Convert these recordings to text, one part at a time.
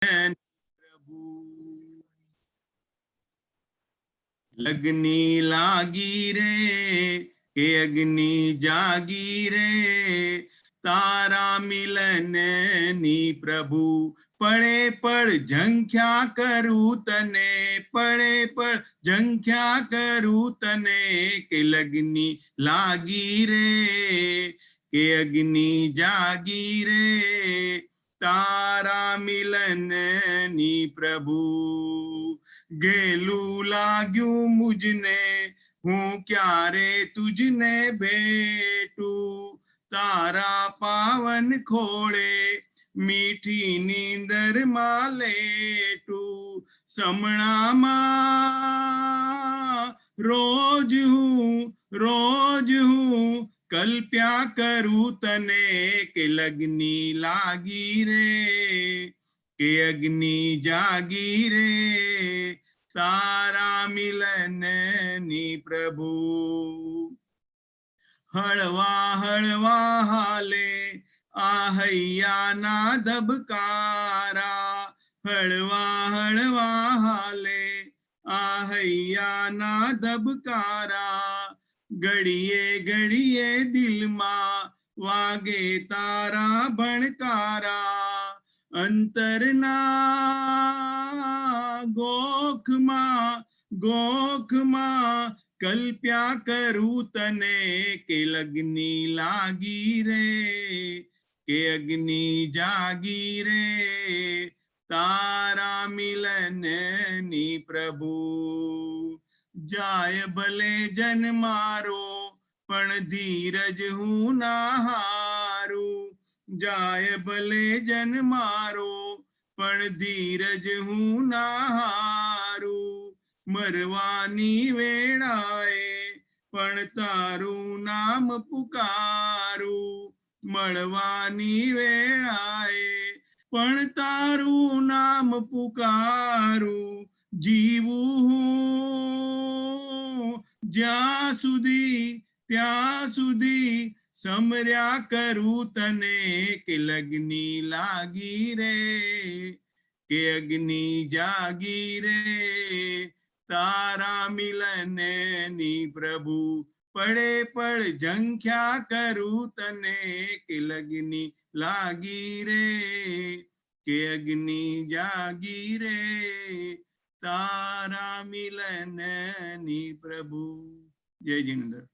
प्रभु लगनी लागी रे के अग्नि जागी रे तारा मिलन नी प्रभु पड़े पड़ झंख्या करू तने पड़े पड़ झंख्या करू तने के लगनी लागी रे के अग्नि जागी रे तारा मिलन नी प्रभु गेलू लाग्यू मुझने हूँ क्या रे तुझने भेटू तारा पावन खोड़े मीठी नींदर मालेटू समणा मा रोज हूँ कल्प्या करू तने के लगनी लागी रे के अग्नि जागी रे तारा मिलन नी प्रभु हळवा हळवा हाले आहैया ना धबकारा हळवा हळवा हाले आहैया ना धबकारा घड़िए घड़िए दिल मां वागे तारा भणकारा अंतरना गोख मां कल्प्या करू तने के लगनी लागी रे के अग्नि जागी रे तारा मिलन नी प्रभु जाय भले जन मारो पण धीरज हूँ ना हारू जाय भले जन मारो पण धीरज हूँ ना हारू मरवानी वेळाए पण तारू नाम पुकारू मळवानी वेळाए पण तारू नाम पुकारू जीवू हूँ ज्યાં સુધી ત્યાં સુધી समर्या करू तने के लगनी लागी रे के अग्नि जागी रे तारा मिलन नी प्रभु पड़े पड़ झंख्या करू तने के लगनी लागी रे के अग्नि जागी रे तारा मिलन नी प्रभु। जय जिनेन्द्र।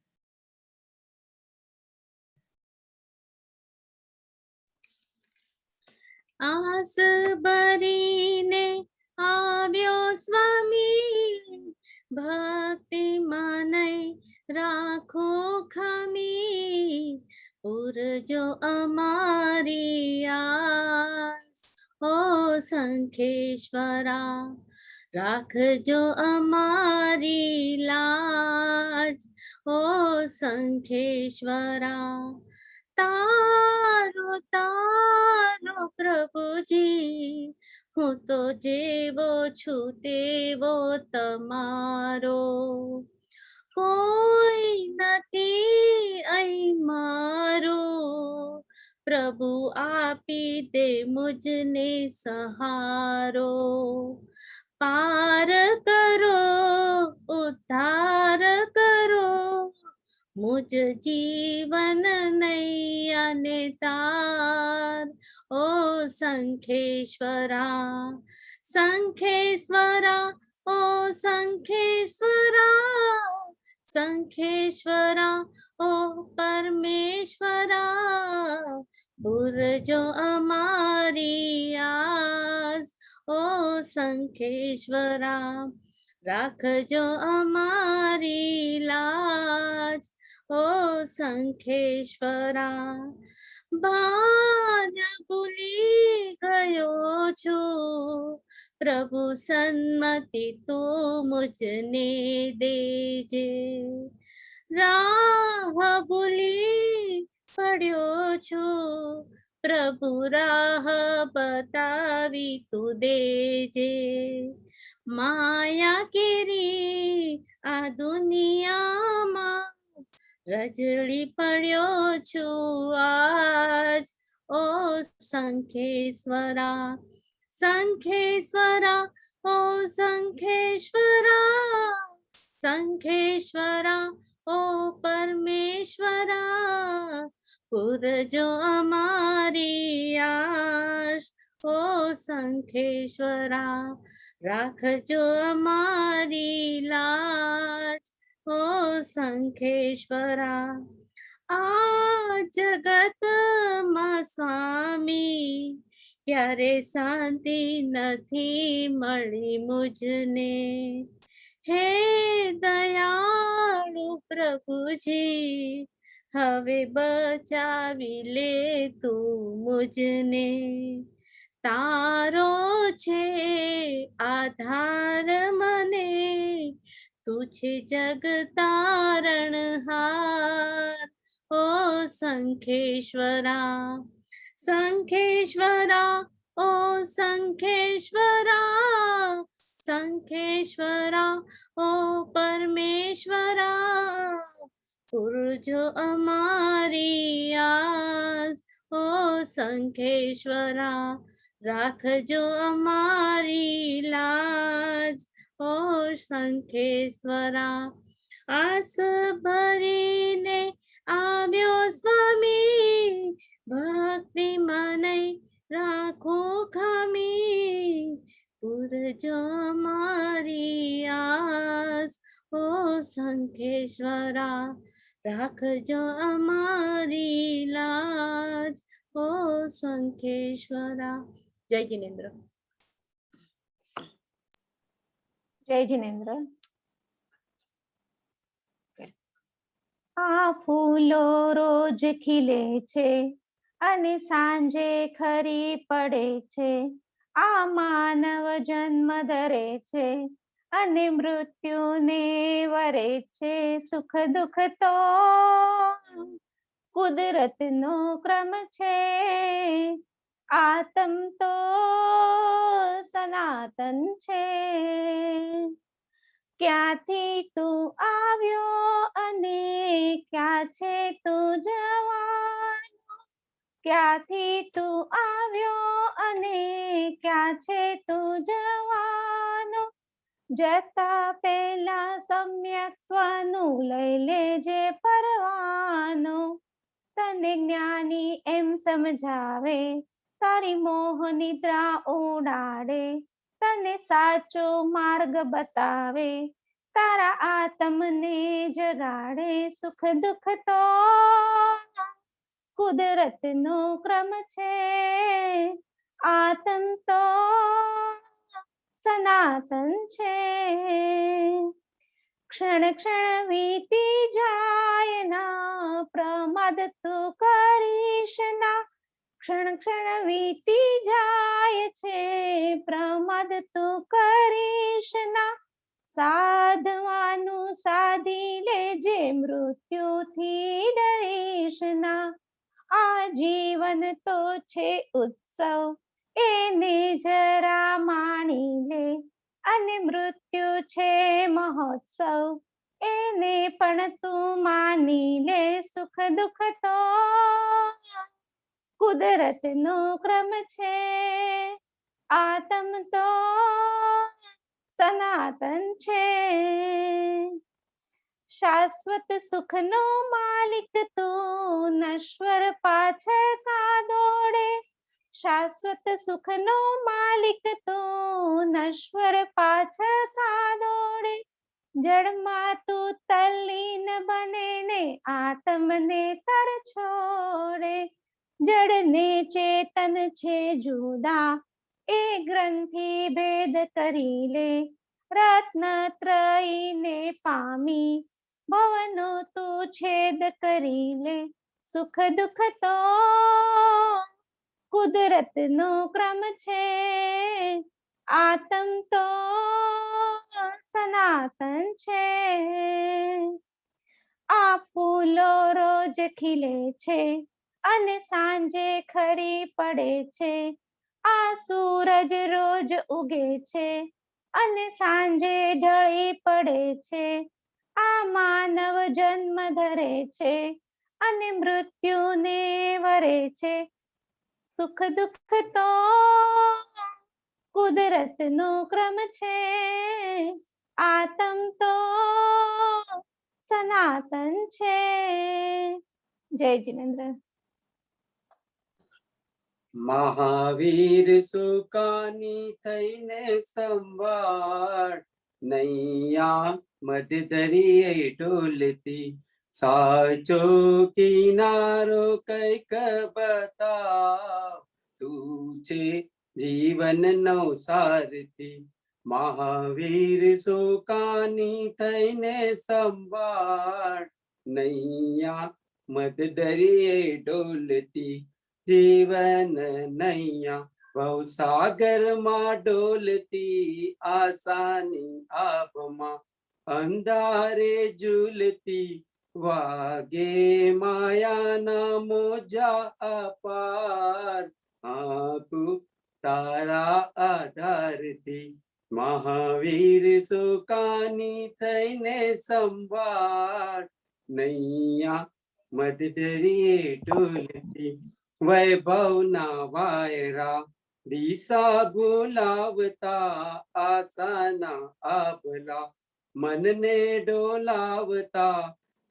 आस भरीने આવ્યો સ્વામી ભક્તિ મને રાખો ખમી પૂરજો અમારી આસ ઓ શંખેશ્વરા રાખજો અમારી લાજ ઓ શંખેશ્વરા તારો તારો પ્રભુજી હું તો જેવો છું તેવો તમારો કોઈ નથી અહીં મારો પ્રભુ આપી દે મુજને સહારો પાર કરો ઉદ્ધાર કરો मुझ जीवन नैया ने तार ओ शंखेश्वरा शंखेश्वरा ओ शंखेश्वरा शंखेश्वरा ओ परमेश्वरा बुरजो अमारी आस ओ शंखेश्वरा રાખજો અમારી લાજ ઓ શંખેશ્વરા ભાન ભૂલી ગયો છું પ્રભુ સન્મતિ તું મુજને દેજે રાહ ભૂલી પડ્યો છું પ્રભુ રાહ બતાવી તું દેજે માયા કેરી આ દુનિયામાં રજડી પડ્યો છું આજ ઓ શંખેશ્વરા શંખેશ્વરા ઓ શંખેશ્વરા, શંખેશ્વરા ઓ પરમેશ્વરા, પૂરજો અમારી આશ ઓ શંખેશ્વરા, રાખજો અમારી લાજ ઓ શંખેશ્વરા. આ જગતમાં સ્વામી ક્યારે શાંતિ નથી મળી મુજને, હે દયાળુ પ્રભુજી હવે બચાવી લે તું મુજને. તારો છે આધાર મને, તું છે જગતારણહાર ઓ શંખેશ્વરા, શંખેશ્વરા ઓ શંખેશ્વરા, શંખેશ્વરા ઓ પરમેશ્વરા, પૂરજો અમારી આસ ઓ શંખેશ્વરા, રાખજો અમારી લાજ ઓ શંખેશ્વરા. આસ ભરીને આવ્યો સ્વામી, ભક્તિ મને રાખો ખામી, પૂરજો અમારી આસ ઓ શંખેશ્વરા, રાખજો અમારી લાજ ઓ શંખેશ્વરા. જય જિનેન્દ્ર. જય જિનેન્દ્ર. આ ફૂલો રોજ ખીલે છે અને સાંજે ખરી પડે છે, આ માનવ જન્મ ધરે છે અને મૃત્યુને વરે છે. સુખ દુઃખ તો કુદરતનો ક્રમ છે, આતમ તો સનાતન છે. ક્યાંથી તું આવ્યો અને ક્યાં છે તું જવાનો, ક્યાંથી તું આવ્યો અને ક્યાં છે તું જવાનો, જતા પહેલા સમ્યક્ત્વનું લઈ લેજે પરવાનો. તને જ્ઞાની એમ સમજાવે, તારી મોહ નિદ્રા ઉડાડે, તને સાચો માર્ગ બતાવે, તારા આત્મને જગાડે. સુખ દુઃખ તો કુદરતનો ક્રમ છે, આત્મ તો સનાતન છે. ક્ષણ ક્ષણ વીતી જાય ના, પ્રમાદ તું કરીશ ના, ક્ષણ ક્ષણ વીતી જાય છે, પ્રમાદ તું કરીશ ના. સાધવાનું સાધી લેજે, મૃત્યુથી ડરીશ ના. આ જીવન તો છે ઉત્સવ, એને જરા માણી લે, અને મૃત્યુ છે મહોત્સવ, એને પણ તું માની લે. સુખ દુઃખ તો કુદરતનો ક્રમ છે, આતમ તો સનાતન છે. શાશ્વત સુખનો માલિક તું, નશ્વર પાછળ કા દોડે, શાશ્વત સુખનો માલિક તું, નશ્વર પાછળ કા દોડે. જળમાં તું તલ્લીન બને ને આત્મને તર છોડે, જડને ચેતન છે જુદા, એ ગ્રંથિ ભેદ કરી લે. રત્નત્રયીને પામી, ભવનો તું છેદ કરી લે. સુખ દુઃખ તો કુદરતનો ક્રમ છે, આતમ તો સનાતન છે. આ ફૂલો રોજ ખીલે છે અને સાંજે ખરી પડે છે, આ સૂરજ રોજ ઉગે છે અને સાંજે ઢળી પડે છે, આ માનવ જન્મ ધરે છે અને મૃત્યુને વરે છે. સુખ દુઃખ તો કુદરતનો ક્રમ છે, આતમ તો સનાતન છે. જય જિનેન્દ્ર. મહાવીર સુકાની થઈને સંભાળ, નૈયા મધદરિયે ડોલતી, સાચો કિનારો કઈક બતાવ, તું છે જીવનનો સારથી. મહાવીર સુકાની થઈને સંભાળ, નૈયા મધદરિયે ડોલતી, જીવન નૈયા ભવસાગરમાં ડોલતી, આસાની આભમાં અંધારે ઝૂલતી, વાગે માયાના મોજા અપાર, આંખું તારા આધારથી. મહાવીર સુકાની થઈને સંભાળ, નૈયા મધદરિયે ડોલતી, વૈભવના વાયરા દિશા ભૂલાવતા, આશાના આભલા મનને ડોલાવતા,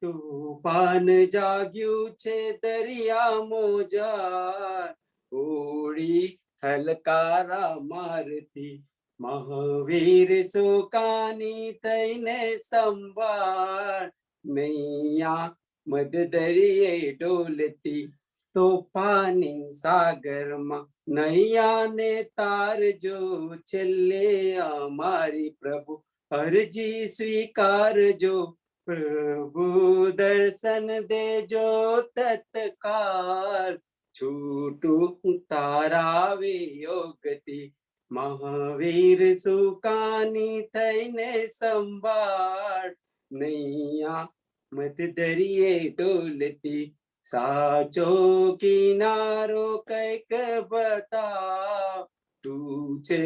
તૂફાન જાગ્યું છે દરિયા મોજા, હોડી હલકારા મારતી. મહાવીર સુકાની થઈને સંભાળ, નૈયા મધદરિયે ડોલતી, તોફાની સાગરમાં નૈયાને તારજો, છેલ્લે અમારી પ્રભુ અરજી સ્વીકારજો, પ્રભુ દર્શન દેજો તત્કાલ, છૂટું તારાવે યોગથી. મહાવીર સુકાની થઈને સંભાળ, નૈયા મધદરિયે ડોલતી, સાચો કિનારો કઈક બતાવ, તું છે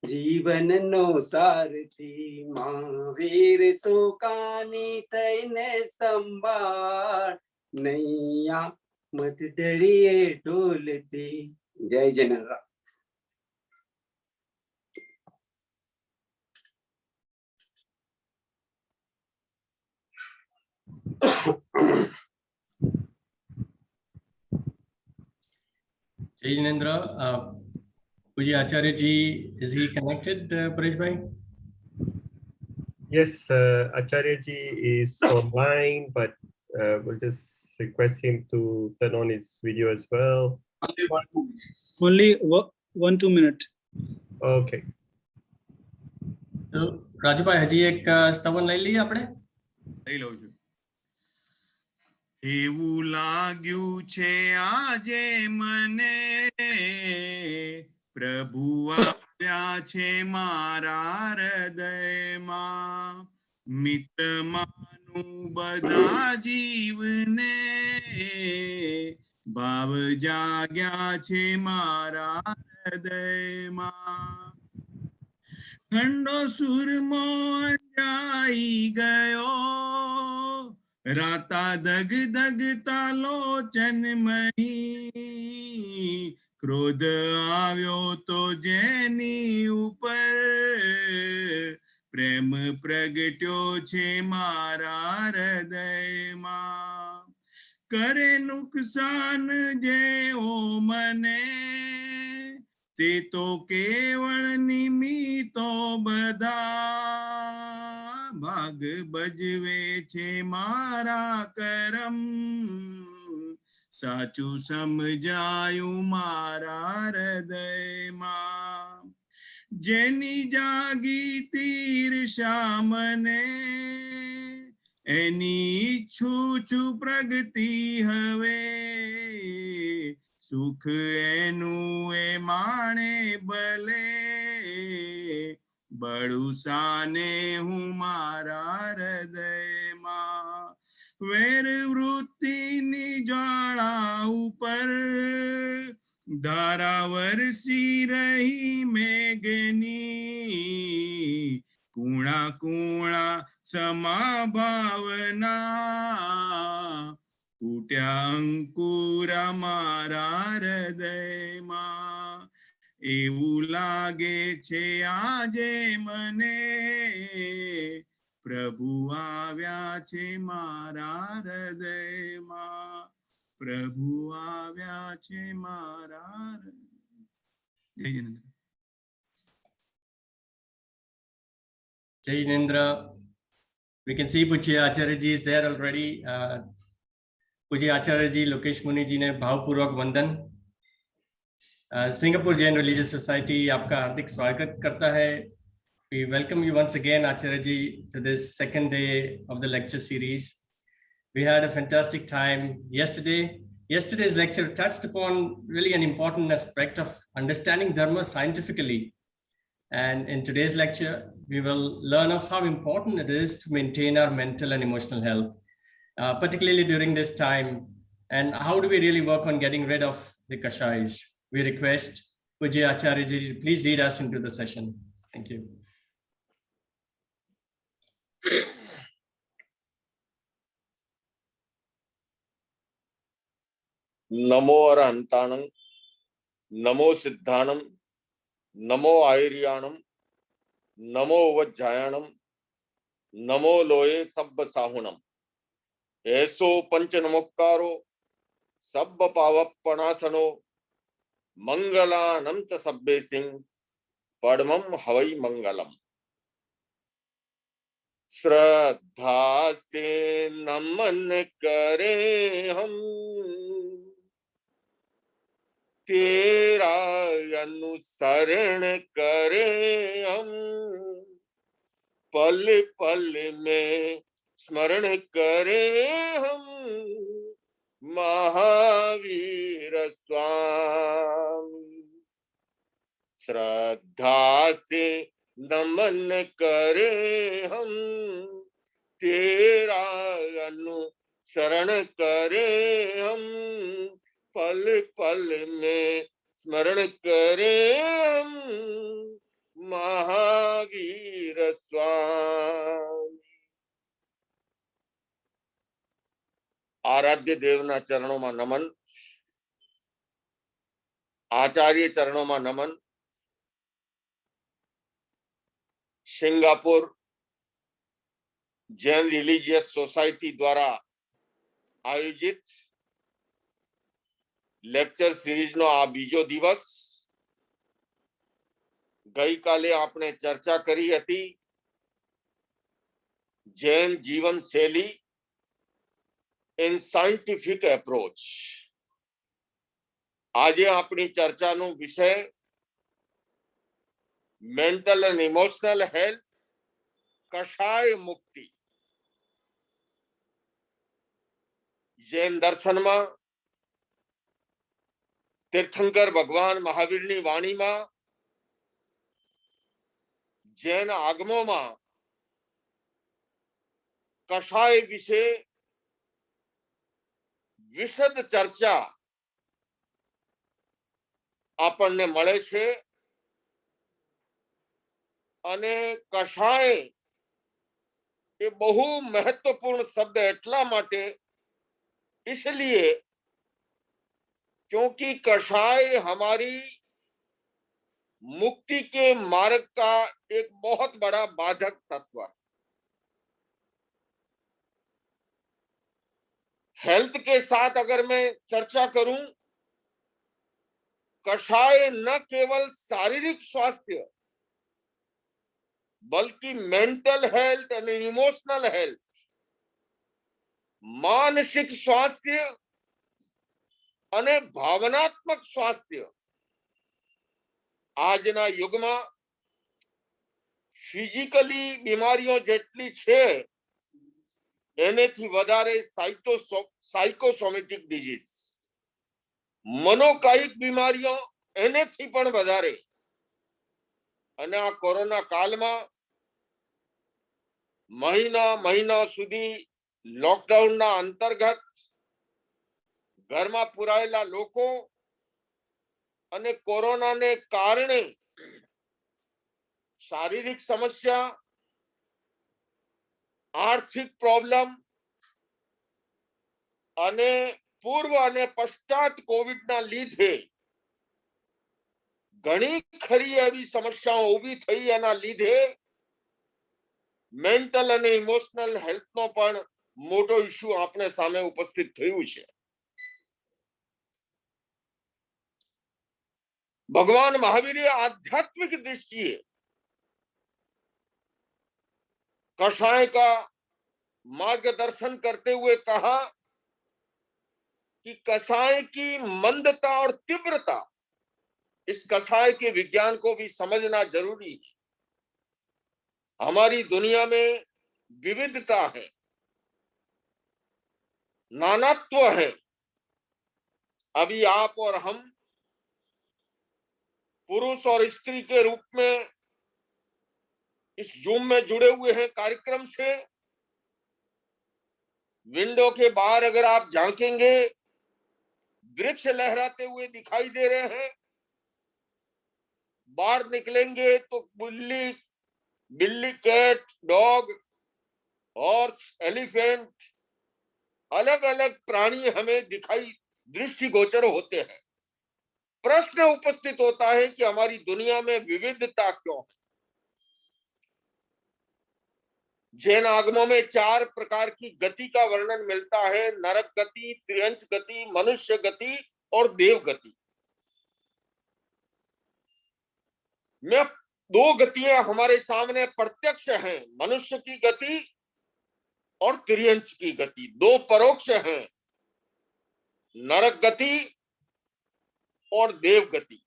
જીવનનો સારથી. મહાવીર સુકાની થઈને સંભાળ, નૈયા મધદરિયે ડોલતી. જય જનરા. Jai Jinendra. Puji Acharya ji, is he connected, Paresh bhai? Yes, Acharya ji is online, but we'll just request him to turn on his video as well. Only 1-2 minutes. Okay. તો રાજુભાઈ હજી એક સ્તવન લઈ લઈએ આપણે. લઈ લઉં છું. એવું લાગ્યું છે આજે મને, પ્રભુ આવ્યા છે મારા હૃદયમાં, મિત્ર માનું બધા જીવને, ભાવ જાગ્યા છે મારા હૃદયમાં, ઠંડો સુરમો અંજાઈ ગયો, રાતા દગ દગતા લોચનમહી, ક્રોધ આવ્યો તો જેની ઉપર, પ્રેમ પ્રગટ્યો છે મારા હૃદયમાં, કરે નુકસાન જેઓ મને, તે તો કેવળ નિમિત્તો બધા, ભાગ ભજવે છે મારા કરમ, સાચું સમજાયું મારા હૃદયમાં, જેની જાગી તીર્ષા મને, એની ઈચ્છું છું પ્રગતિ હવે, સુખ એનું એ માણે ભલે, બળું સાને હું મારા હૃદયમાં, વેર વૃત્તિની જ્વાળા ઉપર ધારા વરસી રહી મેઘની, કુણા કુણા સમા ભાવના, ફૂટ્યા અંકુરા મારા હૃદયમાં, એવું લાગે છે આજે મને પ્રભુ આવ્યા છે મારા હૃદયમાં પ્રભુ આવ્યા છે મારા જય Jinendra. Jai Jinendra. We can see Pujya Acharya ji is there already. Pujya Acharya ji, Lokesh Muni ji ने भावपूर्वक वंदन. Singapore Jain Religious Society आपका हार्दिक स्वागत करता है. We welcome you once again, Acharya ji, to this second day of the lecture series. We had a fantastic time yesterday. Yesterday's lecture touched upon really an important aspect of understanding Dharma scientifically. And in today's lecture, we will learn of how important it is to maintain our mental and emotional health, particularly during this time. And how do we really work on getting rid of the kashais? We request Pujya Acharya ji to please lead us into the session. Thank you. नमो अरहंताणं, नमो सिद्धाणं, नमो आयर्याणं, नमो वज्जायाणं, नमो लोये सब्ब साहुणं. ऐसो पंच नमोक्कारो सब्ब पावप्पणासनो मंगलानं च सब्बे सिंह परमं हवै मंगलम. श्रद्धा से नमन करें हम तेरा अनुसरण करें हम, पल पल में स्मरण करें हम महावीर स्वामी. श्रद्धा से नमन करें हम तेरा अनुसरण करें हम, पल पल में स्मरण करें हम महावीर स्वामी. आराध्य देवना चरणों में नमन, आचार्य चरणों में नमन. सिंगापुर जैन रिलीजियस सोसाइटी द्वारा आयोजित लेक्चर सीरीज नो आ बीजो दिवस. गई काले आपने चर्चा करी हती जैन जीवन शैली इन साइंटिफिक एप्रोच. आज अपनी चर्चा नो विषय मेंटल एंड इमोशनल हेल्थ, कषाय मुक्ति. जैन दर्शन में तीर्थंकर भगवान महावीर वाणी में, जैन आगमों में कषाय विषे विशद चर्चा आपने मळे छे. अने कषाय ये बहु महत्वपूर्ण शब्द एटला माटे इसलिए क्योंकि कषाय हमारी मुक्ति के मार्ग का एक बहुत बड़ा बाधक तत्व है. हेल्थ के साथ अगर मैं चर्चा करूं, कषाय न केवल शारीरिक स्वास्थ्य बल्कि mental health and emotional health, मानसिक स्वास्थ्य अने भावनात्मक स्वास्थ्य आजना युग में फिजिकली बीमारियों जेटली छे एनेथी वधारे साइकोसोमेटिक डिजीज, मनोकायिक बीमारियों एनेथी पण वधारे. अने आ कोरोना काल में महीना सुधी लॉकडाउन ना अंतर्गत घर में पुरायेला लोको अने कोरोना ने कारणे शारीरिक समस्या, आर्थिक प्रॉब्लम अने पूर्व अने पश्चात कोविड ना लीधे ઘણી ખરી એવી સમસ્યાઓ ઊભી થઈ, એના લીધે મેન્ટલ અને ઇમોશનલ હેલ્થનો પણ મોટો ઇશ્યુ આપણે સામે ઉપસ્થિત થયું છે. ભગવાન મહાવીરે आध्यात्मिक दृष्टि कषाय का मार्गदर्शन करते हुए कहा कि कषाय की मंदता और तीव्रता, इस कषाय के विज्ञान को भी समझना जरूरी है. हमारी दुनिया में विविधता है, नानात्व है. अभी आप और हम पुरुष और स्त्री के रूप में इस जूम में जुड़े हुए हैं कार्यक्रम से. विंडो के बाहर अगर आप झांकेंगे, वृक्ष लहराते हुए दिखाई दे रहे हैं. बाहर निकलेंगे तो बिल्ली, कैट, डॉग, हॉर्स, एलिफेंट, अलग अलग प्राणी हमें दिखाई दृष्टिगोचर होते हैं. प्रश्न उपस्थित होता है कि हमारी दुनिया में विविधता क्यों है. जैन आगमों में 4 प्रकार की गति का वर्णन मिलता है: नरक गति, त्रियंच गति, मनुष्य गति और देव गति. में 2 गतियां हमारे सामने प्रत्यक्ष हैं, मनुष्य की गति और त्रियंच की गति. 2 परोक्ष हैं, नरक गति और देव गति.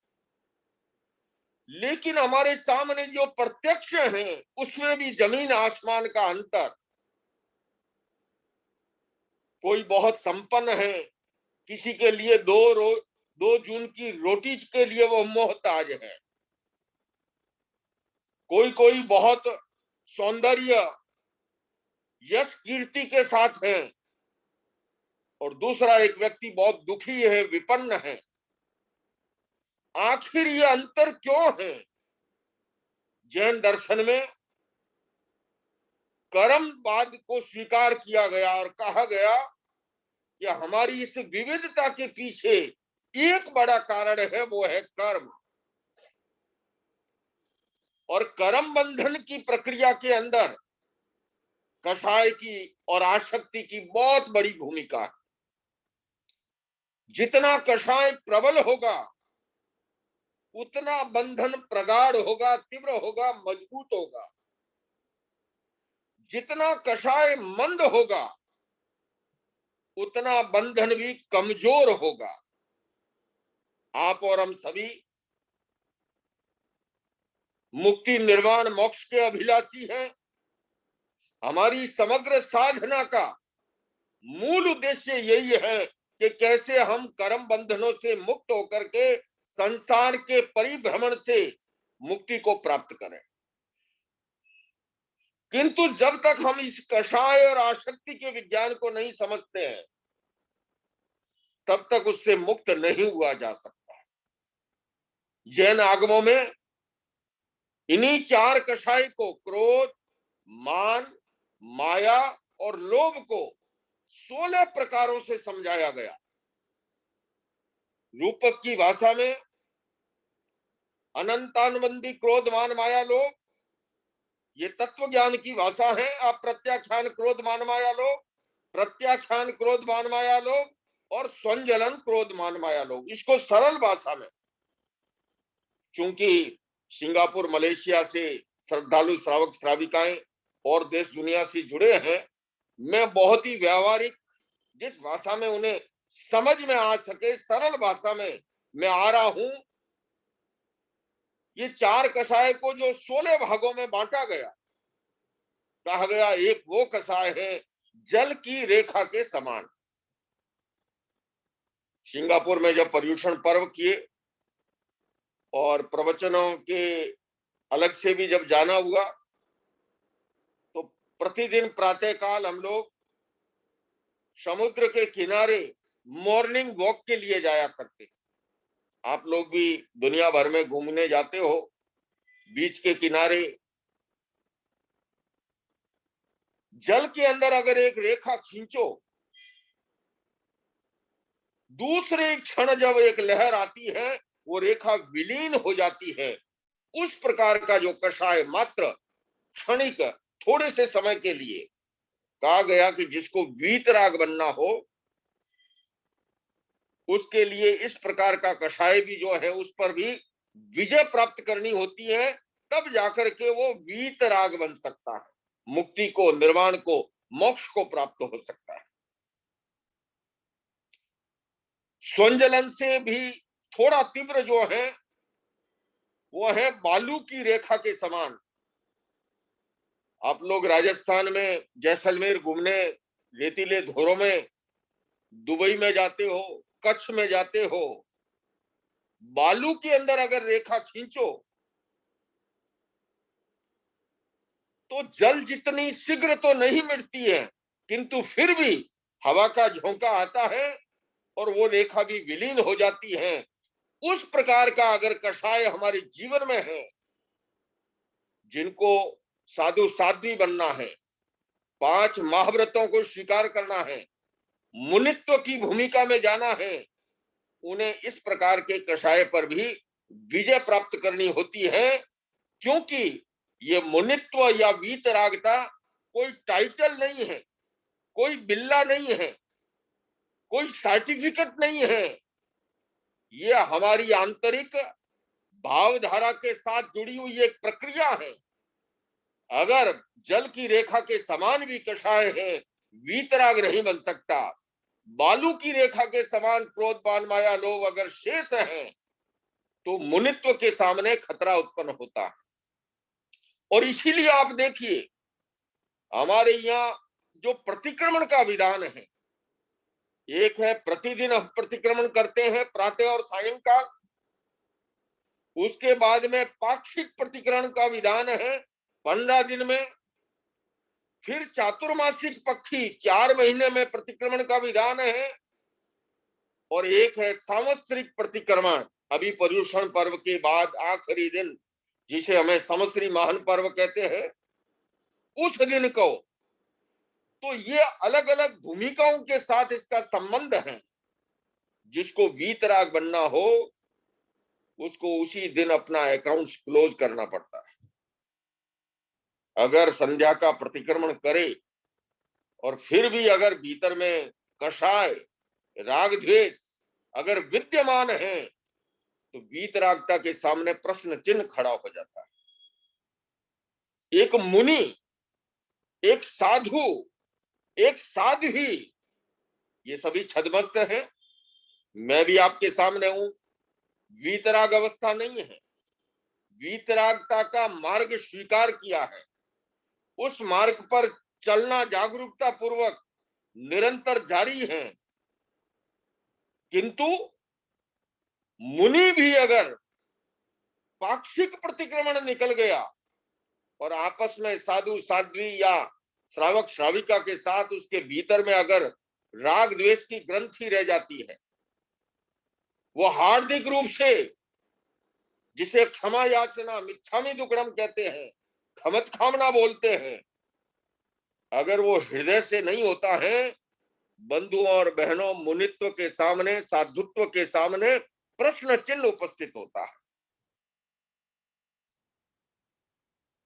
लेकिन हमारे सामने जो प्रत्यक्ष हैं, उसमें भी जमीन आसमान का अंतर. कोई बहुत संपन्न है, किसी के लिए 2 जून की रोटी के लिए वो मोहताज है. कोई बहुत सौंदर्य, यश, कीर्ति के साथ है, और दूसरा एक व्यक्ति बहुत दुखी है, विपन्न है. आखिर ये अंतर क्यों है? जैन दर्शन में कर्मवाद को स्वीकार किया गया और कहा गया कि हमारी इस विविधता के पीछे एक बड़ा कारण है, वो है कर्म. और कर्म बंधन की प्रक्रिया के अंदर कषाय की और आसक्ति की बहुत बड़ी भूमिका है. जितना कषाय प्रबल होगा, उतना बंधन प्रगाढ़ होगा, तीव्र होगा, मजबूत होगा. जितना कषाय मंद होगा, उतना बंधन भी कमजोर होगा. आप और हम सभी मुक्ति, निर्वाण, मोक्ष के अभिलाषी हैं. हमारी समग्र साधना का मूल उद्देश्य यही है कि कैसे हम कर्म बंधनों से मुक्त होकर के संसार के परिभ्रमण से मुक्ति को प्राप्त करें. किंतु जब तक हम इस कषाय और आसक्ति के विज्ञान को नहीं समझते हैं, तब तक उससे मुक्त नहीं हुआ जा सकता. जैन आगमों में इन्हीं 4 कषाय को, क्रोध, मान, माया और लोभ को 16 प्रकारों से समझाया गया. रूपक की भाषा में अनंतानुबंधी क्रोध, मान, माया, लोभ, ये तत्व ज्ञान की भाषा है. अप्रत्याख्यान क्रोध, मान, माया, लोभ, प्रत्याख्यान क्रोध, मान, माया, लोभ और स्वंजलन क्रोध, मान, माया, लोभ. इसको सरल भाषा में, चूंकि सिंगापुर, मलेशिया से श्रद्धालु श्रावक श्राविकाएं और देश दुनिया से जुड़े हैं, मैं बहुत ही व्यावहारिक, जिस भाषा में उन्हें समझ में आ सके, सरल भाषा में मैं आ रहा हूं. ये 4 कषाय को जो 16 भागों में बांटा गया, कहा गया एक वो कषाय है जल की रेखा के समान. सिंगापुर में जब पर्यूषण पर्व किए और प्रवचनों के अलग से भी जब जाना हुआ, तो प्रतिदिन प्रातःकाल हम लोग समुद्र के किनारे मॉर्निंग वॉक के लिए जाया करते. आप लोग भी दुनिया भर में घूमने जाते हो, बीच के किनारे जल के अंदर अगर एक रेखा खींचो, दूसरे क्षण जब एक लहर आती है, वो रेखा विलीन हो जाती है। उस प्रकार का जो कषाय मात्र क्षणिक थोड़े से समय के लिए, कहा गया कि जिसको वीतराग बनना हो उसके लिए इस प्रकार का कषाय भी जो है उस पर भी विजय प्राप्त करनी होती है, तब जाकर के वो वीतराग बन सकता है, मुक्ति को, निर्वाण को, मोक्ष को प्राप्त हो सकता है। स्वंजलन से भी थोड़ा तीव्र जो है वो है बालू की रेखा के समान। आप लोग राजस्थान में जैसलमेर घूमने, रेतीले धोरों में, दुबई में जाते हो, कच्छ में जाते हो, बालू के अंदर अगर रेखा खींचो तो जल जितनी शीघ्र तो नहीं मिटती है, किंतु फिर भी हवा का झोंका आता है और वो रेखा भी विलीन हो जाती है। उस प्रकार का अगर कषाय हमारे जीवन में है, जिनको साधु साध्वी बनना है, 5 महाव्रतों को स्वीकार करना है, मुनित्व की भूमिका में जाना है, उन्हें इस प्रकार के कषाय पर भी विजय प्राप्त करनी होती है। क्योंकि ये मुनित्व या वीतरागता कोई टाइटल नहीं है, कोई बिल्ला नहीं है, कोई सर्टिफिकेट नहीं है, ये हमारी आंतरिक भावधारा के साथ जुड़ी हुई एक प्रक्रिया है। अगर जल की रेखा के समान भी कषाय है, वीतराग नहीं बन सकता। बालू की रेखा के समान क्रोध, मान, माया, लोभ अगर शेष है तो मुनित्व के सामने खतरा उत्पन्न होता है। और इसीलिए आप देखिए हमारे यहाँ जो प्रतिक्रमण का विधान है, एक है प्रतिदिन हम प्रतिक्रमण करते हैं प्रातः और सायंकाल, उसके बाद में पाक्षिक प्रतिक्रमण का विधान है 15 दिन में, फिर चातुर्मासिक पक्षी 4 महीने में प्रतिक्रमण का विधान है, और एक है सांवत्सरिक प्रतिक्रमण, अभी पर्युषण पर्व के बाद आखिरी दिन जिसे हमें संवत्सरी महान पर्व कहते हैं, उस दिन को। तो ये अलग अलग भूमिकाओं के साथ इसका संबंध है। जिसको वीतराग बनना हो उसको उसी दिन अपना अकाउंट क्लोज करना पड़ता है। अगर संध्या का प्रतिक्रमण करे और फिर भी अगर भीतर में कषाय, राग, द्वेष अगर विद्यमान है तो वीतरागता के सामने प्रश्न चिन्ह खड़ा हो जाता है। एक मुनि, एक साधु, एक साध्वी, ये सभी छद्मस्त हैं। मैं भी आपके सामने हूं, वीतराग अवस्था नहीं है, वीतरागता का मार्ग स्वीकार किया है, उस मार्ग पर चलना जागरूकता पूर्वक निरंतर जारी है। किंतु मुनि भी अगर पाक्षिक प्रतिक्रमण निकल गया और आपस में साधु साध्वी या श्रावक श्राविका के साथ उसके भीतर में अगर राग द्वेष की ग्रंथि रह जाती है, वो हार्दिक रूप से, जिसे क्षमा याचना मिच्छामि दुक्कडम कहते हैं, खमत खामना बोलते हैं, अगर वो हृदय से नहीं होता है, बंधुओं और बहनों, मुनित्व के सामने, साधुत्व के सामने प्रश्न चिन्ह उपस्थित होता है।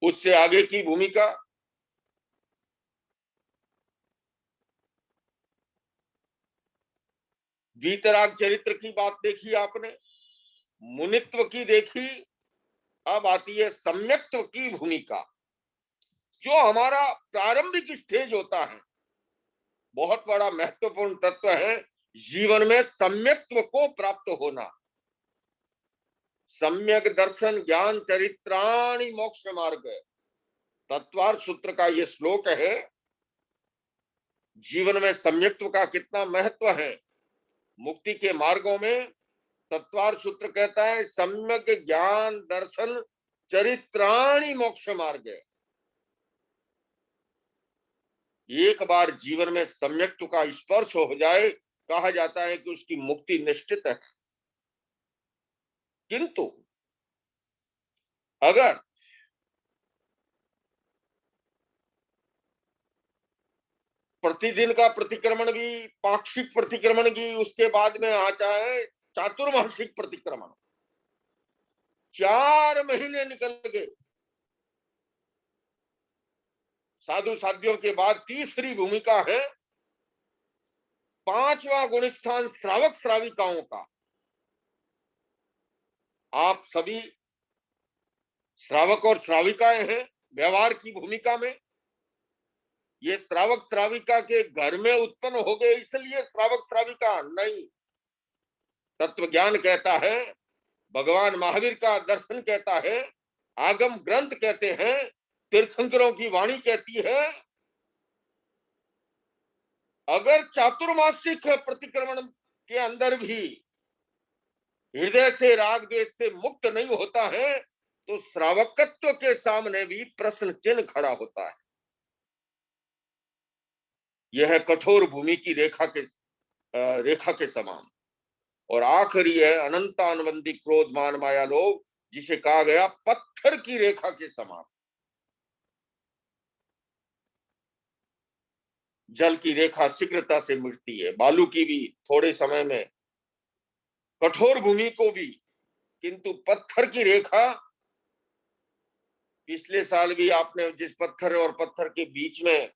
उससे आगे की भूमिका वीतराग चरित्र की बात देखी आपने, मुनित्व की देखी, अब आती है सम्यक्त्व की भूमिका। जो हमारा प्रारंभिक स्टेज होता है, बहुत बड़ा महत्वपूर्ण तत्व है जीवन में सम्यक्त्व को प्राप्त होना। सम्यक दर्शन ज्ञान चरित्राणि मोक्ष मार्ग, तत्वार्थ सूत्र का ये श्लोक है। जीवन में सम्यक्त्व का कितना महत्व है मुक्ति के मार्गों में, तत्वार्थ सूत्र कहता है सम्यक ज्ञान दर्शन चरित्राणि मोक्ष मार्ग। एक बार जीवन में सम्यक्त्व का स्पर्श हो जाए, कहा जाता है कि उसकी मुक्ति निश्चित है। किंतु अगर प्रतिदिन का प्रतिक्रमण भी, पाक्षिक प्रतिक्रमण की, उसके बाद में आ जाए चातुर्मासिक प्रतिक्रमण, 4 महीने निकल गए। साधु साध्यों के बाद तीसरी भूमिका है 5वां गुणस्थान श्रावक श्राविकाओं का। आप सभी श्रावक और श्राविकाएं हैं व्यवहार की भूमिका में। ये श्रावक श्राविका के घर में उत्पन्न हो गए इसलिए श्रावक श्राविका नहीं। तत्व ज्ञान कहता है, भगवान महावीर का दर्शन कहता है, आगम ग्रंथ कहते हैं, तीर्थंकरों की वाणी कहती है, अगर चातुर्मासिक प्रतिक्रमण के अंदर भी हृदय से राग द्वेष से मुक्त नहीं होता है तो श्रावकत्व के सामने भी प्रश्न चिन्ह खड़ा होता है। यह कठोर भूमि की रेखा के समान। और आखिरी है अनंतानुबंधी क्रोध मान माया लोभ, जिसे कहा गया पत्थर की रेखा के समान। जल की रेखा शीघ्रता से मिटती है, बालू की भी थोड़े समय में, कठोर भूमि को भी, किंतु पत्थर की रेखा, पिछले साल भी आपने जिस पत्थर और पत्थर के बीच में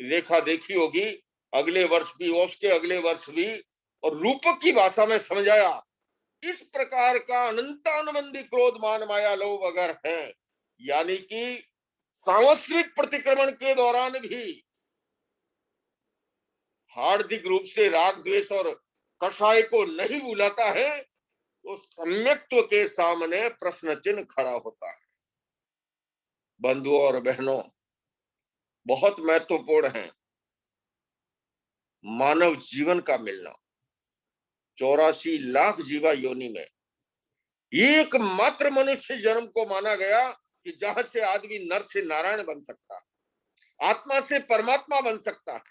रेखा देखी होगी, अगले वर्ष भी, उसके अगले वर्ष भी, और रूपक की भाषा में समझाया। इस प्रकार का अनंतानुबंधी क्रोध मान माया लोभ अगर है, यानी कि सांवत्सरिक प्रतिक्रमण के दौरान भी हार्दिक रूप से राग द्वेष और कषाय को नहीं बुलाता है तो सम्यक्त्व के सामने प्रश्न चिन्ह खड़ा होता है। बंधुओं और बहनों, बहुत महत्वपूर्ण है मानव जीवन का मिलना। 84 लाख जीवा योनि में एकमात्र मनुष्य जन्म को माना गया कि जहां से आदमी नर से नारायण बन सकता है, आत्मा से परमात्मा बन सकता है,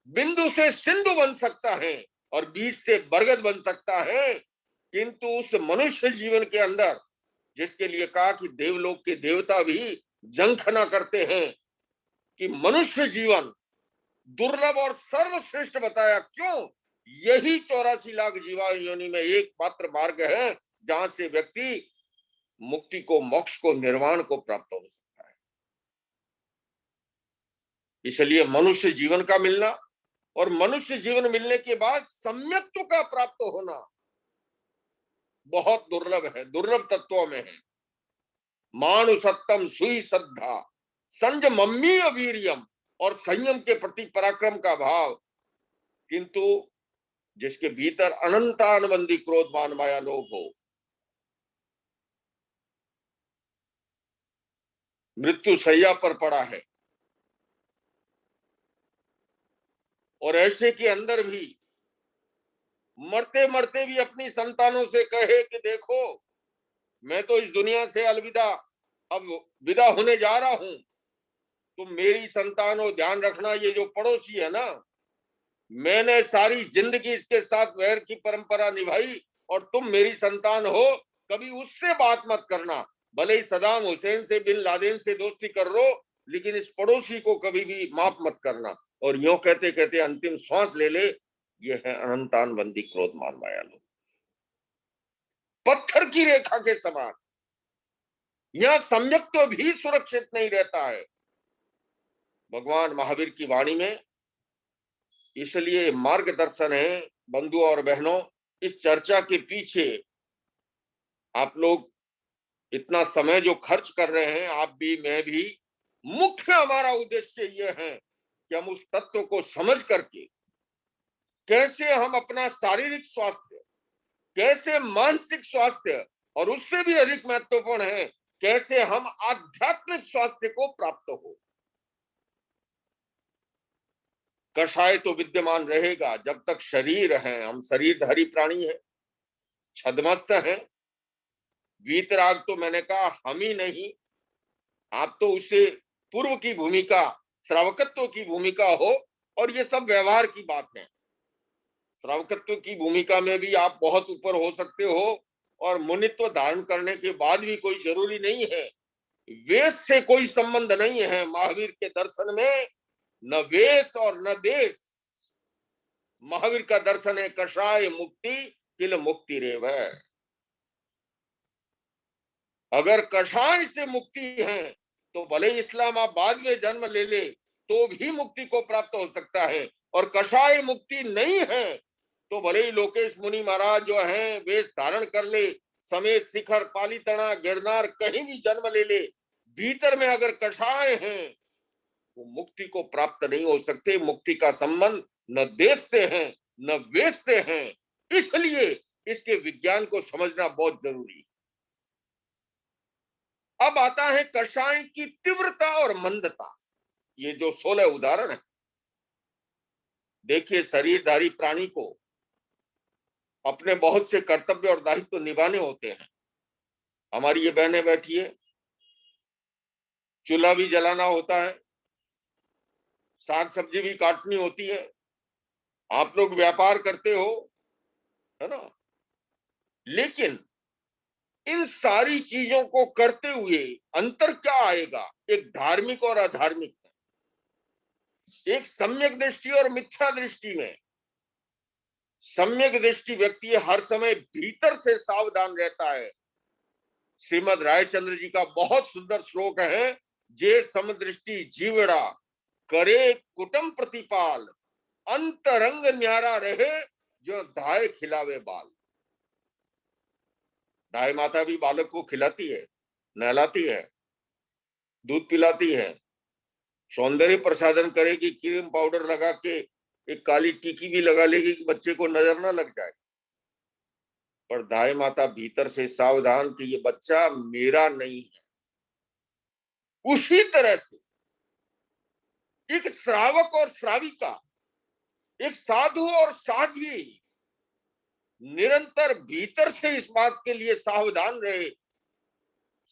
बिंदु से सिंधु बन सकता है और बीज से बरगद बन सकता है। किंतु उस मनुष्य जीवन के अंदर, जिसके लिए कहा कि देवलोक के देवता भी जंखना करते हैं कि मनुष्य जीवन दुर्लभ और सर्वश्रेष्ठ बताया। क्यों? यही 84 लाख जीवा योनि में एकमात्र मार्ग है जहां से व्यक्ति मुक्ति को, मोक्ष को, निर्वाण को प्राप्त हो सकता है। इसलिए मनुष्य जीवन का मिलना और मनुष्य जीवन मिलने के बाद सम्यक्त्व का प्राप्त होना बहुत दुर्लभ है, दुर्लभ तत्वों में है। मानुसत्तम सुई श्रद्धा संयमम्मी अवीर्यम, और संयम के प्रति पराक्रम का भाव। किंतु जिसके भीतर अनंतानुबंधी क्रोध मान माया लोभ हो, मृत्यु शैया पर पड़ा है और ऐसे के अंदर भी मरते मरते भी अपनी संतानों से कहे कि देखो, मैं तो इस दुनिया से अलविदा, अब विदा होने जा रहा हूं, तुम मेरी संतान हो, ध्यान रखना। ये जो पड़ोसी है ना, मैंने सारी जिंदगी इसके साथ वैर की परंपरा निभाई और तुम मेरी संतान हो, कभी उससे बात मत करना। भले ही सदाम हुसैन से, बिन लादेन से दोस्ती कर लो, लेकिन इस पड़ोसी को कभी भी माफ मत करना। और यूं कहते कहते अंतिम श्वास ले ले। यह है अनंतानुबंधी क्रोध मान माया लोभ, पत्थर की रेखा के समान। यह सम्यक्त्व भी सुरक्षित नहीं रहता है भगवान महावीर की वाणी में। इसलिए मार्गदर्शन है बंधुओं और बहनों। इस चर्चा के पीछे आप लोग इतना समय जो खर्च कर रहे हैं, आप भी, मैं भी, मुख्य हमारा उद्देश्य यह है कि हम उस तत्व को समझ करके कैसे हम अपना शारीरिक स्वास्थ्य, कैसे मानसिक स्वास्थ्य, और उससे भी अधिक महत्वपूर्ण है कैसे हम आध्यात्मिक स्वास्थ्य को प्राप्त हो। कषाय तो विद्यमान रहेगा जब तक शरीर है। हम शरीरधारी प्राणी है, छद्मस्त है। वीतराग तो मैंने कहा हम ही नहीं, आप तो उससे पूर्व की भूमिका, श्रावकत्व की भूमिका हो, और ये सब व्यवहार की बात है। श्रावकत्व की भूमिका में भी आप बहुत ऊपर हो सकते हो, और मुनित्व धारण करने के बाद भी कोई जरूरी नहीं है। वेश से कोई संबंध नहीं है। महावीर के दर्शन में न वेश और न देश। महावीर का दर्शन है कषाय मुक्ति किल मुक्ति रेव। अगर कषाय से मुक्ति है तो भले इस्लामाबाद में जन्म ले ले तो भी मुक्ति को प्राप्त हो सकता है, और कषाय मुक्ति नहीं है तो भले ही लोकेश मुनि महाराज जो हैं वेश धारण कर ले, समेत शिखर पालीताना गिरनार कहीं भी जन्म ले ले, भीतर में अगर कषाय हैं वो मुक्ति को प्राप्त नहीं हो सकते। मुक्ति का संबंध न देश से है न वेश से है, इसलिए इसके विज्ञान को समझना बहुत जरूरी है। अब आता है कषाय की तीव्रता और मंदता। ये जो 16 उदाहरण है, देखिए शरीरधारी प्राणी को अपने बहुत से कर्तव्य और दायित्व निभाने होते हैं। हमारी ये बहनें बैठी है, चूल्हा भी जलाना होता है, साग सब्जी भी काटनी होती है, आप लोग व्यापार करते हो, है ना। लेकिन इन सारी चीजों को करते हुए अंतर क्या आएगा एक धार्मिक और अधार्मिक में, एक सम्यक दृष्टि और मिथ्या दृष्टि में। सम्यक दृष्टि व्यक्ति हर समय भीतर से सावधान रहता है। श्रीमद रायचंद्र जी का बहुत सुंदर श्लोक है, जे समदृष्टि जीवड़ा करे कुटुंब प्रतिपाल, अंतरंग न्यारा रहे जो धाय खिलावे बाल। दाई माता भी बालक को खिलाती है, नहलाती है, दूध पिलाती है, सौंदर्य प्रसाधन करेगी, क्रीम पाउडर लगा के एक काली टीकी भी लगा लेगी कि बच्चे को नजर ना लग जाए। पर दाई माता भीतर से सावधान कि ये बच्चा मेरा नहीं है। उसी तरह से एक श्रावक और श्राविका, एक साधु और साध्वी निरंतर भीतर से इस बात के लिए सावधान रहे,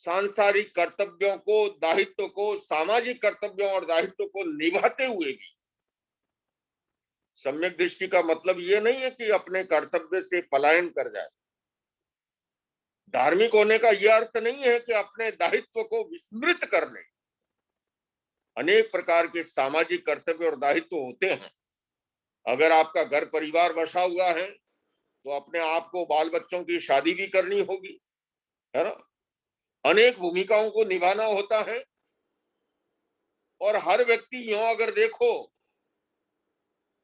सांसारिक कर्तव्यों को, दायित्व को, सामाजिक कर्तव्यों और दायित्व को निभाते हुए भी। सम्यक दृष्टि का मतलब ये नहीं है कि अपने कर्तव्य से पलायन कर जाए। धार्मिक होने का यह अर्थ नहीं है कि अपने दायित्व को विस्मृत कर ले। अनेक प्रकार के सामाजिक कर्तव्य और दायित्व होते हैं। अगर आपका घर परिवार बसा हुआ है तो अपने आप को, बाल बच्चों की शादी भी करनी होगी, है ना। अनेक भूमिकाओं को निभाना होता है, और हर व्यक्ति यूं अगर देखो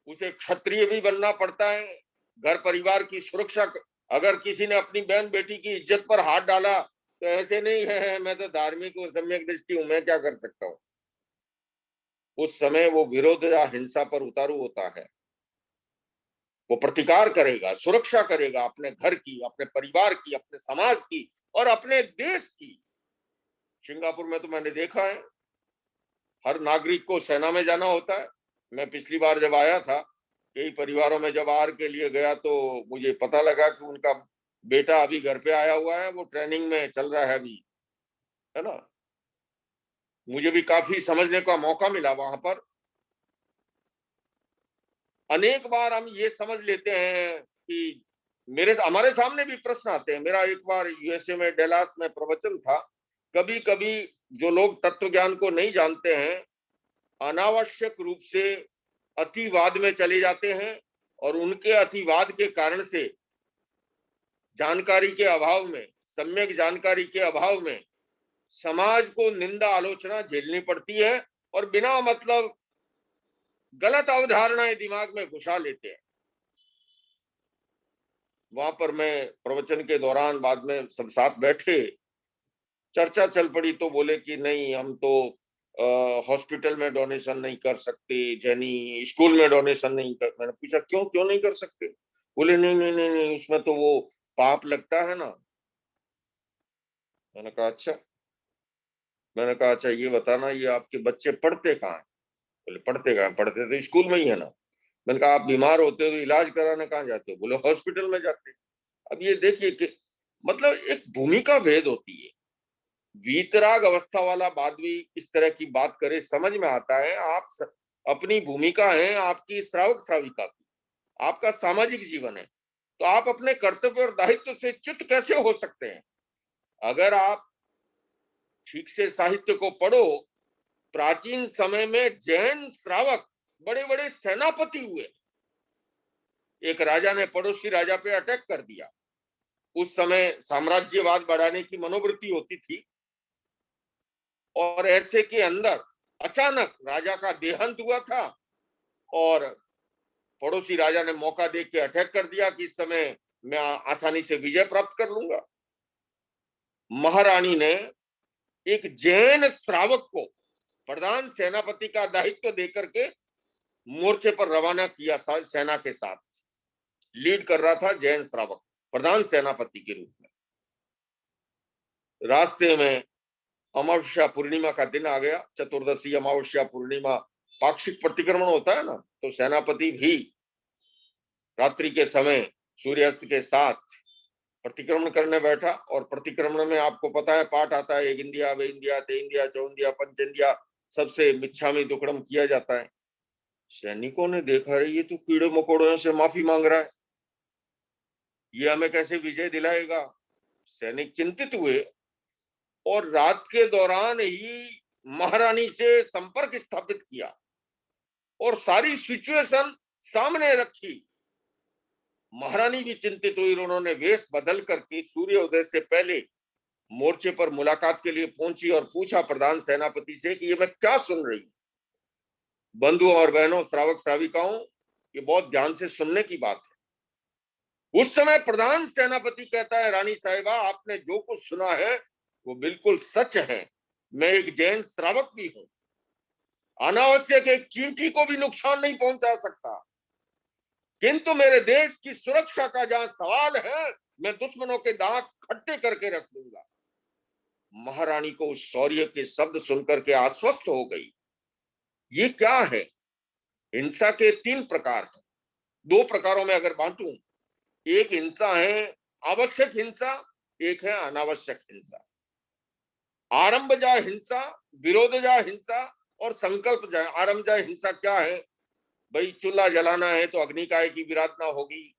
उसे क्षत्रिय भी बनना पड़ता है। घर परिवार की सुरक्षा, अगर किसी ने अपनी बहन बेटी की इज्जत पर हाथ डाला तो ऐसे नहीं है मैं तो धार्मिक हूं, सम्यक दृष्टि हूं, मैं क्या कर सकता हूं। उस समय वो विरोध या हिंसा पर उतारू होता है। वो प्रतिकार करेगा, सुरक्षा करेगा अपने घर की, अपने परिवार की, अपने समाज की और अपने देश की। सिंगापुर में तो मैंने देखा है हर नागरिक को सेना में जाना होता है। मैं पिछली बार जब आया था, कई परिवारों में जब आर के लिए गया तो मुझे पता लगा कि उनका बेटा अभी घर पे आया हुआ है, वो ट्रेनिंग में चल रहा है अभी, है ना। मुझे भी काफी समझने का मौका मिला वहां पर। अनेक बार हम ये समझ लेते हैं कि हमारे सामने भी प्रश्न आते हैं। मेरा एक बार यूएसए में डेलास में प्रवचन था। कभी कभी जो लोग तत्व ज्ञान को नहीं जानते हैं अनावश्यक रूप से अतिवाद में चले जाते हैं, और उनके अतिवाद के कारण से, जानकारी के अभाव में, सम्यक जानकारी के अभाव में समाज को निंदा आलोचना झेलनी पड़ती है, और बिना मतलब गलत अवधारणाएं दिमाग में घुसा लेते हैं। वहां पर मैं प्रवचन के दौरान बाद में सब साथ बैठे, चर्चा चल पड़ी, तो बोले कि नहीं हम तो हॉस्पिटल में डोनेशन नहीं कर सकते, जैनी स्कूल में डोनेशन नहीं कर। मैंने पूछा क्यों नहीं कर सकते? बोले नहीं नहीं नहीं नहीं, उसमें तो वो पाप लगता है ना। मैंने कहा अच्छा। मैंने कहा अच्छा ये बताना, ये आपके बच्चे पढ़ते कहाँ? बोले पढ़ते कहाँ? पढ़ते तो स्कूल में ही है ना। मैंने कहा आप बीमार होते हो तो इलाज कराने कहाँ जाते हो? बोले हॉस्पिटल में जाते। अब ये देखिए कि मतलब एक भूमिका भेद होती है। वीतराग अवस्था वाला आदमी इस तरह की बात करे, समझ में आता है आप अपनी भूमिका है, आपकी श्रावक श्राविका की, आपका सामाजिक जीवन है, तो आप अपने कर्तव्य और दायित्व से च्युत कैसे हो सकते हैं? अगर आप ठीक से साहित्य को पढ़ो, प्राचीन समय में जैन श्रावक बड़े बड़े सेनापति हुए। एक राजा ने पड़ोसी राजा पे अटैक कर दिया, उस समय साम्राज्यवाद बढ़ाने की मनोवृत्ति होती थी, और ऐसे के अंदर अचानक राजा का देहांत हुआ था और पड़ोसी राजा ने मौका देख के अटैक कर दिया कि इस समय मैं आसानी से विजय प्राप्त कर लूंगा। महारानी ने एक जैन श्रावक को प्रधान सेनापति का दायित्व देकर के मोर्चे पर रवाना किया। सेना के साथ लीड कर रहा था जैन श्रावक प्रधान सेनापति के रूप में। रास्ते में अमावस्या पूर्णिमा का दिन आ गया। चतुर्दशी अमावस्या पूर्णिमा पाक्षिक प्रतिक्रमण होता है ना, तो सेनापति भी रात्रि के समय सूर्यास्त के साथ प्रतिक्रमण करने बैठा। और प्रतिक्रमण में आपको पता है पाठ आता है, एक इंदिया, वे इंदिया, ते इंदिया, चौ इंदिया, पंच इंदिया, सबसे मिच्छामी दुक्कड़म किया जाता है। सैनिकों ने देखा ये तो कीड़े मकोड़ों से माफी मांग रहा है, ये हमें कैसे विजय दिलाएगा। सैनिक चिंतित हुए और रात के दौरान ही महारानी से संपर्क स्थापित किया और सारी सिचुएशन सामने रखी। महारानी भी चिंतित हुई। उन्होंने वेश बदल करके सूर्योदय से पहले मोर्चे पर मुलाकात के लिए पहुंची और पूछा प्रधान सेनापति से कि ये मैं क्या सुन रही हूं। बंधुओं और बहनों, श्रावक श्राविकाओं, ये बहुत ध्यान से सुनने की बात है। उस समय प्रधान सेनापति कहता है, रानी साहिबा, आपने जो कुछ सुना है वो बिल्कुल सच है। मैं एक जैन श्रावक भी हूं, अनावश्यक एक चींटी को भी नुकसान नहीं पहुंचा सकता, किंतु मेरे देश की सुरक्षा का जहां सवाल है, मैं दुश्मनों के दांत खट्टे करके रख दूंगा। महारानी को उस शौर्य के शब्द सुनकर के आश्वस्त हो गई। ये क्या है? हिंसा के 3 प्रकार हैं। 2 प्रकारों में अगर बांटूं, एक हिंसा है आवश्यक हिंसा, एक है अनावश्यक हिंसा। आरंभजा हिंसा, विरोधजा हिंसा और संकल्पजा। आरंभजा हिंसा क्या है? भाई चूल्हा जलाना है तो अग्नि काय की विराधना होगी,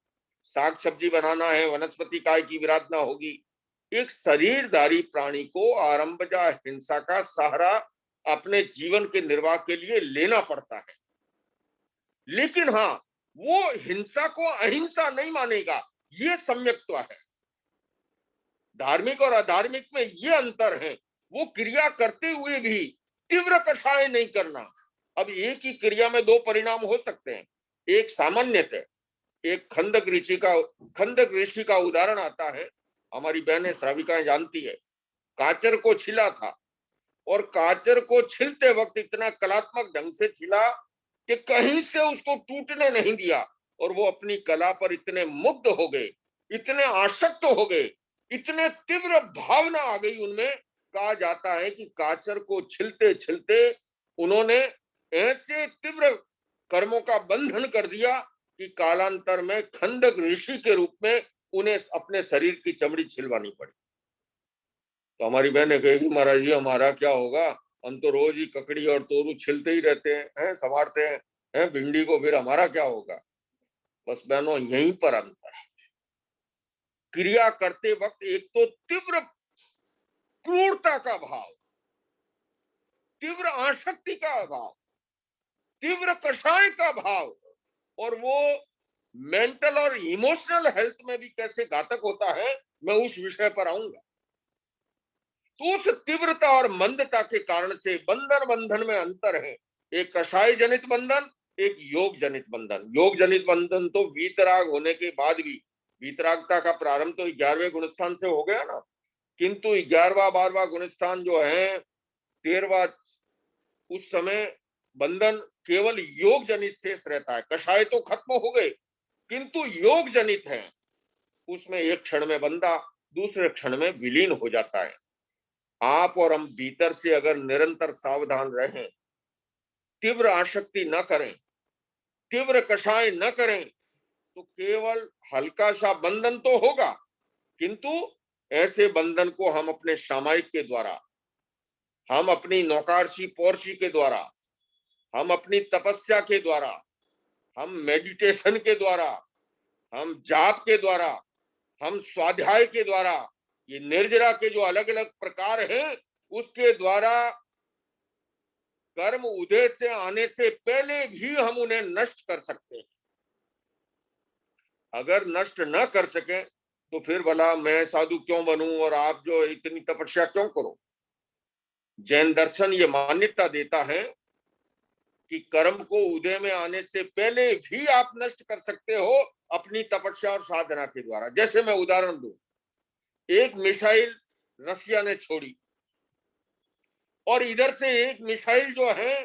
साग सब्जी बनाना है वनस्पति काय की विराधना होगी। एक शरीरधारी प्राणी को आरंभजा हिंसा का सहारा अपने जीवन के निर्वाह के लिए लेना पड़ता है। लेकिन हाँ, वो हिंसा को अहिंसा नहीं मानेगा, ये सम्यक्त्व है। धार्मिक और अधार्मिक में ये अंतर है। वो क्रिया करते हुए भी तीव्र कषाय नहीं करना। अब एक ही क्रिया में 2 परिणाम हो सकते हैं। एक सामान्यतः, एक खंडक ऋषि का उदाहरण आता है, हमारी बहनें श्राविकाएं जानती है। काचर को छिला था और काचर को छिलते वक्त इतना कलात्मक ढंग से छिला कि कहीं से उसको टूटने नहीं दिया, और वो अपनी कला पर इतने मुग्ध हो गए, इतने आसक्त हो गए, इतने तीव्र भावना आ गई उनमें। कहा जाता है कि काचर को छिलते छिलते उन्होंने ऐसे तीव्र कर्मों का बंधन कर दिया कि कालांतर में खंडक ऋषि के रूप में उन्हें अपने शरीर की चमड़ी छिलवानी पड़ी। तो हमारी बहनें कहेगी, महाराज जी हमारा क्या होगा, हम तो रोज ही ककड़ी और तोरू छिलते ही रहते हैं, संवारते हैं भिंडी को, फिर हमारा क्या होगा। बस बहनों, यहीं पर अंतर है। क्रिया करते वक्त एक तो तीव्र क्रूरता का भाव, तीव्र आसक्ति का भाव, तीव्र कषाय का भाव, और वो मेंटल और इमोशनल हेल्थ में भी कैसे घातक होता है, मैं उस विषय पर आऊंगा। तो उस तीव्रता और मंदता के कारण से बंधन में अंतर है। एक कषाय जनित बंधन, एक योग जनित बंधन। योग जनित बंधन तो वीतराग होने के बाद भी, वीतरागता का प्रारंभ तो 11वें गुणस्थान से हो गया ना, किंतु 11वां 12वां गुणस्थान जो है 13वां, उस समय बंधन केवल योग जनित शेष रहता है। कषाय तो खत्म हो गए, किंतु योग जनित है, उसमें एक क्षण में बंधा दूसरे क्षण में विलीन हो जाता है। आप और हम भीतर से अगर निरंतर सावधान रहें, तीव्र आसक्ति न करें, तीव्र कषाय न करें, तो केवल हल्का सा बंधन तो होगा, किंतु ऐसे बंधन को हम अपने सामायिक के द्वारा, हम अपनी नौकारशी पौरशी के द्वारा, हम अपनी तपस्या के द्वारा, हम मेडिटेशन के द्वारा, हम जाप के द्वारा, हम स्वाध्याय के द्वारा, ये निर्जरा के जो अलग अलग प्रकार हैं, उसके द्वारा कर्म उदय से आने से पहले भी हम उन्हें नष्ट कर सकते हैं। अगर नष्ट न कर सके तो फिर भला मैं साधु क्यों बनूं और आप जो इतनी तपस्या क्यों करो। जैन दर्शन ये मान्यता देता है कि कर्म को उदय में आने से पहले भी आप नष्ट कर सकते हो अपनी तपस्या और साधना के द्वारा। जैसे मैं उदाहरण दूं, एक मिसाइल रसिया ने छोड़ी और इधर से एक मिसाइल जो है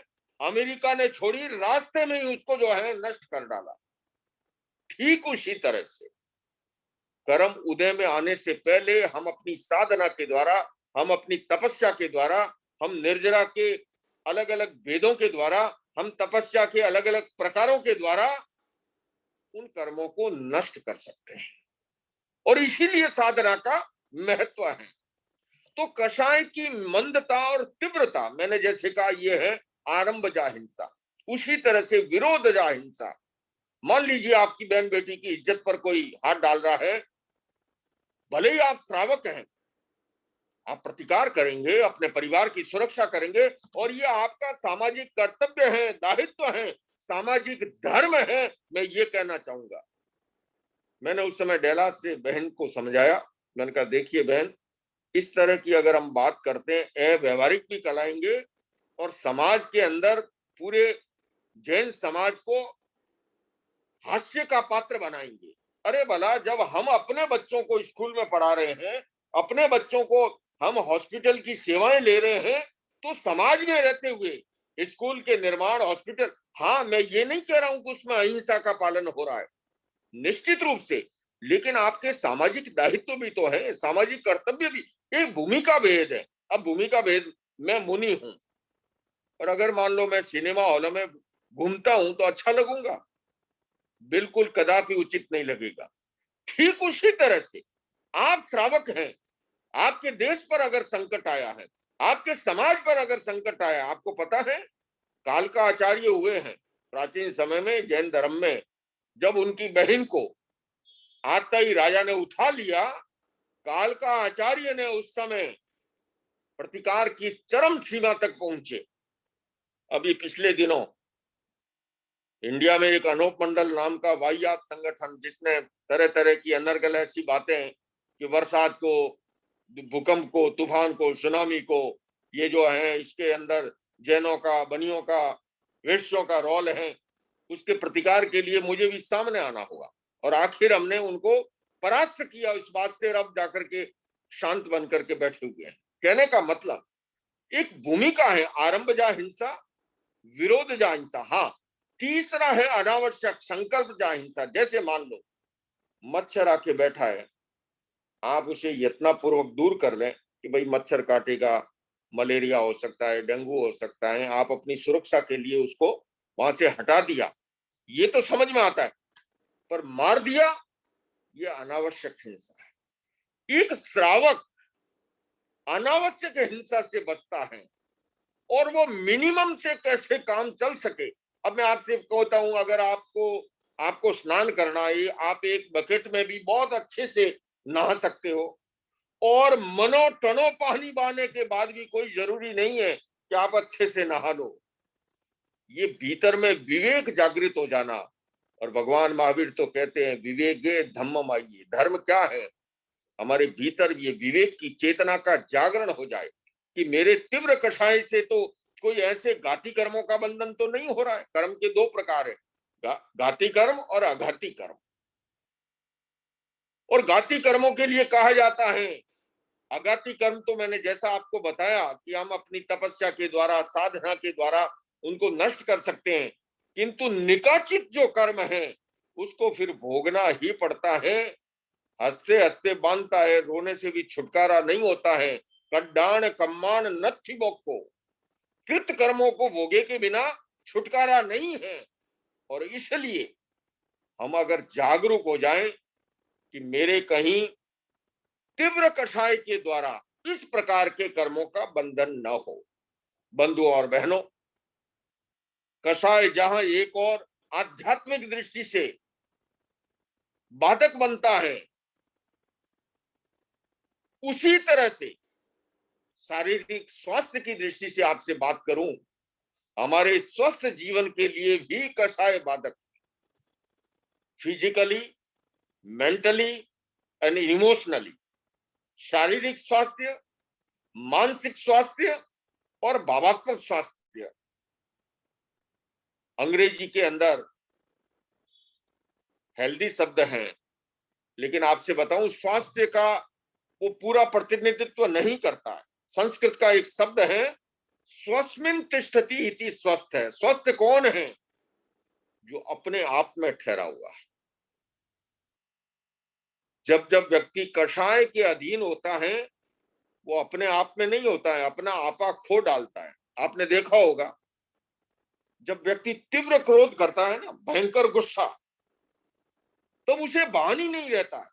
अमेरिका ने छोड़ी, रास्ते में ही उसको जो है नष्ट कर डाला। ठीक उसी तरह से कर्म उदय में आने से पहले हम अपनी साधना के द्वारा, हम अपनी तपस्या के द्वारा, हम निर्जरा के अलग अलग वेदों के द्वारा, हम तपस्या के अलग अलग प्रकारों के द्वारा उन कर्मों को नष्ट कर सकते हैं। और इसीलिए साधना का महत्व है। तो कषाय की मंदता और तीव्रता, मैंने जैसे कहा, ये है आरंभजा हिंसा। उसी तरह से विरोधजा हिंसा। मान लीजिए आपकी बहन बेटी की इज्जत पर कोई हाथ डाल रहा है, भले ही आप श्रावक हैं, आप प्रतिकार करेंगे, अपने परिवार की सुरक्षा करेंगे, और ये आपका सामाजिक कर्तव्य है, दायित्व है, सामाजिक धर्म है। मैं ये कहना चाहूंगा, मैंने उस समय डेलास से बहन को समझाया। मैंने कहा, देखिए बहन, इस तरह की अगर हम बात करते हैं, व्यवहारिक भी कहलाएंगे और समाज के अंदर पूरे जैन समाज को हास्य का पात्र बनाएंगे। अरे भला, जब हम अपने बच्चों को स्कूल में पढ़ा रहे हैं, अपने बच्चों को हम हॉस्पिटल की सेवाएं ले रहे हैं, तो समाज में रहते हुए स्कूल के निर्माण, हॉस्पिटल, हाँ मैं ये नहीं कह रहा हूं कि उसमें अहिंसा का पालन हो रहा है, निश्चित रूप से, लेकिन आपके सामाजिक दायित्व भी तो है, सामाजिक कर्तव्य भी। एक भूमिका भेद है। अब भूमिका भेद, मैं मुनि हूं और अगर मान लो मैं सिनेमा हॉल में घूमता हूं तो अच्छा लगूंगा? बिल्कुल कदापि उचित नहीं लगेगा। ठीक उसी तरह से आप श्रावक हैं, आपके देश पर अगर संकट आया है, आपके समाज पर अगर संकट आया, आपको पता है काल का आचार्य हुए हैं प्राचीन समय में जैन धर्म में, जब उनकी बहन को आता ही राजा ने उठा लिया, काल का आचार्य ने उस समय प्रतिकार की चरम सीमा तक पहुंचे। अभी पिछले दिनों इंडिया में एक अनूप मंडल नाम का वाहियात संगठन, जिसने तरह तरह की अनर्गल ऐसी बातें कि बरसात को, भूकंप को, तूफान को, सुनामी को, ये जो है इसके अंदर जैनों का, बनियों का, वैश्यों का रोल है, उसके प्रतिकार के लिए मुझे भी सामने आना हुआ और आखिर हमने उनको परास्त किया इस बात से, अब जाकर के शांत बन करके बैठे हुए हैं। कहने का मतलब एक भूमिका है आरंभजा हिंसा, विरोधजा हिंसा। हाँ, तीसरा है अनावश्यक संकल्पजा हिंसा। जैसे मान लो मच्छर आके बैठा है, आप उसे यत्नपूर्वक दूर कर लें कि भाई मच्छर काटेगा, मलेरिया हो सकता है, डेंगू हो सकता है, आप अपनी सुरक्षा के लिए उसको वहां से हटा दिया, ये तो समझ में आता है, पर मार दिया, ये अनावश्यक हिंसा है। एक श्रावक अनावश्यक हिंसा से बचता है और वो मिनिमम से कैसे काम चल सके। अब मैं आपसे कहता हूं, अगर आपको स्नान करना है, आप एक बकेट में भी बहुत अच्छे से नहा सकते हो, और मनो टनो पानी बहाने के बाद भी कोई जरूरी नहीं है कि आप अच्छे से नहा लो। ये भीतर में विवेक जागृत हो जाना, और भगवान महावीर तो कहते हैं विवेके धम्मम आइए। धर्म क्या है? हमारे भीतर ये विवेक की चेतना का जागरण हो जाए कि मेरे तीव्र कषाय से तो कोई ऐसे घाती कर्मों का बंधन तो नहीं हो रहा है। कर्म के दो प्रकार है, घाती कर्म और अघाती कर्म। और घाती कर्मों के लिए कहा जाता है, अघाती कर्म तो मैंने जैसा आपको बताया कि हम अपनी तपस्या के द्वारा, साधना के द्वारा उनको नष्ट कर सकते हैं, किंतु निकाचित जो कर्म है उसको फिर भोगना ही पड़ता है। हंसते हंसते बांधता है, रोने से भी छुटकारा नहीं होता है। कड्डान कम्मान नथी बोको, कृत कर्मों को भोगे के बिना छुटकारा नहीं है। और इसलिए हम अगर जागरूक हो जाएं कि मेरे कहीं तीव्र कषाय के द्वारा इस प्रकार के कर्मों का बंधन न हो। बंधुओं और बहनों, कषाय जहां एक और आध्यात्मिक दृष्टि से बाधक बनता है, उसी तरह से शारीरिक स्वास्थ्य की दृष्टि से आपसे बात करूं, हमारे स्वस्थ जीवन के लिए भी कषाय बाधक, फिजिकली, मेंटली एंड इमोशनली, शारीरिक स्वास्थ्य, मानसिक स्वास्थ्य और भावात्मक स्वास्थ्य। अंग्रेजी के अंदर हेल्दी शब्द है, लेकिन आपसे बताऊं स्वास्थ्य का वो पूरा प्रतिनिधित्व नहीं करता है। संस्कृत का एक शब्द है स्वस्मिन् तिष्ठति इति स्वस्थ है। स्वस्थ कौन है? जो अपने आप में ठहरा हुआ है। जब जब व्यक्ति कषाय के अधीन होता है वो अपने आप में नहीं होता है, अपना आपा खो डालता है। आपने देखा होगा जब व्यक्ति तीव्र क्रोध करता है ना, भयंकर गुस्सा, तब उसे भान ही नहीं रहता है।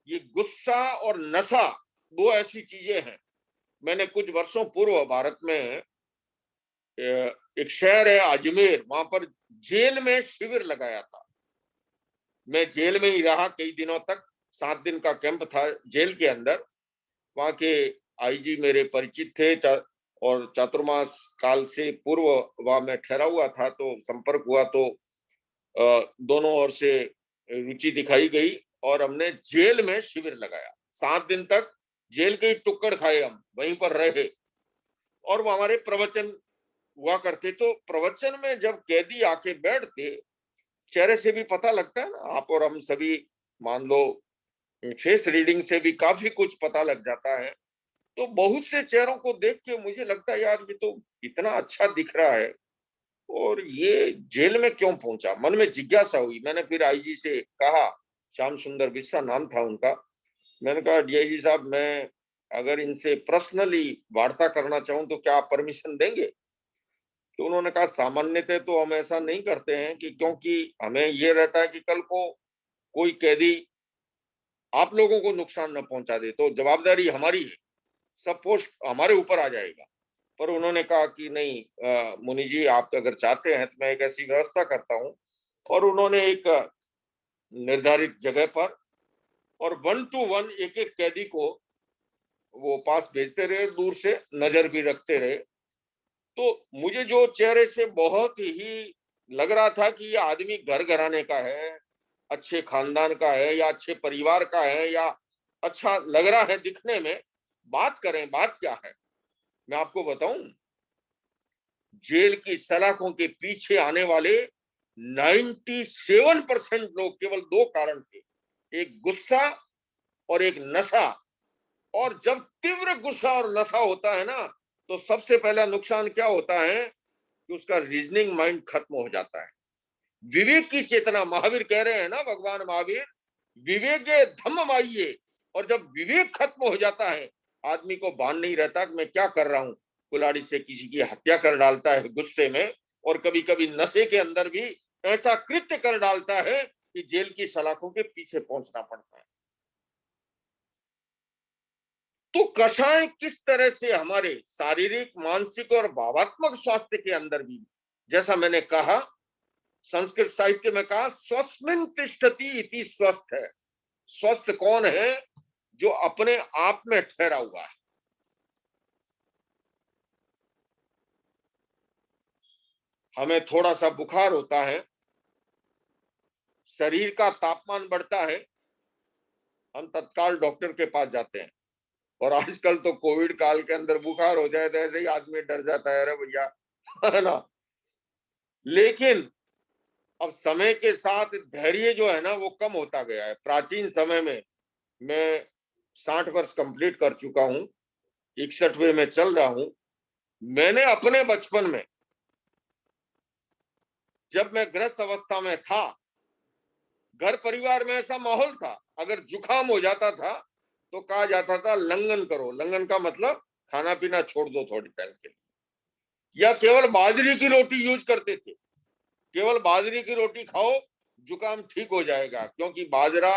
ये गुस्सा और नशा दो ऐसी चीजें हैं। मैंने कुछ वर्षों पूर्व भारत में एक शहर है अजमेर, वहां पर जेल में शिविर लगाया था। मैं जेल में ही रहा कई दिनों तक, 7 दिन का कैंप था जेल के अंदर। वहां के आईजी मेरे परिचित थे और चातुर्मास काल से पूर्व वहां मैं ठहरा हुआ था, तो संपर्क हुआ, तो दोनों ओर से रुचि दिखाई गई और हमने जेल में शिविर लगाया। 7 दिन तक जेल के टुक्कड़ खाए, हम वहीं पर रहे और वो हमारे प्रवचन हुआ करते। तो प्रवचन में जब कैदी आके बैठते, चेहरे से भी पता लगता है ना, आप और हम सभी मान लो फेस रीडिंग से भी काफी कुछ पता लग जाता है। तो बहुत से चेहरों को देख के मुझे लगता है यार ये तो इतना अच्छा दिख रहा है और ये जेल में क्यों पहुंचा। मन में जिज्ञासा हुई। मैंने फिर आईजी से कहा, श्याम सुंदर बिस्सा नाम था उनका, मैंने कहा डीआईजी साहब मैं अगर इनसे पर्सनली वार्ता करना चाहूं तो क्या आप परमिशन देंगे? तो उन्होंने कहा सामान्यतः तो हम ऐसा नहीं करते हैं कि क्योंकि हमें ये रहता है कि कल को कोई कैदी आप लोगों को नुकसान न पहुंचा दे तो जवाबदारी हमारी है, सब पोस्ट हमारे ऊपर आ जाएगा। पर उन्होंने कहा कि नहीं मुनि जी, आप अगर चाहते हैं तो मैं एक ऐसी व्यवस्था करता हूं। और उन्होंने एक निर्धारित जगह पर और 1 to 1 एक एक कैदी को वो पास भेजते रहे, दूर से नजर भी रखते रहे। तो मुझे जो चेहरे से बहुत ही लग रहा था कि ये आदमी घर घराने का है, अच्छे खानदान का है या अच्छे परिवार का है या अच्छा लग रहा है दिखने में, बात करें, बात क्या है। मैं आपको बताऊं, जेल की सलाखों के पीछे आने वाले 97% लोग केवल 2 कारण थे, एक गुस्सा और एक नशा। और जब तीव्र गुस्सा और नशा होता है ना, तो सबसे पहला नुकसान क्या होता है कि उसका रीजनिंग माइंड खत्म हो जाता है। विवेक की चेतना, महावीर कह रहे हैं ना, भगवान महावीर, विवेके धम्ममाइये। और जब विवेक खत्म हो जाता है, आदमी को भान नहीं रहता कि मैं क्या कर रहा हूं। कुल्हाड़ी से किसी की हत्या कर डालता है गुस्से में, और कभी कभी नशे के अंदर भी ऐसा कृत्य कर डालता है कि जेल की सलाखों के पीछे पहुंचना पड़ता है। तो कषाय किस तरह से हमारे शारीरिक, मानसिक और भावात्मक स्वास्थ्य के अंदर भी, जैसा मैंने कहा, संस्कृत साहित्य में कहा स्वस्मिन् तिष्ठति इति स्वस्थ है। स्वस्थ कौन है? जो अपने आप में ठहरा हुआ है। हमें थोड़ा सा बुखार होता है, शरीर का तापमान बढ़ता है, हम तत्काल डॉक्टर के पास जाते हैं। और आजकल तो कोविड काल के अंदर बुखार हो जाए तो ऐसे ही आदमी डर जाता है, अरे भैया, है ना। लेकिन अब समय के साथ धैर्य जो है ना वो कम होता गया है। प्राचीन समय में, मैं 60 वर्ष कंप्लीट कर चुका हूं, 61वें में चल रहा हूं। मैंने अपने बचपन में, जब मैं गृहस्थ अवस्था में था, घर परिवार में ऐसा माहौल था, अगर जुकाम हो जाता था तो कहा जाता था लंगन करो। लंगन का मतलब खाना पीना छोड़ दो थोड़ी टाइम के लिए, या केवल बाजरे की रोटी यूज करते थे। केवल बाजरे की रोटी खाओ, जुकाम ठीक हो जाएगा, क्योंकि बाजरा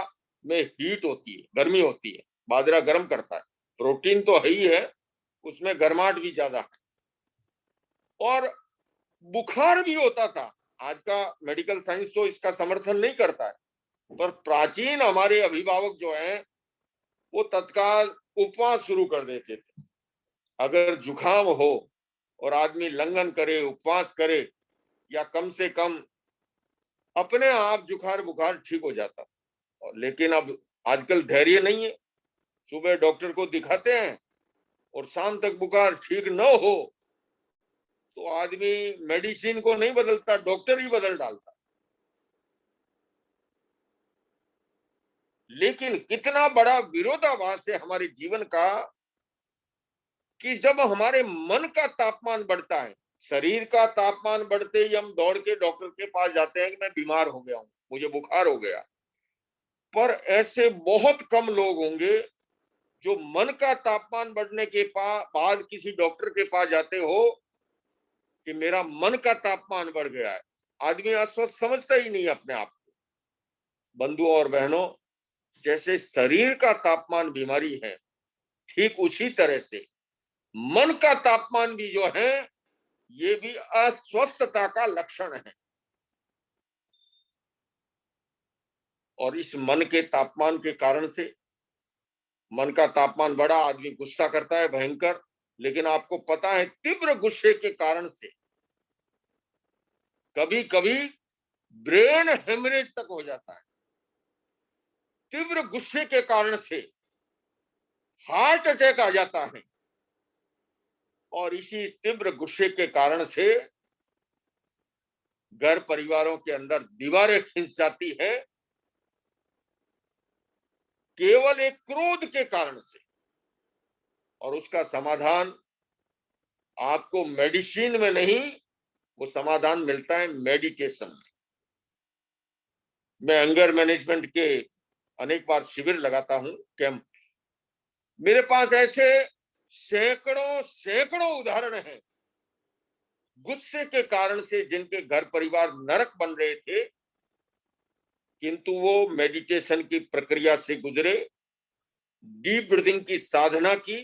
में हीट होती है, गर्मी होती है, बाजरा गर्म करता है। प्रोटीन तो है ही है, उसमें गर्माहट भी ज्यादा है। और बुखार भी होता था। आज का मेडिकल साइंस तो इसका समर्थन नहीं करता है, पर प्राचीन हमारे अभिभावक जो हैं वो तत्काल उपवास शुरू कर देते थे। अगर जुकाम हो और आदमी लंगन करे, उपवास करे, या कम से कम अपने आप जुखार बुखार ठीक हो जाता। लेकिन अब आजकल धैर्य नहीं है। सुबह डॉक्टर को दिखाते हैं और शाम तक बुखार ठीक न हो तो आदमी मेडिसिन को नहीं बदलता, डॉक्टर ही बदल डालता। लेकिन कितना बड़ा विरोधाभास है हमारे जीवन का कि जब हमारे मन का तापमान बढ़ता है, शरीर का तापमान बढ़ते ही हम दौड़ के डॉक्टर के पास जाते हैं कि मैं बीमार हो गया हूं, मुझे बुखार हो गया। पर ऐसे बहुत कम लोग होंगे जो मन का तापमान बढ़ने के बाद किसी डॉक्टर के पास जाते हो कि मेरा मन का तापमान बढ़ गया है। आदमी अस्वस्थ समझता ही नहीं अपने आप को। बंधुओं और बहनों, जैसे शरीर का तापमान बीमारी है, ठीक उसी तरह से मन का तापमान भी जो है ये भी अस्वस्थता का लक्षण है। और इस मन के तापमान के कारण से, मन का तापमान बढ़ा, आदमी गुस्सा करता है भयंकर। लेकिन आपको पता है तीव्र गुस्से के कारण से कभी कभी ब्रेन हेमरेज तक हो जाता है। तीव्र गुस्से के कारण से हार्ट अटैक आ जाता है। और इसी तीव्र गुस्से के कारण से घर परिवारों के अंदर दीवारें खिंच जाती है, केवल एक क्रोध के कारण से। और उसका समाधान आपको मेडिसिन में नहीं, वो समाधान मिलता है मेडिटेशन में। मैं एंगर मैनेजमेंट के अनेक बार शिविर लगाता हूं, कैंप। मेरे पास ऐसे सैकड़ों उदाहरण हैं गुस्से के कारण से जिनके घर परिवार नरक बन रहे थे, किंतु वो मेडिटेशन की प्रक्रिया से गुजरे, डीप ब्रीदिंग की साधना की,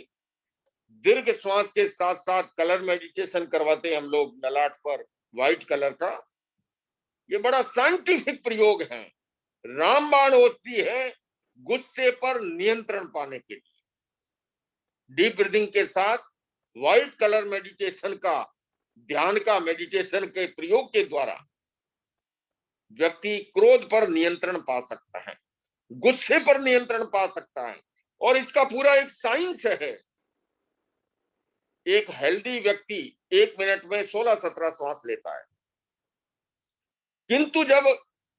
दीर्घ श्वास के साथ साथ कलर मेडिटेशन करवाते हैं हम लोग ललाट पर व्हाइट कलर का। ये बड़ा साइंटिफिक प्रयोग है, रामबाण औषधि है गुस्से पर नियंत्रण पाने के लिए। डीप ब्रीदिंग के साथ व्हाइट कलर मेडिटेशन का, ध्यान का मेडिटेशन के प्रयोग के द्वारा व्यक्ति क्रोध पर नियंत्रण पा सकता है, गुस्से पर नियंत्रण पा सकता है। और इसका पूरा एक साइंस है। एक हेल्दी व्यक्ति 1 मिनट में 16-17 श्वास लेता है, किंतु जब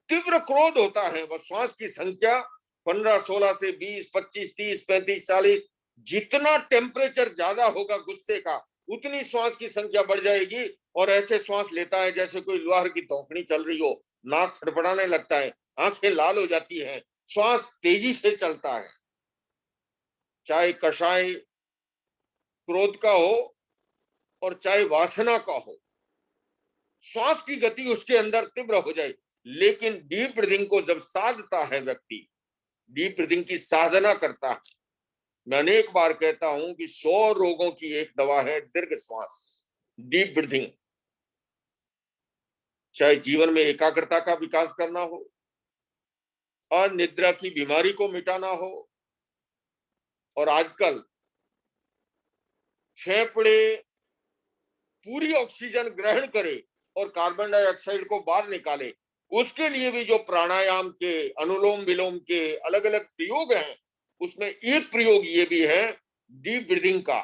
तीव्र क्रोध होता है वह श्वास की संख्या 15-16 से 20, 25, 30, 35, 40, जितना टेम्परेचर ज्यादा होगा गुस्से का उतनी श्वास की संख्या बढ़ जाएगी। और ऐसे श्वास लेता है जैसे कोई लोहार की धौंकनी चल रही हो, नाक फड़फड़ाने लगता है, आंखें लाल हो जाती हैं, श्वास तेजी से चलता है। चाहे कषाय क्रोध का हो और चाहे वासना का हो, श्वास की गति उसके अंदर तीव्र हो जाए। लेकिन डीप ब्रीदिंग को जब साधता है व्यक्ति, डीप ब्रीदिंग की साधना करता है, मैं अनेक बार कहता हूं कि 100 रोगों की एक दवा है दीर्घ श्वास, डीप ब्रीदिंग। चाहे जीवन में एकाग्रता का विकास करना हो, अनिद्रा की बीमारी को मिटाना हो, और आजकल फेफड़े पूरी ऑक्सीजन ग्रहण करे और कार्बन डाइऑक्साइड को बाहर निकाले, उसके लिए भी जो प्राणायाम के, अनुलोम विलोम के अलग अलग प्रयोग हैं, उसमें एक प्रयोग ये भी है डीप ब्रीदिंग का,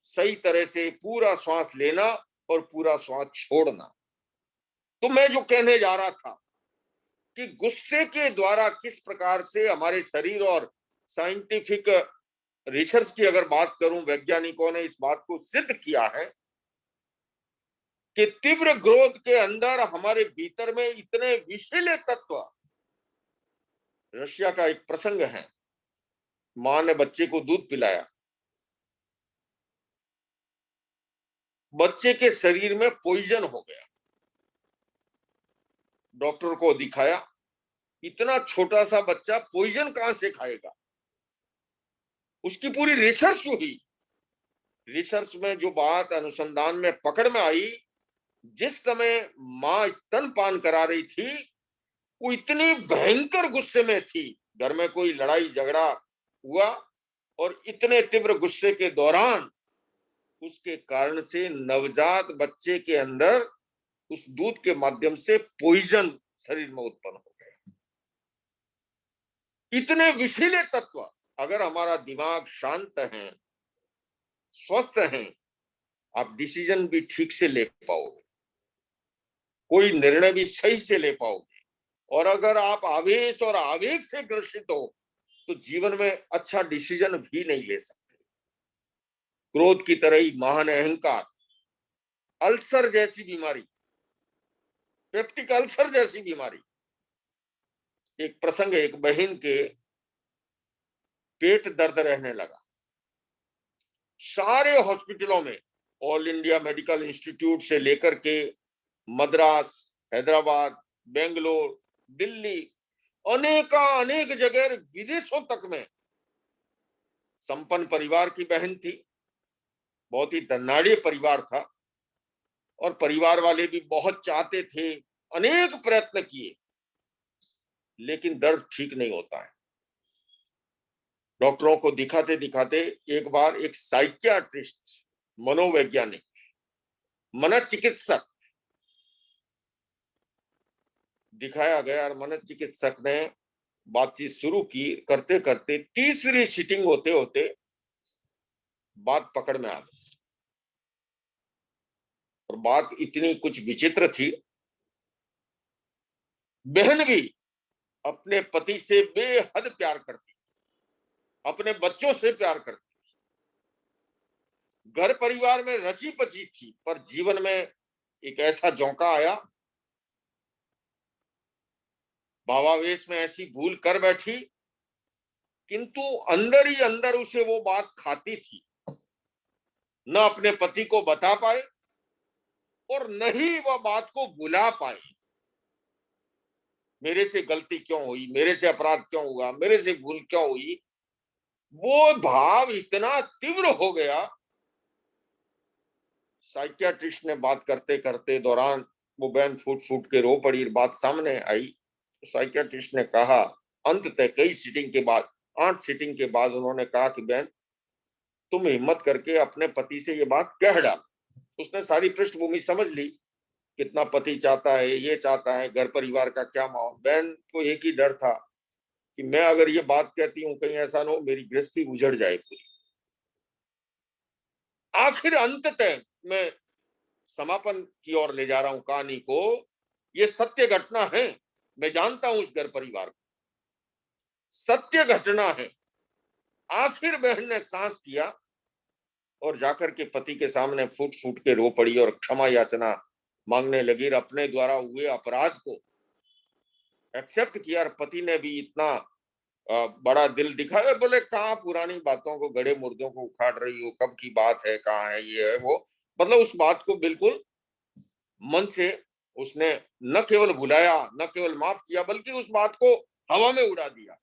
सही तरह से पूरा श्वास लेना और पूरा श्वास छोड़ना। तो मैं जो कहने जा रहा था कि गुस्से के द्वारा किस प्रकार से हमारे शरीर, और साइंटिफिक रिसर्च की अगर बात करूं, वैज्ञानिकों ने इस बात को सिद्ध किया है कि तीव्र क्रोध के अंदर हमारे भीतर में इतने विषैले तत्व। रशिया का एक प्रसंग है, मां ने बच्चे को दूध पिलाया, बच्चे के शरीर में पॉइजन हो गया, डॉक्टर को दिखाया, इतना छोटा सा बच्चा पॉइजन कहां से खाएगा। उसकी पूरी रिसर्च हुई। रिसर्च में जो बात अनुसंधान में पकड़ में आई, जिस समय मां स्तनपान करा रही थी वो इतनी भयंकर गुस्से में थी, घर में कोई लड़ाई झगड़ा हुआ और इतने तीव्र गुस्से के दौरान उसके कारण से नवजात बच्चे के अंदर उस दूध के माध्यम से पॉइजन शरीर में उत्पन्न हो गया। इतने विषैले तत्व, अगर हमारा दिमाग शांत है, स्वस्थ है, आप डिसीजन भी ठीक से ले पाओगे, कोई निर्णय भी सही से ले पाओगे। और अगर आप आवेश और आवेग से ग्रसित हो तो जीवन में अच्छा डिसीजन भी नहीं ले सकते। क्रोध की तरह ही महान अहंकार, अल्सर जैसी बीमारी, पेप्टिक अल्सर जैसी बीमारी। एक प्रसंग, एक बहन के पेट दर्द रहने लगा, सारे हॉस्पिटलों में, ऑल इंडिया मेडिकल इंस्टीट्यूट से लेकर के मद्रास, हैदराबाद, बेंगलोर, दिल्ली, अनेक जगह, विदेशों तक में। संपन्न परिवार की बहन थी, बहुत ही धनाढ़ परिवार था, और परिवार वाले भी बहुत चाहते थे, अनेक प्रयत्न किए, लेकिन दर्द ठीक नहीं होता है। डॉक्टरों को दिखाते दिखाते एक बार एक साइकियाट्रिस्ट, मनोवैज्ञानिक, मनोचिकित्सक दिखाया गया, और मनोचिकित्सक ने बातचीत शुरू की। करते करते तीसरी सीटिंग होते होते बात पकड़ में आ गई, और बात इतनी कुछ विचित्र थी। बहन भी अपने पति से बेहद प्यार करती, अपने बच्चों से प्यार करती, घर परिवार में रची पची थी, पर जीवन में एक ऐसा झोंका आया, भावावेश में ऐसी भूल कर बैठी, किंतु अंदर ही अंदर उसे वो बात खाती थी। न अपने पति को बता पाए और न ही वह बात को भुला पाए। मेरे से गलती क्यों हुई, मेरे से अपराध क्यों हुआ, मेरे से भूल क्यों हुई, वो भाव इतना तीव्र हो गया। साइकियाट्रिस्ट ने बात करते करते दौरान वो बहन फूट फूट के रो पड़ी, बात सामने आई। तो साइकियाट्रिस्ट ने कहा, अंततः कई सीटिंग के बाद, 8 सीटिंग के बाद उन्होंने कहा कि बहन, तुम हिम्मत करके अपने पति से ये बात कह डाल। उसने सारी पृष्ठभूमि समझ ली, कितना पति चाहता है, ये चाहता है, घर परिवार का क्या माहौल। बहन को एक ही डर था कि मैं अगर ये बात कहती हूँ, कहीं ऐसा ना हो मेरी गृहस्थी उजड़ जाए पूरी। आखिर अंततः मैं समापन की ओर ले जा रहा हूं कहानी को। ये सत्य घटना है, मैं जानता हूं उस घर परिवार को, सत्य घटना है। आखिर बहन ने सांस किया और जाकर के पति के सामने फूट फूट के रो पड़ी और क्षमा याचना मांगने लगी, और अपने द्वारा हुए अपराध को एक्सेप्ट किया। और पति ने भी इतना बड़ा दिल दिखाया, बोले कहाँ पुरानी बातों को, गड़े मुर्दों को उखाड़ रही हो, कब की बात है, कहाँ है, ये है वो। मतलब उस बात को बिल्कुल मन से उसने न केवल भुलाया, न केवल माफ किया, बल्कि उस बात को हवा में उड़ा दिया।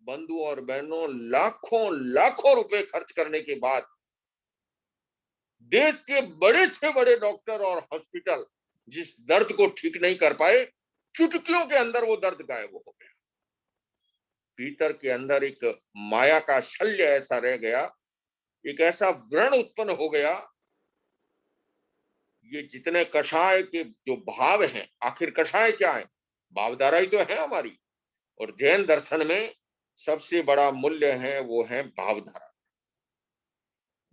बंधु और बहनों, लाखों लाखों रुपए खर्च करने के बाद देश के बड़े से बड़े डॉक्टर और हॉस्पिटल जिस दर्द को ठीक नहीं कर पाए, चुटकियों के अंदर वो दर्द गायब हो गया। भीतर के अंदर एक माया का शल्य ऐसा रह गया, एक ऐसा व्रण उत्पन्न हो गया। ये जितने कषाय के जो भाव हैं, आखिर कषाय क्या है, भावधारा ही तो है हमारी। और जैन दर्शन में सबसे बड़ा मूल्य है, वो है भावधारा,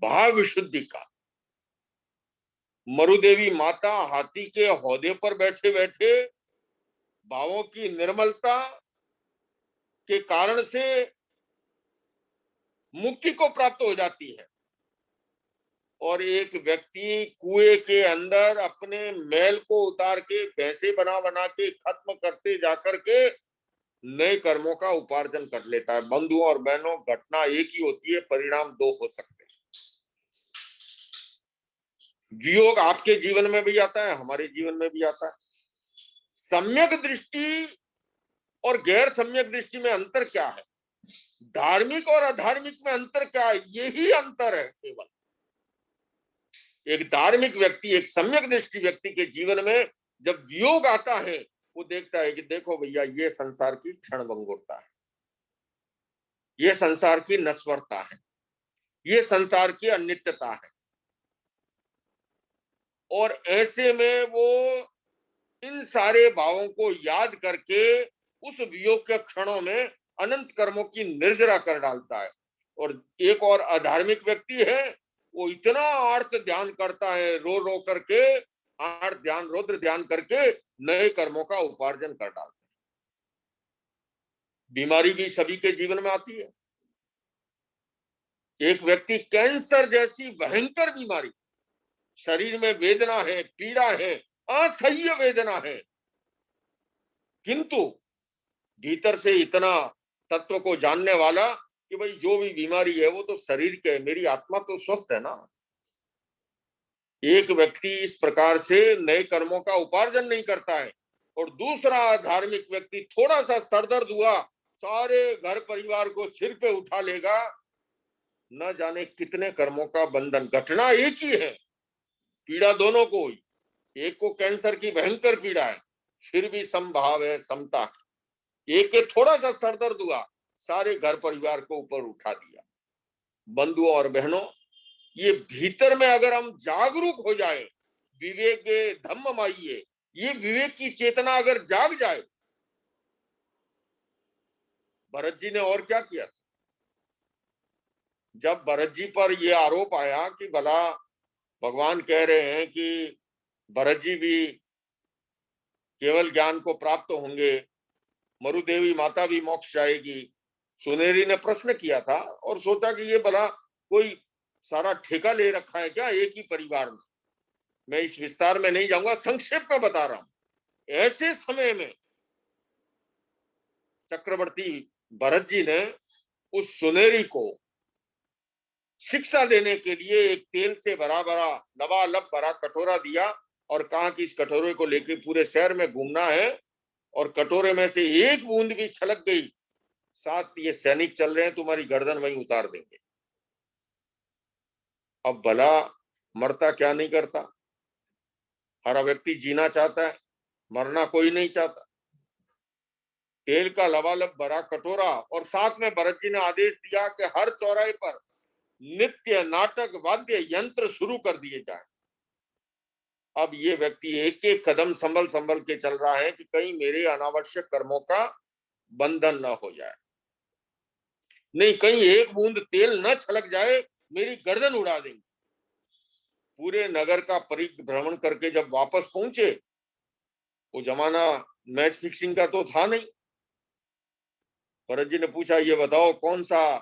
भाव विशुद्धि का। मरुदेवी माता हाथी के हौदे पर बैठे बैठे भावों की निर्मलता के कारण से मुक्ति को प्राप्त हो जाती है, और एक व्यक्ति कुएं के अंदर अपने मैल को उतार के भैंसे बना बना के खत्म करते जाकर के नए कर्मों का उपार्जन कर लेता है। बंधुओं और बहनों, घटना एक ही होती है, परिणाम 2 हो सकते हैं। वियोग आपके जीवन में भी आता है, हमारे जीवन में भी आता है। सम्यक दृष्टि और गैर सम्यक दृष्टि में अंतर क्या है, धार्मिक और अधार्मिक में अंतर क्या है, यही अंतर है केवल। एक धार्मिक व्यक्ति, एक सम्यक दृष्टि व्यक्ति के जीवन में जब वियोग आता है, वो देखता है कि देखो भैया, ये संसार की क्षणभंगुरता है, ये संसार की नश्वरता है, ये संसार की अनित्यता है। और ऐसे में वो इन सारे भावों को याद करके उस वियोग के क्षणों में अनंत कर्मों की निर्जरा कर डालता है। और एक और अधार्मिक व्यक्ति है, वो इतना आर्त ध्यान करता है, रो रो करके आर्त ध्यान, रौद्र ध्यान करके नए कर्मों का उपार्जन कर डालता है। बीमारी भी सभी के जीवन में आती है। एक व्यक्ति कैंसर जैसी भयंकर बीमारी, शरीर में वेदना है, पीड़ा है, असह्य वेदना है, किंतु भीतर से इतना तत्व को जानने वाला कि भाई जो भी बीमारी है वो तो शरीर के है, मेरी आत्मा तो स्वस्थ है ना। एक व्यक्ति इस प्रकार से नए कर्मों का उपार्जन नहीं करता है, और दूसरा धार्मिक व्यक्ति थोड़ा सा सरदर्द हुआ सारे घर परिवार को सिर पे उठा लेगा, न जाने कितने कर्मों का बंधन। घटना एक ही है, पीड़ा दोनों को हुई, एक को कैंसर की भयंकर पीड़ा है, फिर भी समभाव है, समता है। एक के थोड़ा सा सरदर्द हुआ, सारे घर परिवार को ऊपर उठा दिया। बंधुओं और बहनों, ये भीतर में अगर हम जागरूक हो जाए, विवेके धम्ममाइये, ये विवेक की चेतना अगर जाग जाए। भरत जी ने और क्या किया था? जब भरत जी पर यह आरोप आया कि भला भगवान कह रहे हैं कि भरत जी भी केवल ज्ञान को प्राप्त होंगे, मरुदेवी माता भी मोक्ष जाएगी, सुनेरी ने प्रश्न किया था और सोचा कि ये भला कोई सारा ठेका ले रखा है क्या एक ही परिवार में। मैं इस विस्तार में नहीं जाऊंगा, संक्षेप में बता रहा हूं। ऐसे समय में चक्रवर्ती भरत जी ने उस सुनेरी को शिक्षा देने के लिए एक तेल से भरा भरा लबालब भरा कटोरा दिया और कहा कि इस कटोरे को लेके पूरे शहर में घूमना है, और कटोरे में से एक बूंद भी छलक गई, साथ ये सैनिक चल रहे हैं, तुम्हारी गर्दन वहीं उतार देंगे। अब भला मरता क्या नहीं करता? हर व्यक्ति जीना चाहता है, मरना कोई नहीं चाहता। तेल का लबालब भरा कटोरा, और साथ में भरत जी ने आदेश दिया कि हर चौराहे पर नित्य नाटक वाद्य यंत्र शुरू कर दिए जाए। अब ये व्यक्ति एक एक कदम संभल संभल के चल रहा है कि कहीं मेरे अनावश्यक कर्मों का बंधन न हो जाए, नहीं कहीं एक बूंद तेल न छलक जाए, मेरी गर्दन उड़ा देंगे। पूरे नगर का परिभ्रमण करके जब वापस पहुंचे, वो जमाना मैच फिक्सिंग का तो था नहीं। भरत जी ने पूछा, ये बताओ कौन सा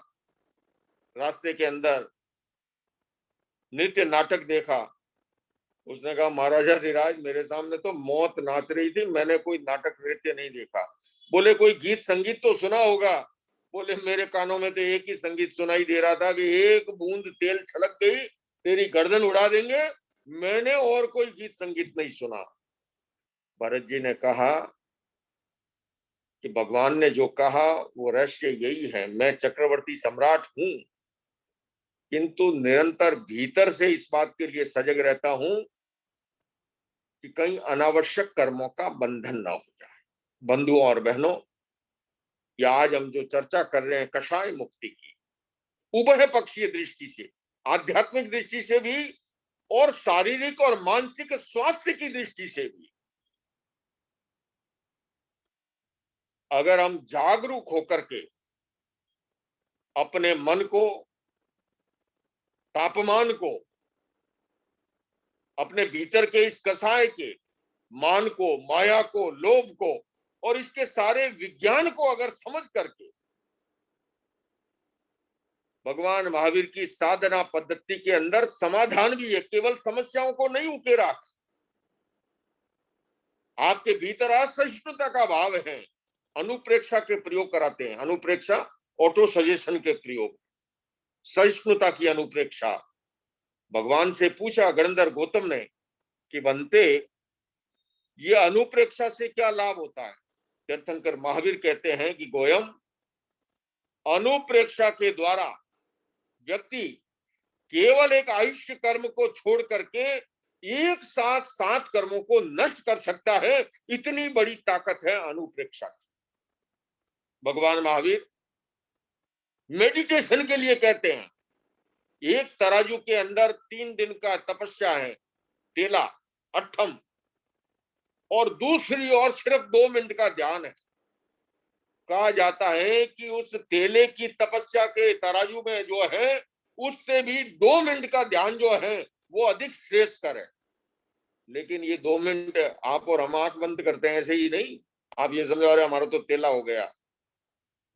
रास्ते के अंदर नृत्य नाटक देखा? उसने कहा, महाराजा धीराज, मेरे सामने तो मौत नाच रही थी, मैंने कोई नाटक नृत्य नहीं देखा। बोले कोई गीत संगीत तो सुना होगा? बोले मेरे कानों में तो एक ही संगीत सुनाई दे रहा था कि एक बूंद तेल छलक गई, तेरी गर्दन उड़ा देंगे, मैंने और कोई गीत संगीत नहीं सुना। भरत जी ने कहा कि भगवान ने जो कहा वो रहस्य यही है, मैं चक्रवर्ती सम्राट हूं, किंतु निरंतर भीतर से इस बात के लिए सजग रहता हूं कि कहीं अनावश्यक कर्मों का बंधन ना हो जाए। बंधुओं और बहनों, या आज हम जो चर्चा कर रहे हैं कषाय मुक्ति की, उभय पक्षीय दृष्टि से, आध्यात्मिक दृष्टि से भी और शारीरिक और मानसिक स्वास्थ्य की दृष्टि से भी, अगर हम जागरूक होकर के अपने मन को, तापमान को, अपने भीतर के इस कसाय के मान को, माया को, लोभ को और इसके सारे विज्ञान को अगर समझ करके भगवान महावीर की साधना पद्धति के अंदर समाधान भी है, केवल समस्याओं को नहीं उकेरा। आपके भीतर असहिष्णुता का भाव है, अनुप्रेक्षा के प्रयोग कराते हैं। अनुप्रेक्षा ऑटो सजेशन के प्रयोग, सहिष्णुता की अनुप्रेक्षा। भगवान से पूछा गणधर गौतम ने कि बनते, ये अनुप्रेक्षा से क्या लाभ होता है? तीर्थंकर महावीर कहते हैं कि गोयम, अनुप्रेक्षा के द्वारा व्यक्ति केवल एक आयुष्य कर्म को छोड़ करके एक साथ 7 कर्मों को नष्ट कर सकता है। इतनी बड़ी ताकत है अनुप्रेक्षा की। भगवान महावीर मेडिटेशन के लिए कहते हैं, एक तराजू के अंदर 3 दिन का तपस्या है, तेला अट्ठम, और दूसरी ओर सिर्फ 2 मिनट का ध्यान है। कहा जाता है कि उस तेले की तपस्या के तराजू में जो है उससे भी 2 मिनट का ध्यान जो है वो अधिक श्रेष्ठकर है। लेकिन ये 2 मिनट आप और हम आंख बंद करते हैं ऐसे ही नहीं, आप ये समझो अरे हमारा तो तेला हो गया।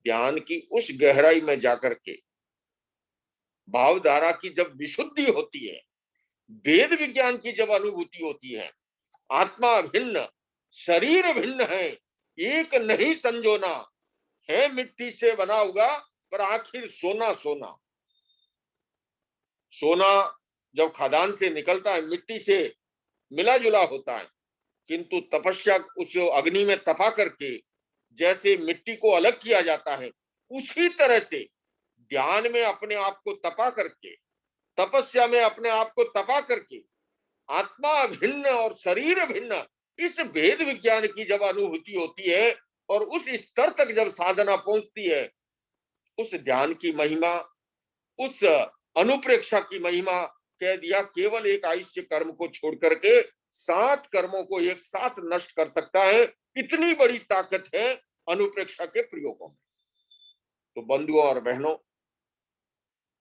ध्यान की उस गहराई में जाकर के भावधारा की जब विशुद्धि होती है, वेद विज्ञान की जब अनुभूति होती है, आत्मा भिन्न शरीर भिन्न है, एक नहीं संजोना, है मिट्टी से बना हुआ पर आखिर सोना सोना। सोना जब खदान से निकलता है मिट्टी से मिला जुला होता है, किंतु तपस्या उस अग्नि में तपा करके जैसे मिट्टी को अलग किया जाता है, उसी तरह से ध्यान में अपने आप को तपा करके, तपस्या में अपने आप को तपा करके आत्मा भिन्न और शरीर भिन्न इस भेद विज्ञान की जब अनुभूति होती है और उस स्तर तक जब साधना पहुंचती है, उस ध्यान की महिमा, उस अनुप्रेक्षा की महिमा, कह दिया केवल एक आयुष्य कर्म को छोड़ करके 7 कर्मों को एक साथ नष्ट कर सकता है। इतनी बड़ी ताकत है अनुप्रेक्षा के प्रयोगों में। तो बंधुओं और बहनों,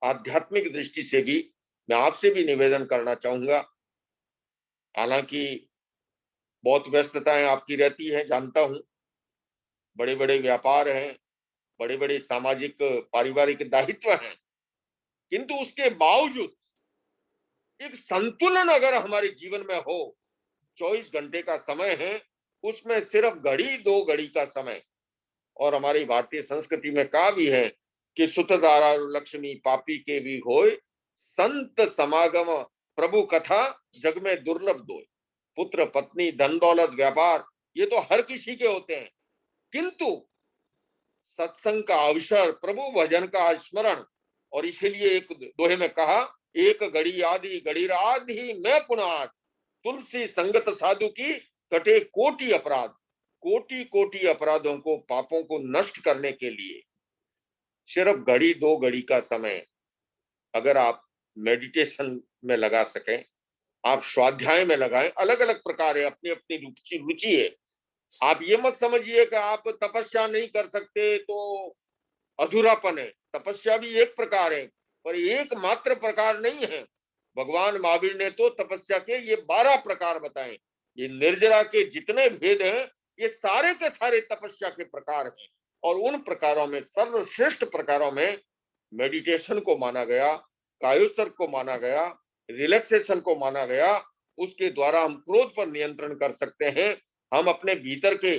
आध्यात्मिक दृष्टि से भी मैं आपसे भी निवेदन करना चाहूंगा, हालांकि बहुत व्यस्तताएं आपकी रहती है, जानता हूं, बड़े बड़े व्यापार हैं, बड़े बड़े सामाजिक पारिवारिक दायित्व हैं, किंतु उसके बावजूद एक संतुलन अगर हमारे जीवन में हो, 24 घंटे का समय है, उसमें सिर्फ घड़ी 2 घड़ी का समय। और हमारी भारतीय संस्कृति में कहा भी है कि सुत दारा लक्ष्मी पापी के भी होए, संत समागम प्रभु कथा जग में दुर्लभ दोय। पुत्र पत्नी धन दौलत व्यापार ये तो हर किसी के होते हैं, किंतु सत्संग का अवसर, प्रभु भजन का स्मरण, और इसीलिए एक दोहे में कहा, एक घड़ी आदि घड़ी आदि मैं पुनाद, तुलसी संगत साधु की कटे कोटि अपराध। कोटि कोटि अपराधों को, पापों को नष्ट करने के लिए सिर्फ घड़ी 2 घड़ी का समय अगर आप मेडिटेशन में लगा सकें, आप स्वाध्याय में लगाएं, अलग अलग प्रकार है, अपनी अपनी रुचि है। आप ये मत समझिए कि आप तपस्या नहीं कर सकते तो अधूरापन है। तपस्या भी एक प्रकार है, पर एक मात्र प्रकार नहीं है। भगवान महावीर ने तो तपस्या के ये 12 प्रकार बताए। ये निर्जरा के जितने भेद हैं ये सारे के सारे तपस्या के प्रकार हैं, और उन प्रकारों में सर्वश्रेष्ठ प्रकारों में मेडिटेशन को माना गया, कायोत्सर्ग को माना गया, रिलैक्सेशन को माना गया। उसके द्वारा हम क्रोध पर नियंत्रण कर सकते हैं, हम अपने भीतर के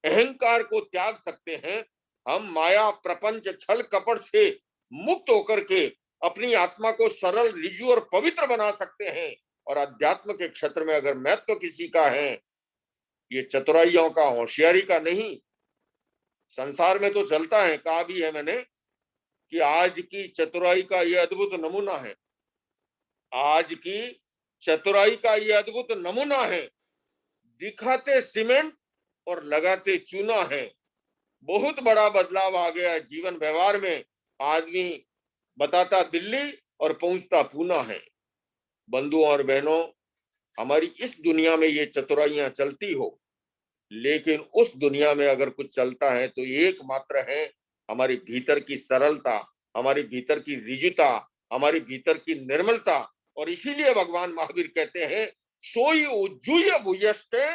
अहंकार को त्याग सकते हैं, हम माया प्रपंच छल कपट से मुक्त होकर के अपनी आत्मा को सरल, रिजु और पवित्र बना सकते हैं। और अध्यात्म के क्षेत्र में अगर महत्व किसी का है, ये चतुराइयों का, होशियारी का नहीं। संसार में तो चलता है, कहा भी है मैंने कि आज की चतुराई का ये अद्भुत नमूना है, आज की चतुराई का ये अद्भुत नमूना है, दिखाते सीमेंट और लगाते चूना है। बहुत बड़ा बदलाव आ गया है जीवन व्यवहार में। आदमी बताता दिल्ली और पहुंचता पूना है। बंधुओं और बहनों, हमारी इस दुनिया में ये चतुराइयां चलती हो, लेकिन उस दुनिया में अगर कुछ चलता है तो एकमात्र है हमारी भीतर की सरलता, हमारी भीतर की रिजुता, हमारी भीतर की निर्मलता। और इसीलिए भगवान महावीर कहते हैं, सोई उज्जूय भूयस्ते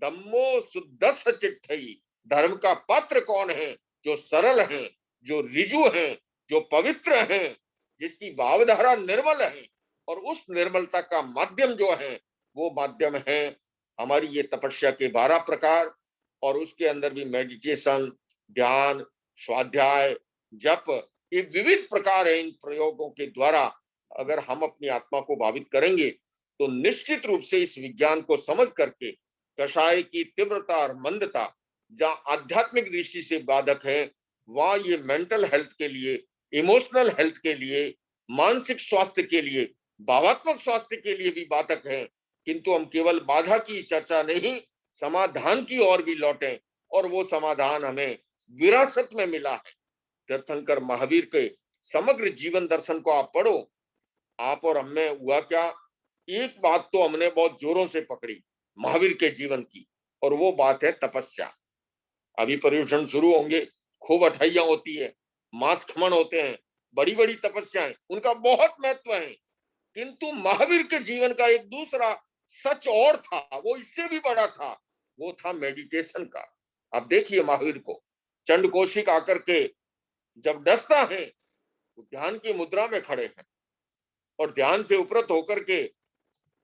धम्मो शुद्धस चिट्ठई। धर्म का पात्र कौन है? जो सरल है, जो रिजु है, जो पवित्र है, जिसकी भावधारा निर्मल है। और उस निर्मलता का माध्यम जो है वो माध्यम है हमारी ये तपस्या के 12 प्रकार। और उसके अंदर भी मेडिटेशन, ध्यान, स्वाध्याय, जप, ये विविध प्रकार है। इन प्रयोगों के द्वारा अगर हम अपनी आत्मा को भावित करेंगे तो निश्चित रूप से इस विज्ञान को समझ करके कषाय की तीव्रता और मंदता जहां आध्यात्मिक दृष्टि से बाधक है, वहां ये मेंटल हेल्थ के लिए, इमोशनल हेल्थ के लिए, मानसिक स्वास्थ्य के लिए, भावात्मक स्वास्थ्य के लिए भी बाधक है। किंतु हम केवल बाधा की चर्चा नहीं, समाधान की ओर भी लौटें। और वो समाधान हमें विरासत में मिला है। तीर्थंकर महावीर के समग्र जीवन दर्शन को आप पढ़ो। आप और हम में हुआ क्या, एक बात तो हमने बहुत जोरों से पकड़ी महावीर के जीवन की, और वो बात है तपस्या। अभी पर्युषण शुरू होंगे, खूब अठाइयां होती है, मांस खमन होते हैं, बड़ी बड़ी तपस्याएं, उनका बहुत महत्व है। किंतु महावीर के जीवन का एक दूसरा सच और था, वो इससे भी बड़ा था, वो था मेडिटेशन का। अब देखिए महावीर को चंड कौशिक आकर के जब डसता है तो ध्यान की मुद्रा में खड़े हैं और ध्यान से उपरत होकर के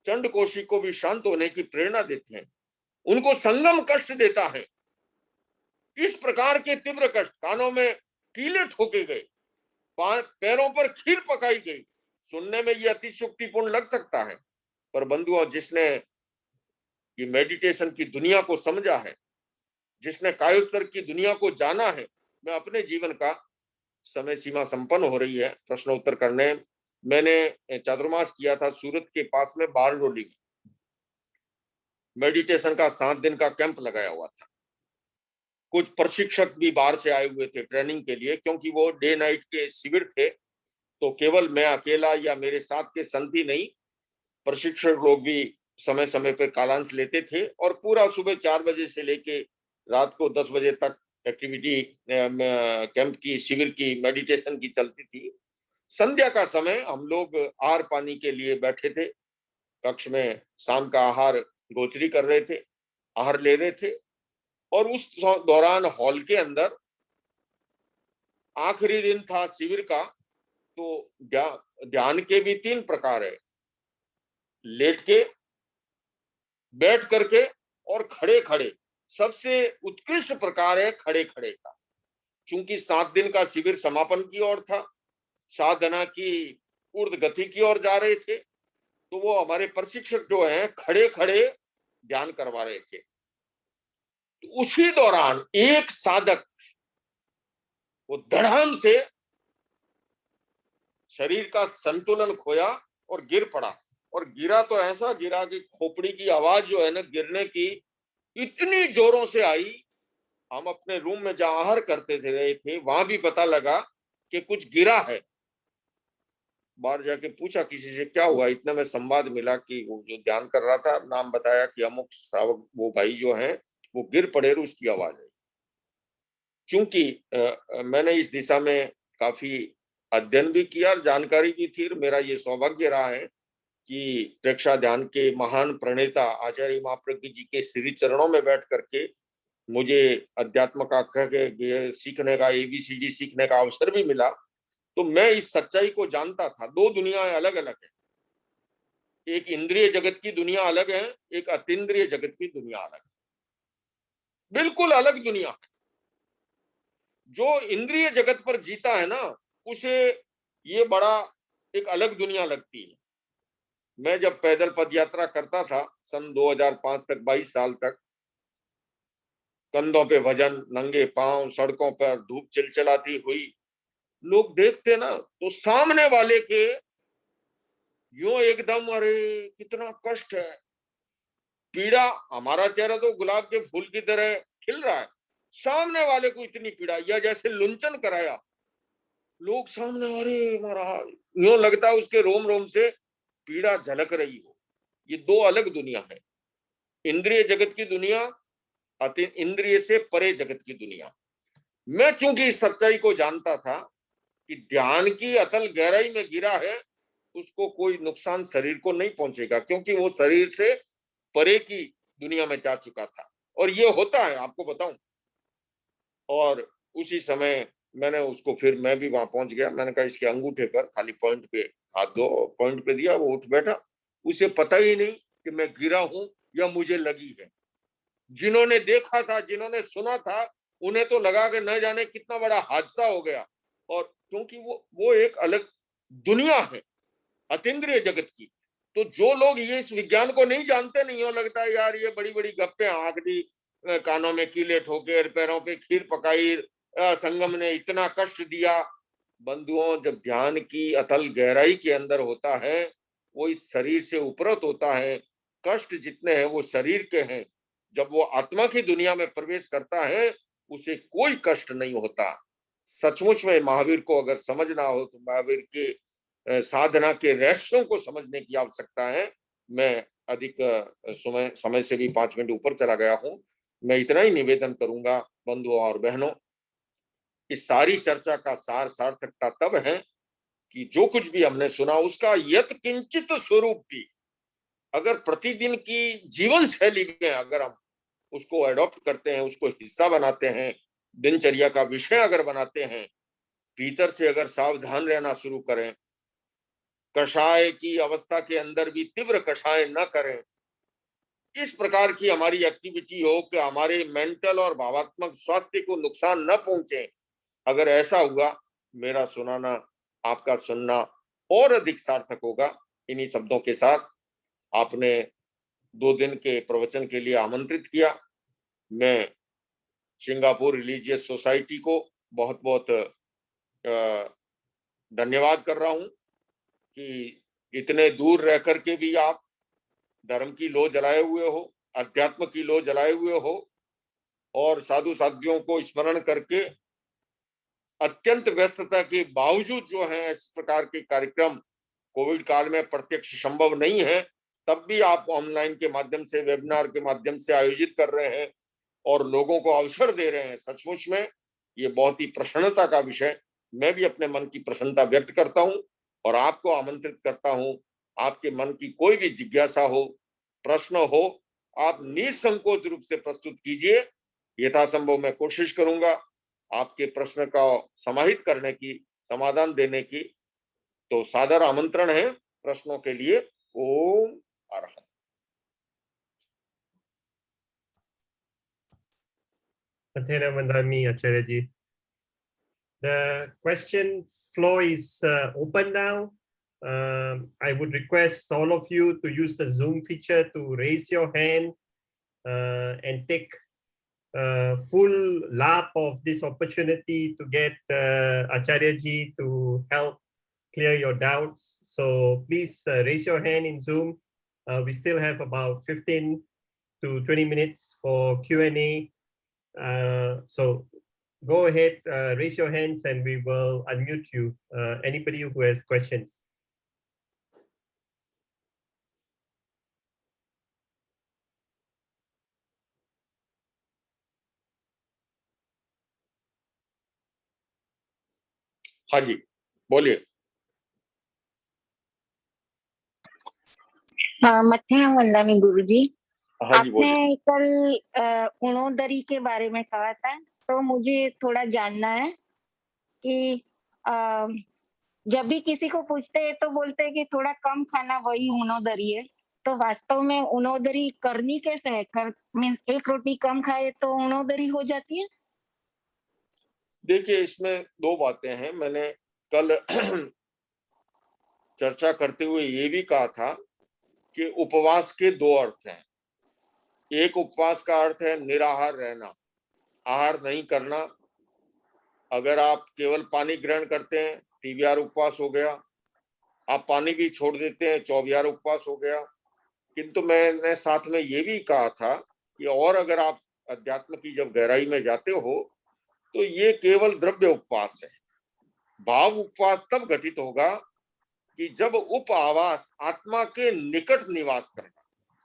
चंड कौशिक को भी शांत होने की प्रेरणा देते हैं, उनको संगम कष्ट देता है। इस प्रकार के तीव्र कष्ट, कानों में कीले ठोके गए, पैरों पर खीर पकाई गई, सुनने में ये अतिशयोक्तिपूर्ण लग सकता है, पर बंधुओं जिसने ये मेडिटेशन की दुनिया को समझा है, जिसने कायोस्तर की दुनिया को जाना है, मैं अपने जीवन का समय सीमा संपन्न हो रही है प्रश्नोत्तर करने। मैंने चातुर्मास किया था सूरत के पास में बारडोली में, मेडिटेशन का 7 दिन का कैंप लगाया हुआ था। कुछ प्रशिक्षक भी बाहर से आए हुए थे ट्रेनिंग के लिए, क्योंकि वो डे नाइट के शिविर थे, तो केवल मैं अकेला या मेरे साथ के संगी नहीं, प्रशिक्षक लोग भी समय समय पर कालांश लेते थे और पूरा सुबह 4 बजे से लेके रात को 10 बजे तक एक्टिविटी कैंप की, शिविर की, मेडिटेशन की चलती थी। संध्या का समय हम लोग आहार पानी के लिए बैठे थे कक्ष में, शाम का आहार गोचरी कर रहे थे, आहार ले रहे थे, और उस दौरान हॉल के अंदर आखिरी दिन था शिविर का, तो ध्यान के भी 3 प्रकार है, लेट के, बैठ करके और खड़े खड़े। सबसे उत्कृष्ट प्रकार है खड़े खड़े का। चूंकि 7 दिन का शिविर समापन की ओर था, साधना की ऊर्ध्व गति की ओर जा रहे थे, तो वो हमारे प्रशिक्षक जो हैं खड़े खड़े ध्यान करवा रहे थे। उसी दौरान एक साधक वो धड़ाम से शरीर का संतुलन खोया और गिर पड़ा, और गिरा तो ऐसा गिरा कि खोपड़ी की आवाज जो है ना गिरने की इतनी जोरों से आई। हम अपने रूम में जहां आहार करते थे वहां भी पता लगा कि कुछ गिरा है। बाहर जाके पूछा किसी से क्या हुआ, इतने में संवाद मिला कि वो जो ध्यान कर रहा था, नाम बताया कि अमुक श्रावक वो भाई जो हैं वो गिर पड़े और उसकी आवाज आई। चूंकि मैंने इस दिशा में काफी अध्ययन भी किया, जानकारी भी थी, मेरा ये सौभाग्य रहा है कि प्रेक्षा ध्यान के महान प्रणेता आचार्य महाप्रज्ञ जी के श्री चरणों में बैठ करके मुझे अध्यात्म का सीखने का, ABCD सीखने का अवसर भी मिला। तो मैं इस सच्चाई को जानता था, 2 दुनियाएं अलग अलग है, एक इंद्रिय जगत की दुनिया अलग है, एक अतीन्द्रिय जगत की दुनिया अलग है, बिल्कुल अलग दुनिया है। जो इंद्रिय जगत पर जीता है ना, उसे ये बड़ा एक अलग दुनिया लगती है। मैं जब पैदल पद यात्रा करता था सन 2005 तक, 22 साल तक, कंधों पे वजन, नंगे पांव, सड़कों पर धूप चिलचिलाती हुई, लोग देखते ना तो सामने वाले के यूं एकदम, अरे कितना कष्ट है, पीड़ा। हमारा चेहरा तो गुलाब के फूल की तरह खिल रहा है, सामने वाले को इतनी पीड़ा, या जैसे लुंचन कराया, लोग सामने, अरे महाराज, यूं लगता है उसके रोम रोम से पीड़ा झलक रही हो। ये 2 अलग दुनिया है, इंद्रिय जगत की दुनिया, अति इंद्रिय से परे जगत की दुनिया। मैं चूंकि इस सच्चाई को जानता था कि ध्यान की अतल गहराई में गिरा है, उसको कोई नुकसान शरीर को नहीं पहुंचेगा, क्योंकि वो शरीर से परे की दुनिया में जा चुका था। और ये होता है, आपको बताऊं। और उसी समय मैंने उसको, फिर मैं भी वहां पहुंच गया, मैंने कहा इसके अंगूठे पर खाली पॉइंट पे हाथ दो, पॉइंट पे दिया, वो उठ बैठा। उसे पता ही नहीं कि मैं गिरा हूं या मुझे लगी है। जिन्होंने देखा था, जिन्होंने सुना था, उन्हें तो लगा कि न जाने कितना बड़ा हादसा हो गया। और क्योंकि वो एक अलग दुनिया है, अतीन्द्रिय जगत की। तो जो लोग ये इस विज्ञान को नहीं जानते, नहीं हो लगता है यार ये बड़ी बड़ी गप्पे हाँक दी, कानों में कीले ठोके, पैरों पे खीर पकाई, संगम ने इतना कष्ट दिया। बंधुओं, जब ध्यान की अतल गहराई के अंदर होता है, वो इस शरीर से उपरत होता है। कष्ट जितने हैं वो शरीर के हैं। जब वो आत्मा की दुनिया में प्रवेश करता है, उसे कोई कष्ट नहीं होता। सचमुच में महावीर को अगर समझना हो तो महावीर के साधना के रहस्यों को समझने की आवश्यकता है। मैं अधिक समय से भी 5 मिनट ऊपर चला गया हूं। मैं इतना ही निवेदन करूंगा बंधुओं और बहनों इस सारी चर्चा का सार्थकता तब है कि जो कुछ भी हमने सुना उसका यत किंचित स्वरूप भी अगर प्रतिदिन की जीवन शैली में अगर हम उसको एडॉप्ट करते हैं, उसको हिस्सा बनाते हैं, दिनचर्या का विषय अगर बनाते हैं, भीतर से अगर सावधान रहना शुरू करें, कषाय की अवस्था के अंदर भी तीव्र कषाय न करें, इस प्रकार की हमारी एक्टिविटी हो कि हमारे मेंटल और भावात्मक स्वास्थ्य को नुकसान न पहुंचे, अगर ऐसा हुआ, मेरा सुनाना, आपका सुनना और अधिक सार्थक होगा। इन्हीं शब्दों के साथ आपने 2 दिन के प्रवचन के लिए आमंत्रित किया। मैं सिंगापुर रिलीजियस सोसाइटी को बहुत बहुत धन्यवाद कर रहा हूं कि इतने दूर रह करके भी आप धर्म की लौ जलाए हुए हो, अध्यात्म की लौ जलाए हुए हो और साधु साध्वियों को स्मरण करके अत्यंत व्यस्तता के बावजूद जो है इस प्रकार के कार्यक्रम कोविड काल में प्रत्यक्ष संभव नहीं है, तब भी आप ऑनलाइन के माध्यम से, वेबिनार के माध्यम से आयोजित कर रहे हैं और लोगों को अवसर दे रहे हैं। सचमुच में ये बहुत ही प्रसन्नता का विषय। मैं भी अपने मन की प्रसन्नता व्यक्त करता हूं और आपको आमंत्रित करता हूं, आपके मन की कोई भी जिज्ञासा हो, प्रश्न हो, आप निसंकोच रूप से प्रस्तुत कीजिए। यथासंभव मैं कोशिश करूंगा आपके प्रश्न का समाहित करने की, समाधान देने की। तो सादर आमंत्रण है प्रश्नों के लिए। ओम arhat. Athena Mandami, Acharya ji. The question flow is open now. I would request all of you to use the Zoom feature to raise your hand and take full lap of this opportunity to get Acharya ji to help clear your doubts. So please raise your hand in Zoom. We still have about 15 to 20 minutes for Q&A. So go ahead, raise your hands and we will unmute you. Anybody who has questions. हाँ जी, बोलिए। मध्यम वंदनी गुरुजी। हाँ जी, बोलिए। आपने कल उणोदरी के बारे में कहा था, तो मुझे थोड़ा जानना है कि जब भी किसी को पूछते हैं तो बोलते हैं कि थोड़ा कम खाना वही उणोदरी है, तो वास्तव में उणोदरी करनी कैसे है? मीन्स एक रोटी कम खाए तो उणोदरी हो जाती है? देखिए, इसमें 2 बातें हैं। मैंने कल चर्चा करते हुए ये भी कहा था कि उपवास के 2 अर्थ हैं। एक उपवास का अर्थ है निराहार रहना, आहार नहीं करना। अगर आप केवल पानी ग्रहण करते हैं, 3 उपवास हो गया। आप पानी भी छोड़ देते हैं, 24 उपवास हो गया। किंतु मैंने साथ में ये भी कहा था कि और अगर आप अध्यात्म की जब गहराई में जाते हो तो ये केवल द्रव्य उपवास है। भाव उपवास तब घटित होगा कि जब उप आवास आत्मा के निकट निवास करना।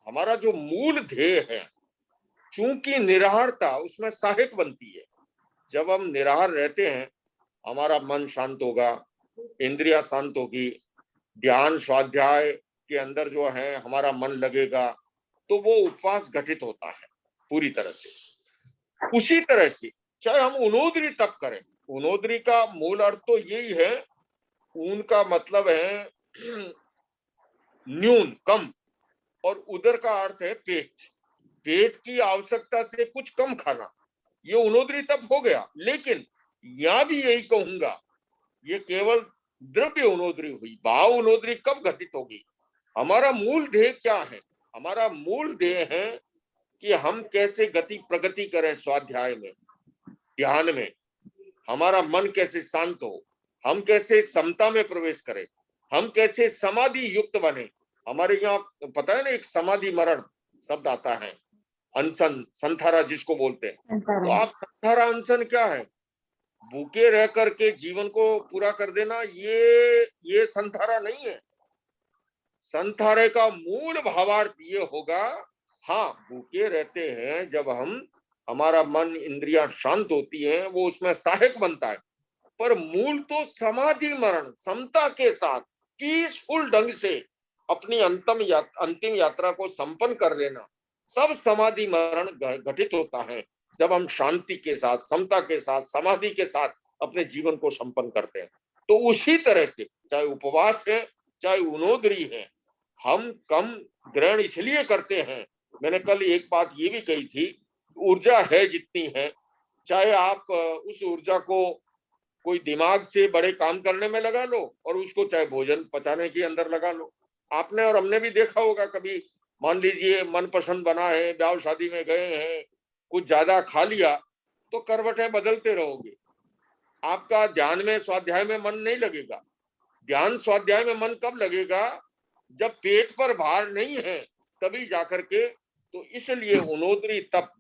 हमारा जो मूल ध्येय है, चूंकि निराहारता उसमें सहायक बनती है। जब हम निराहार रहते हैं, हमारा मन शांत होगा, इंद्रियां शांत होगी, ध्यान स्वाध्याय के अंदर जो है हमारा मन लगेगा, तो वो उपवास घटित होता है पूरी तरह से। उसी तरह से चाहे हम उनोदरी तप करें, उनोदरी का मूल अर्थ तो यही है, ऊन का मतलब है न्यून, कम, और उदर का अर्थ है पेट। पेट की आवश्यकता से कुछ कम खाना, ये उनोदरी तप हो गया। लेकिन यहां भी यही कहूंगा, ये केवल द्रव्य उनोदरी हुई। भाव उनोदरी कब घटित होगी? हमारा मूल ध्येय क्या है? हमारा मूल ध्येय है कि हम कैसे गति प्रगति करें स्वाध्याय में, ध्यान में, हमारा मन कैसे शांत हो, हम कैसे समता में प्रवेश करें, हम कैसे समाधि युक्त बने। हमारे यहाँ पता है ना, एक समाधि मरण शब्द आता है, अनशन, संथारा जिसको बोलते हैं। तो आप संथारा अनशन क्या है? भूखे रह करके जीवन को पूरा कर देना, ये संथारा नहीं है। संथारे का मूल भावार्थ ये होगा, हाँ भूखे रहते हैं जब हम हमारा मन इंद्रियां शांत होती हैं, वो उसमें सहायक बनता है, पर मूल तो समाधि मरण समता के साथ पीसफुल ढंग से अपनी अंतिम यात्रा को संपन्न कर लेना, सब समाधि मरण घटित होता है जब हम शांति के साथ, समता के साथ, समाधि के साथ अपने जीवन को संपन्न करते हैं। तो उसी तरह से चाहे उपवास है, चाहे उनोदरी है, हम कम ग्रहण इसलिए करते हैं। मैंने कल एक बात ये भी कही थी, ऊर्जा है जितनी है, चाहे आप उस ऊर्जा को कोई दिमाग से बड़े काम करने में लगा लो और उसको चाहे भोजन पचाने के अंदर लगा लो। आपने और हमने भी देखा होगा, कभी मान लीजिए मनपसंद बना है, ब्याह शादी में गए हैं, कुछ ज्यादा खा लिया तो करवटें बदलते रहोगे, आपका ध्यान में स्वाध्याय में मन नहीं लगेगा। ध्यान स्वाध्याय में मन कब लगेगा? जब पेट पर भार नहीं है, तभी जाकर के। तो इसलिए उनोदरी तप,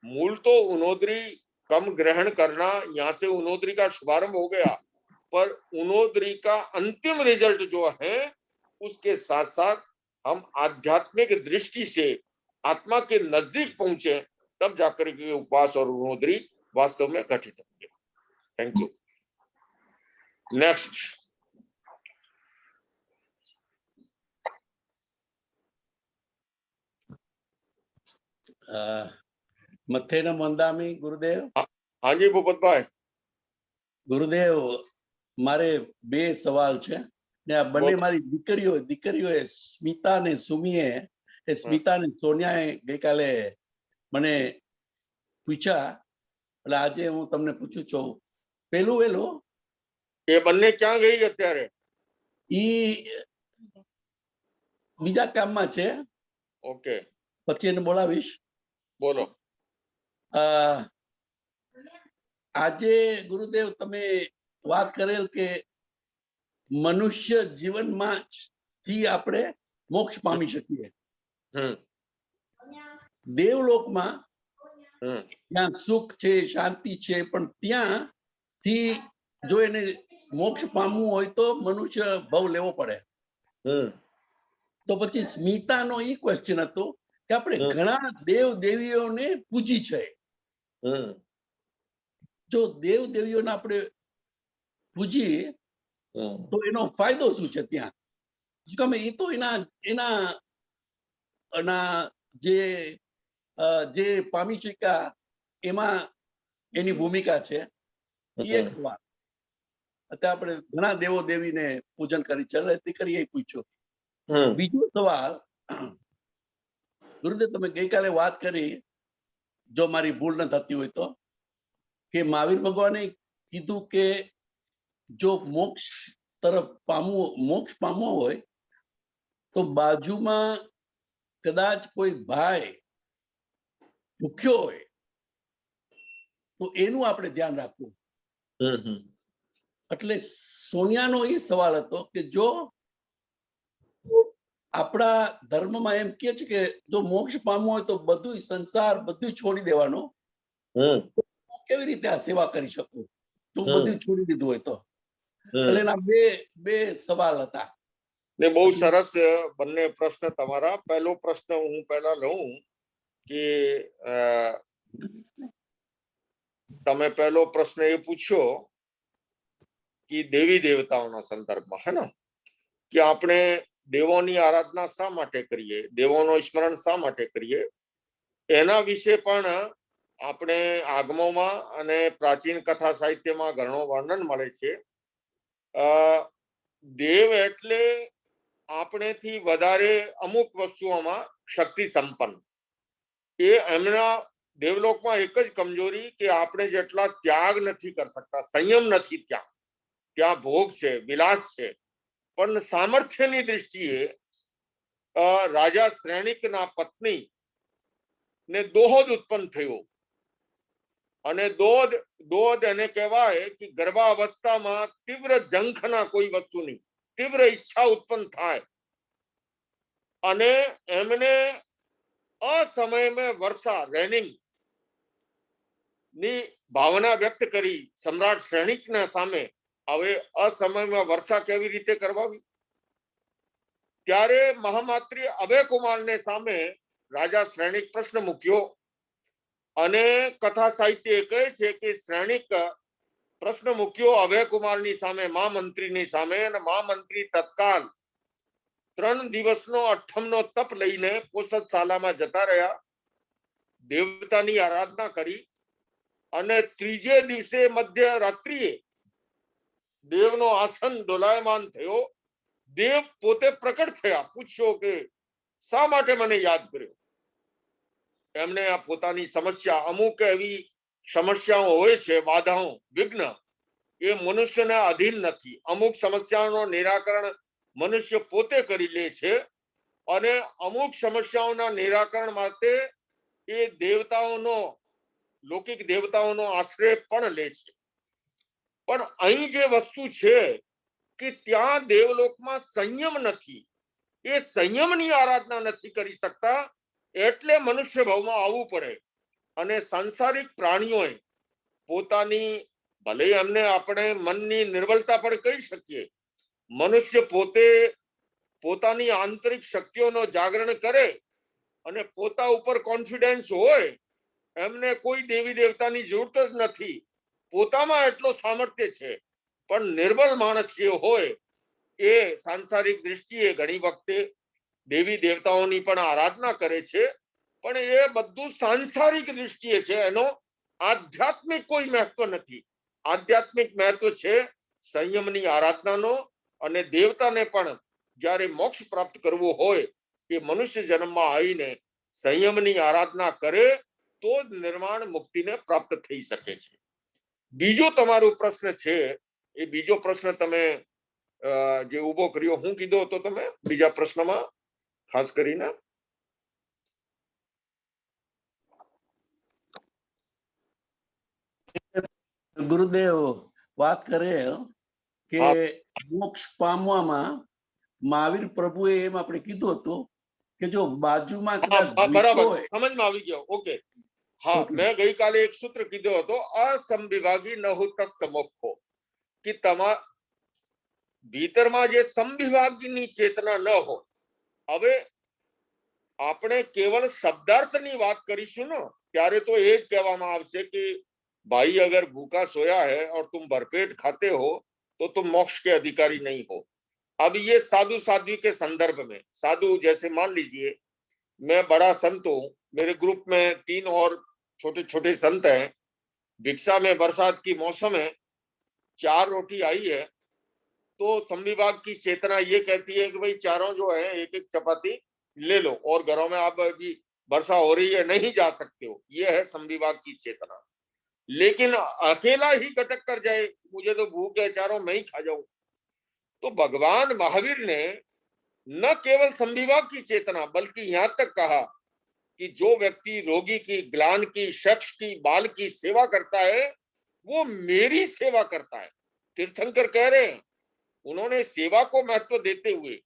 मूल तो उनोदरी कम ग्रहण करना, यहाँ से उनोदरी का शुभारंभ हो गया, पर उनोदरी का अंतिम रिजल्ट जो है उसके साथ साथ हम आध्यात्मिक दृष्टि से आत्मा के नजदीक पहुंचे, तब जाकर के उपवास और उनोदरी वास्तव में घटित होंगे। Thank you. नेक्स्ट। मथेना मंदामी गुरुदेव। हाँ जी भूपत भाई। गुरुदेव, मारे बे सवाल छे ने आ बने मारी दीकरीओ स्मिता ने सुमीए ए स्मिता ने सोनियाए गई काले मने पूछा, એટલે આજે હું તમને પૂછું છું, પેલું વેલું એ બંને ક્યાં ગઈ અત્યારે? ઈ બીજા કામમાં છે. ઓકે, પછી એને બોલાવીશ. બોલો. આજે ગુરુદેવ તમે વાત કરેલ કે મનુષ્ય જીવનમાં થી આપણે મોક્ષ પામી શકીએ. દેવલોકમાં ત્યાં સુખ છે, શાંતિ છે, પણ ત્યાંથી જો એને મોક્ષ પામવું હોય તો મનુષ્ય ભવ લેવો પડે. તો પછી સ્મિતાનો એ ક્વેશ્ચન હતો કે આપણે ઘણા દેવ દેવીઓને પૂજી છે, જો દેવ દેવીઓને આપણે પૂજીએ તો એનો ફાયદો શું છે ત્યાં? ગમે એ તો એના જે પામી શક્યા એમાં એની ભૂમિકા છે. એ એક સવાલ. અત્યારે આપણે ઘણા દેવો દેવીને પૂજન કરી છે, તે કરી એ પૂછ્યો. બીજો સવાલ, ગુરુદેવ તમે ગઈકાલે વાત કરી, જો મારી ભૂલ ન થતી હોય તો, કે મહાવીર ભગવાને કીધું કે જો મોક્ષ તરફ મોક્ષ પામવો હોય તો બાજુમાં કદાચ કોઈ ભાઈ ભૂખ્યો હોય તો એનું આપણે ધ્યાન રાખવું. એટલે સોનિયાનો એ સવાલ હતો કે જો આપણા ધર્મમાં એમ કે છે કે જો મોક્ષ પામવો હોય તો બધું સંસાર બધું છોડી દેવાનું, કેવી રીતે આ સેવા કરી શકું જો બધું છોડી દીધું હોય તો? એટલે એના બે સવાલ હતા. ને બહુ સરસ બંને પ્રશ્ન તમારા. પહેલો પ્રશ્ન હું પહેલા લઉં કે તમે પહેલો પ્રશ્ન એ પૂછ્યો કે દેવી દેવતાઓના સંદર્ભમાં, હે ને, કે આપણે દેવોની આરાધના શા માટે કરીએ, દેવોનું સ્મરણ શા માટે કરીએ, એના વિશે પણ આપણે આગમોમાં અને પ્રાચીન કથા સાહિત્યમાં ઘણો વર્ણન મળે છે. દેવ એટલે આપણેથી વધારે અમુક વસ્તુઓમાં શક્તિ સંપન્ન. એ એમના દેવલોકમાં એક જ કમજોરી કે આપણે જેટલા ત્યાગ નથી કરી શકતા, સંયમ નથી. ત્યાં ભોગ છે, વિલાસ છે, પણ સામર્થ્યની દ્રષ્ટિએ રાજા શ્રેણિકના પત્ની ને દોહદ ઉત્પન્ન થયો. અને દોહદ એને કહેવાય કે ગર્ભાવસ્થામાં તીવ્ર ઝંખના કોઈ વસ્તુની તીવ્ર ઈચ્છા ઉત્પન્ન થાય અને એમને અસમયમાં વર્ષા રેનિંગ ની ભાવના વ્યક્ત કરી સમ્રાટ શ્રેણિકના સામે. હવે અસમયમાં વર્ષા કેવી રીતે કરવાવી? ત્યારે મહામાત્રી અભયકુમારને સામે રાજા શ્રેણિક પ્રશ્ન મૂક્યો અને કથા સાહિત્ય કહે છે કે શ્રેણિક પ્રશ્ન મૂક્યો અભયકુમારની સામે, મહામંત્રીની સામે, અને મહામંત્રી તત્કાલ 3 દિવસનો અઠમનો તપ લઈને પોષદશાલામાં જતા રહ્યા, દેવતાની આરાધના કરી, અને ત્રીજે દિવસે મધ્યરાત્રિએ દેવનો આસન ડોલાયમાન થયો. દેવ પોતે પ્રકટ થયા, પૂછ્યો કે શા માટે મને યાદ કર્યો. એમને આ પોતાની સમસ્યા, અમુક એવી સમસ્યાઓ હોય છે, બાધાઓ, વિઘ્ન, એ મનુષ્યના અધીન નથી. અમુક સમસ્યાઓનો નિરાકરણ મનુષ્ય પોતે કરી લે છે, અને અમુક સમસ્યાઓના નિરાકરણ માટે એ દેવતાઓનો, લૌકિક દેવતાઓનો આશ્રય પણ લે છે. પણ અહીં જે વસ્તુ છે કે ત્યાં દેવલોકમાં સંયમ નથી, એ સંયમની આરાધના નથી કરી શકતા, એટલે મનુષ્ય ભાવમાં આવવું પડે. અને સાંસારિક પ્રાણીઓએ પોતાની, ભલે એમને આપણે મનની નિર્બળતા પણ કહી શકીએ, મનુષ્ય પોતે પોતાની આંતરિક શક્તિઓનો જાગરણ કરે અને પોતા ઉપર કોન્ફિડન્સ હોય, એમને કોઈ દેવી દેવતાની જરૂર જ નથી, પોતામાં એટલો સામર્થ્ય છે. પણ નિર્બળ માણસ જે હોય એ સાંસારિક દ્રષ્ટિએ ઘણી વખતે દેવી દેવતાઓની પણ આરાધના કરે છે, પણ એ બધું સાંસારિક દ્રષ્ટિએ છે, એનો આધ્યાત્મિક કોઈ મહત્વ નથી. આધ્યાત્મિક મહત્વ છે સંયમની આરાધનાનો, અને દેવતાને પણ જ્યારે મોક્ષ પ્રાપ્ત કરવું હોય એ મનુષ્ય જન્મમાં આવીને સંયમની આરાધના કરે તો જ નિર્માણ મુક્તિને પ્રાપ્ત થઈ શકે છે. બીજો તમારો પ્રશ્ન છે, એ બીજો પ્રશ્ન તમે જે ઉભો કર્યો, હું કીધો હતો તમે બીજા પ્રશ્નમાં ખાસ કરીને? ગુરુદેવ વાત કરે કે મોક્ષ પામવામાં મહાવીર પ્રભુએ એમ આપણે કીધું હતું કે જો બાજુમાં કદાચ બરાબર, સમજમાં આવી ગયો. ઓકે, હા, મેં ગઈકાલે એક સૂત્ર કીધો હતો, અસંવિભાગી ન હો તસ્ય મોક્ષો, કે તમારા ભીતરમાં જે સંવિભાગની ચેતના ન હોય. હવે આપણે કેવળ શબ્દાર્થની વાત કરીશું ને ત્યારે તો એ જ કહેવામાં આવશે કે भाई अगर भूखा सोया है और तुम भरपेट खाते हो तो तुम मोक्ष के अधिकारी नहीं हो. अब ये साधु साध्वी के संदर्भ में, साधु जैसे मान लीजिए मैं बड़ा संत हूं, मेरे ग्रुप में 3 और छोटे छोटे संत हैं, भिक्षा में बरसात की मौसम है, 4 रोटी आई है, तो संविभाग की चेतना ये कहती है कि भाई चारों जो है एक एक चपाती ले लो, और घरों में आप अभी वर्षा हो रही है नहीं जा सकते हो, ये है संविभाग की चेतना. लेकिन अकेला ही घटक कर जाए, मुझे तो भूख है, चारों मैं ही खा जाऊं, तो भगवान महावीर ने न केवल संविभाग की चेतना बल्कि यहां तक कहा कि जो व्यक्ति रोगी की, ग्लान की, शख्स की, बाल की सेवा करता है वो मेरी सेवा करता है. तीर्थंकर कह रहे हैं, उन्होंने सेवा को महत्व देते हुए,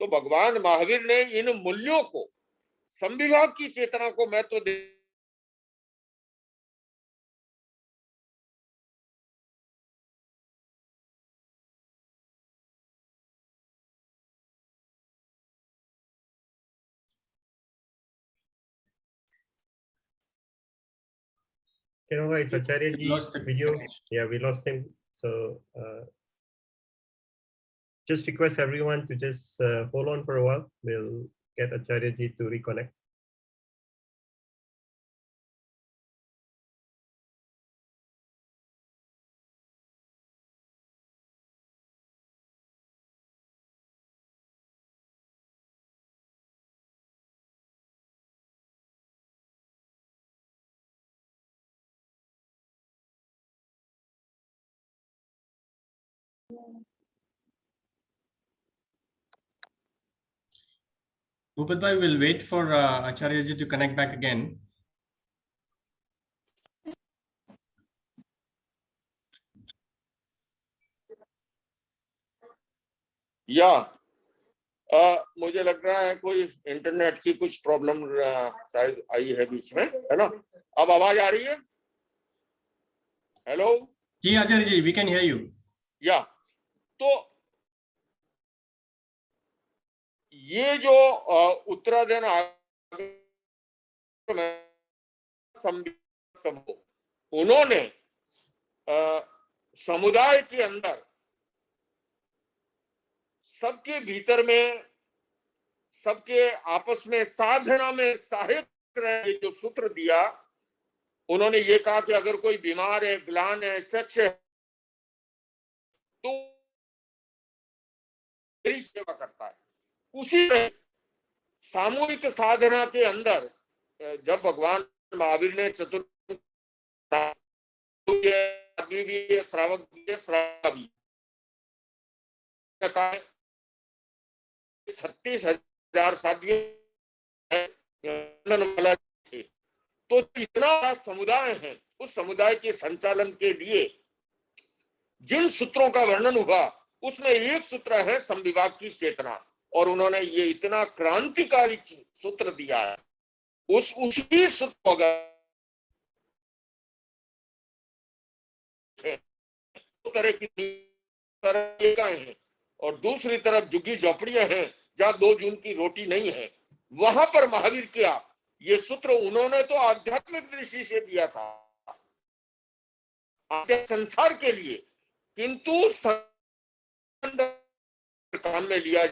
तो भगवान महावीर ने इन मूल्यों को, संविभाग की चेतना को महत्व दे. You know, it's Acharya ji's video. Yeah, we lost him. So just request everyone to just hold on for a while. We'll get Acharya ji to reconnect. Bhupat bhai, will wait for Acharya ji to connect back again. या मुझे लग रहा है कोई internet की कुछ problem शायद आई है बीच में, है ना? अब आवाज आ रही है? हेलो जी Acharya ji, we can hear you. या तो ये जो उत्तराधीन प्रभु, उन्होंने समुदाय के अंदर सबके भीतर में, सबके आपस में साधना में सहायक रहे जो सूत्र दिया, उन्होंने ये कहा कि अगर कोई बीमार है, ग्लान है, शख्स है, तो मेरी सेवा करता है। उसी में सामूहिक साधना के अंदर जब भगवान महावीर ने चतुर्थ आदमी भी है, श्रावक भी है, श्रावक भी 36,000 साध्वी थे। तो इतना समुदाय है, उस समुदाय के संचालन के लिए जिन सूत्रों का वर्णन हुआ उसमें एक सूत्र है समविभाग की चेतना, और उन्होंने ये इतना क्रांतिकारी सूत्र दिया है। उसी सूत्र तरह की हैं और दूसरी तरफ झुग्गी झोपड़ियां हैं जहां 2 जून की रोटी नहीं है, वहां पर महावीर क्या ये सूत्र उन्होंने तो आध्यात्मिक दृष्टि से दिया था संसार के लिए, किंतु काम में लिया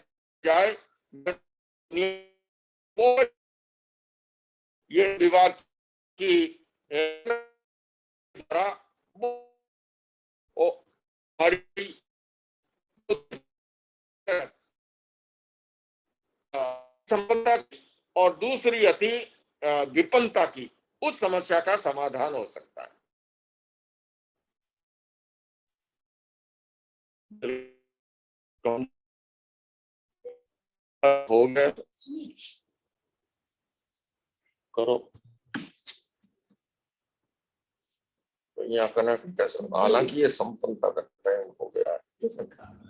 जाए ये विवाद की संपन्नता और दूसरी अति विपन्नता की उस समस्या का समाधान हो सकता है। हो गया करो यहाँ कनेक्ट कैसे, हालांकि ये संपन्नता का ट्रेंड हो गया है।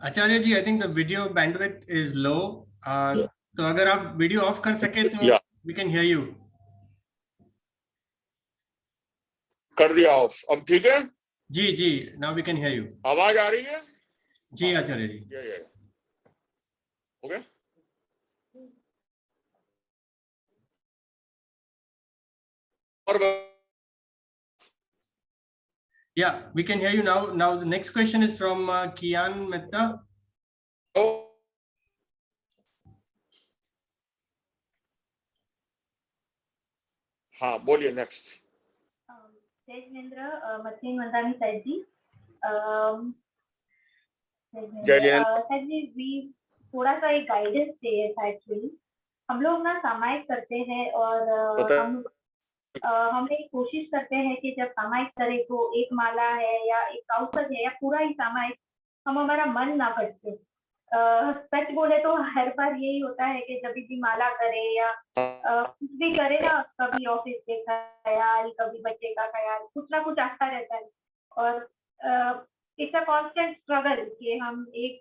Acharya ji, I think the video bandwidth is low, तो अगर आप वीडियो ऑफ कर सके तो वी कैन हियर यू। कर दिया ऑफ, अब ठीक है? जी जी, now we can hear you. आवाज आ रही है? जी आचार्य जी। हो गया? और Yeah, we can hear you now. Now the next question is from Kian Mehta. हाँ बोलिए नेक्स्ट। जय जिनेंद्र, मथुरी मंदानी सर जी। जय जिनेंद्र सर जी, वी थोड़ा सा एक गाइडेंस चाहिए था एक्चुअली। हम लोग ना सामायिक करते हैं और हम एक कोशिश करते हैं कि जब सामायिक करें तो एक माला है या एक काउसक है या पूरा ही सामायिक, हम हमारा मन ना भटके। सच बोले तो हर बार यही होता है कि जब भी माला करे या कुछ भी करे ना, कभी ऑफिस के ख्याल, कभी बच्चे का ख्याल, कुछ ना कुछ आता रहता है और इट्स अ कांस्टेंट स्ट्रगल कि हम एक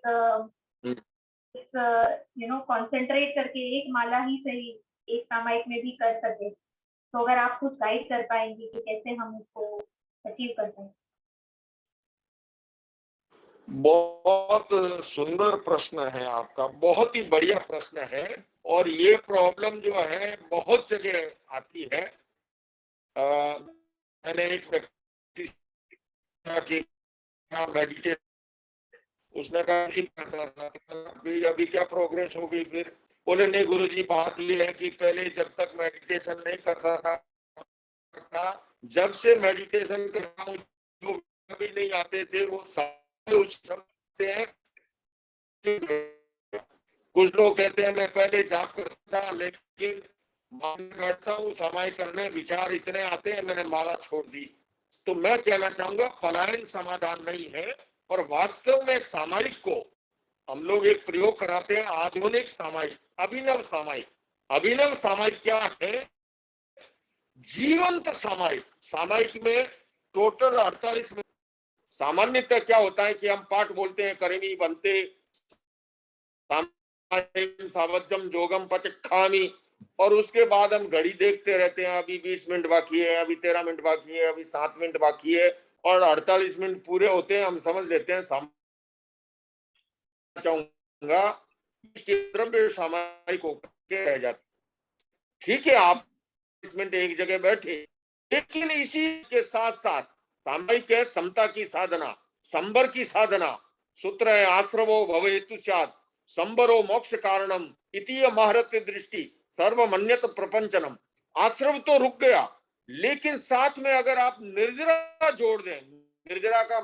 कंसंट्रेट करके एक माला ही सही एक सामायिक में भी कर सके। तो अगर आप कुछ गाइड कर पाएंगे कि कैसे हम उसको अचीव कर पाएंगे। बहुत सुंदर प्रश्न है आपका, बहुत ही बढ़िया प्रश्न है। और ये प्रॉब्लम जो है बहुत जगह आती है। मैंने एक व्यक्ति मेडिटेशन, उसने कहा अभी क्या प्रोग्रेस होगी? फिर बोले नहीं गुरुजी, बात ये है कि पहले जब तक मेडिटेशन नहीं कर रहा था, जब से मेडिटेशन कर रहा हूँ जो भी नहीं आते थे वो समझते हैं। कुछ लोग कहते हैं मैं पहले जाप करता था लेकिन बैठता हूँ समय करने, विचार इतने आते हैं, मैंने माला छोड़ दी। तो मैं कहना चाहूंगा पलायन समाधान नहीं है। और वास्तव में सामायिक को हम लोग एक प्रयोग कराते हैं, आधुनिक सामायिक, अभिनव सामायिक। अभिनव सामायिक क्या है? जीवंत सामायिक। सामायिक में टोटल 48 मिनट। सामान्यतः क्या होता है कि हम पाठ बोलते हैं, करेमी बनते सावज्जम जोगम पचखामी, और उसके बाद हम घड़ी देखते रहते हैं, अभी 20 मिनट बाकी है, अभी 13 मिनट बाकी है, अभी 7 मिनट बाकी है, और 48 मिनट पूरे होते हैं। हम समझ लेते हैं चाहूंगा कि द्रव्य सामायिक होकर रह जाते। ठीक है, आप 20 मिनट एक जगह बैठे, लेकिन इसी के साथ साथ सामायिक है समता की साधना, संबर की साधना, सूत्र है आश्रवो भव हेतु स्यात् संबरो मोक्ष कारणम इति महारत दृष्टि सर्वमन्यत प्रपंचनम। आश्रव तो रुक गया, लेकिन साथ में अगर आप निर्जरा जोड़ दें, निर्जरा का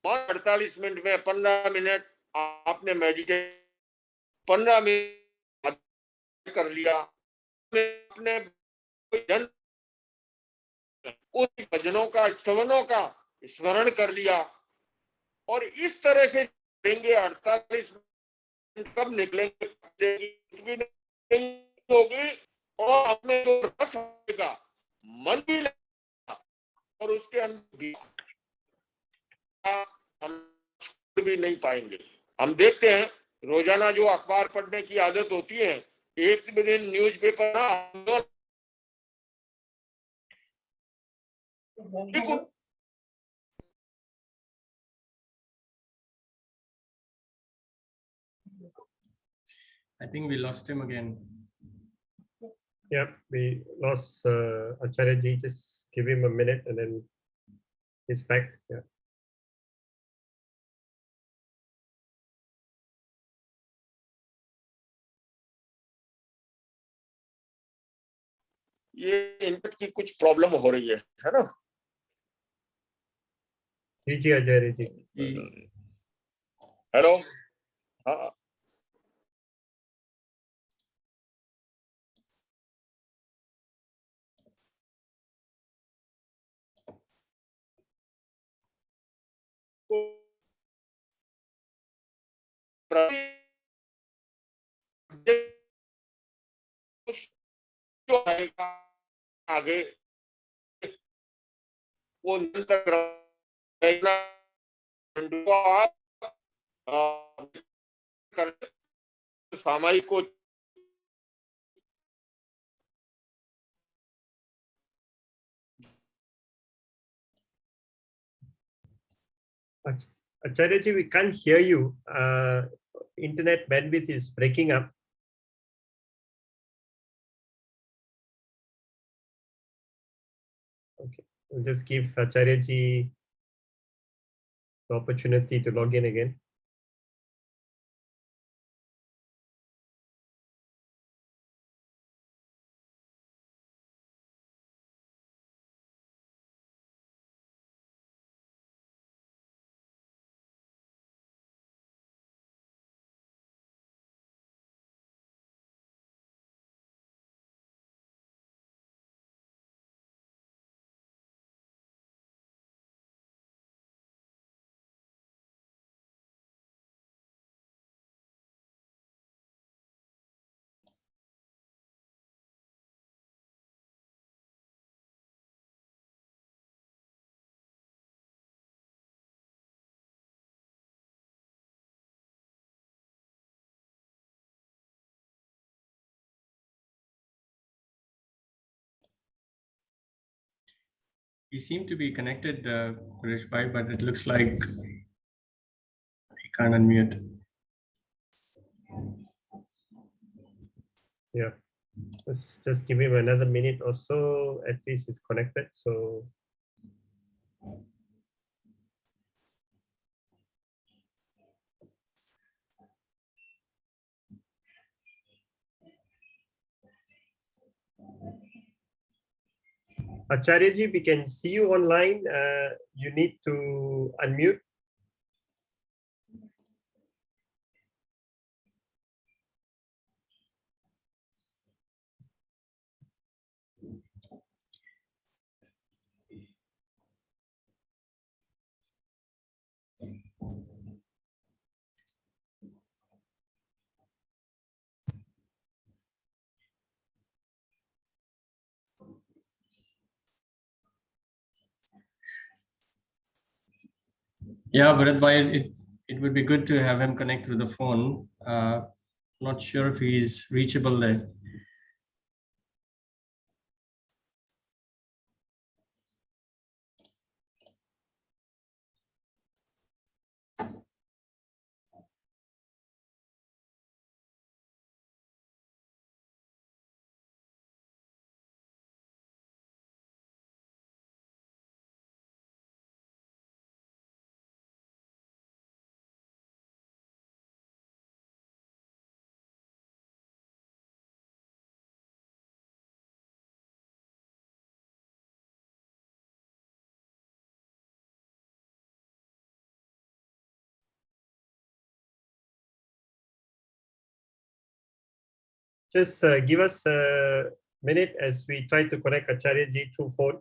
48 मिनट में 15 मिनट आपने मेडिटेट 15 मिनट कर लिया, अपने उन भजनों का स्तवनों का स्मरण कर लिया, और इस तरह से देंगे 48 मिनट कब निकलेंगे भी नहीं होगी, और अपने जो रस आएगा मन भी लगेगा, और उसके अंदर भी हम भी नहीं पाएंगे। हम देखते हैं रोजाना जो अखबार पढ़ने की आदत होती है, एक दिन न्यूज़पेपर ना I think we lost him again. Yep, we lost Acharya ji. Just give him a minute and then he's back. Yeah. ये इंटरनेट की कुछ प्रॉब्लम हो रही है ना? जी आचार्य जी। हेलो, हाँ, जो आएगा आगे वो निरंतर रहना, सामायिक को Acharya ji, we can't hear you. Internet bandwidth is breaking up. Okay, we'll just give Acharya ji the opportunity to log in again. He seemed to be connected, Paresh Bhai, but it looks like he can't unmute. Yeah, let's just give him another minute or so. At least he's connected. So. Acharya ji, we can see you online. You need to unmute. Yeah, Bharat Bhai, it would be good to have him connect through the phone. Not sure if he's reachable there. Just give us a minute as we try to connect Acharya ji through phone.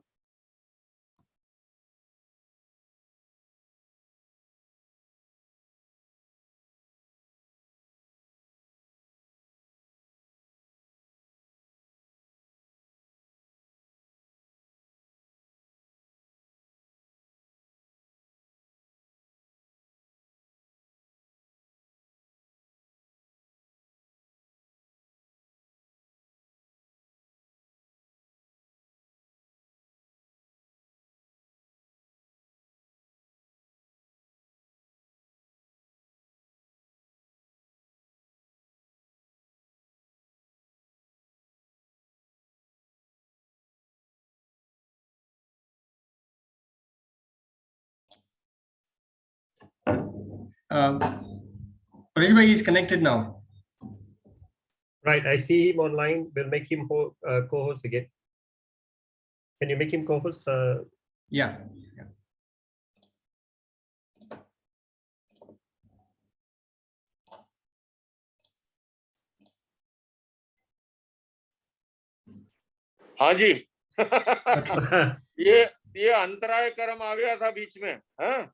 Paresh bhai is connected now. Right, I see him online. We'll make him co-host again. Can you make him co-host? Yeah. हाँ जी। ये अंतराय कर्म आ गया था बीच में, हाँ?